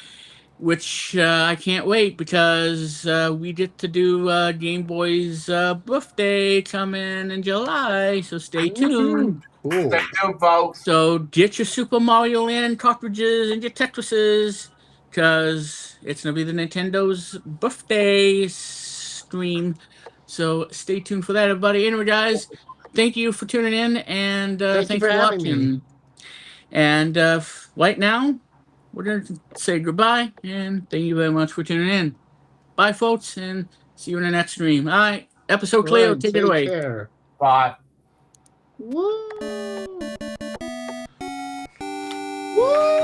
which I can't wait because we get to do Game Boy's birthday coming in July. So stay tuned. Cool. Stay tuned, folks. So get your Super Mario Land cartridges and your Tetrises, because it's gonna be the Nintendo's birthday stream. So stay tuned for that, everybody. Anyway, guys, thank you for tuning in, and Thank you thanks for for having me. watching. And right now, we're gonna say goodbye, and thank you very much for tuning in. Bye, folks, and see you in the next stream. All right, episode Cleo, Right, take it away. Care. Bye. Woo! Woo!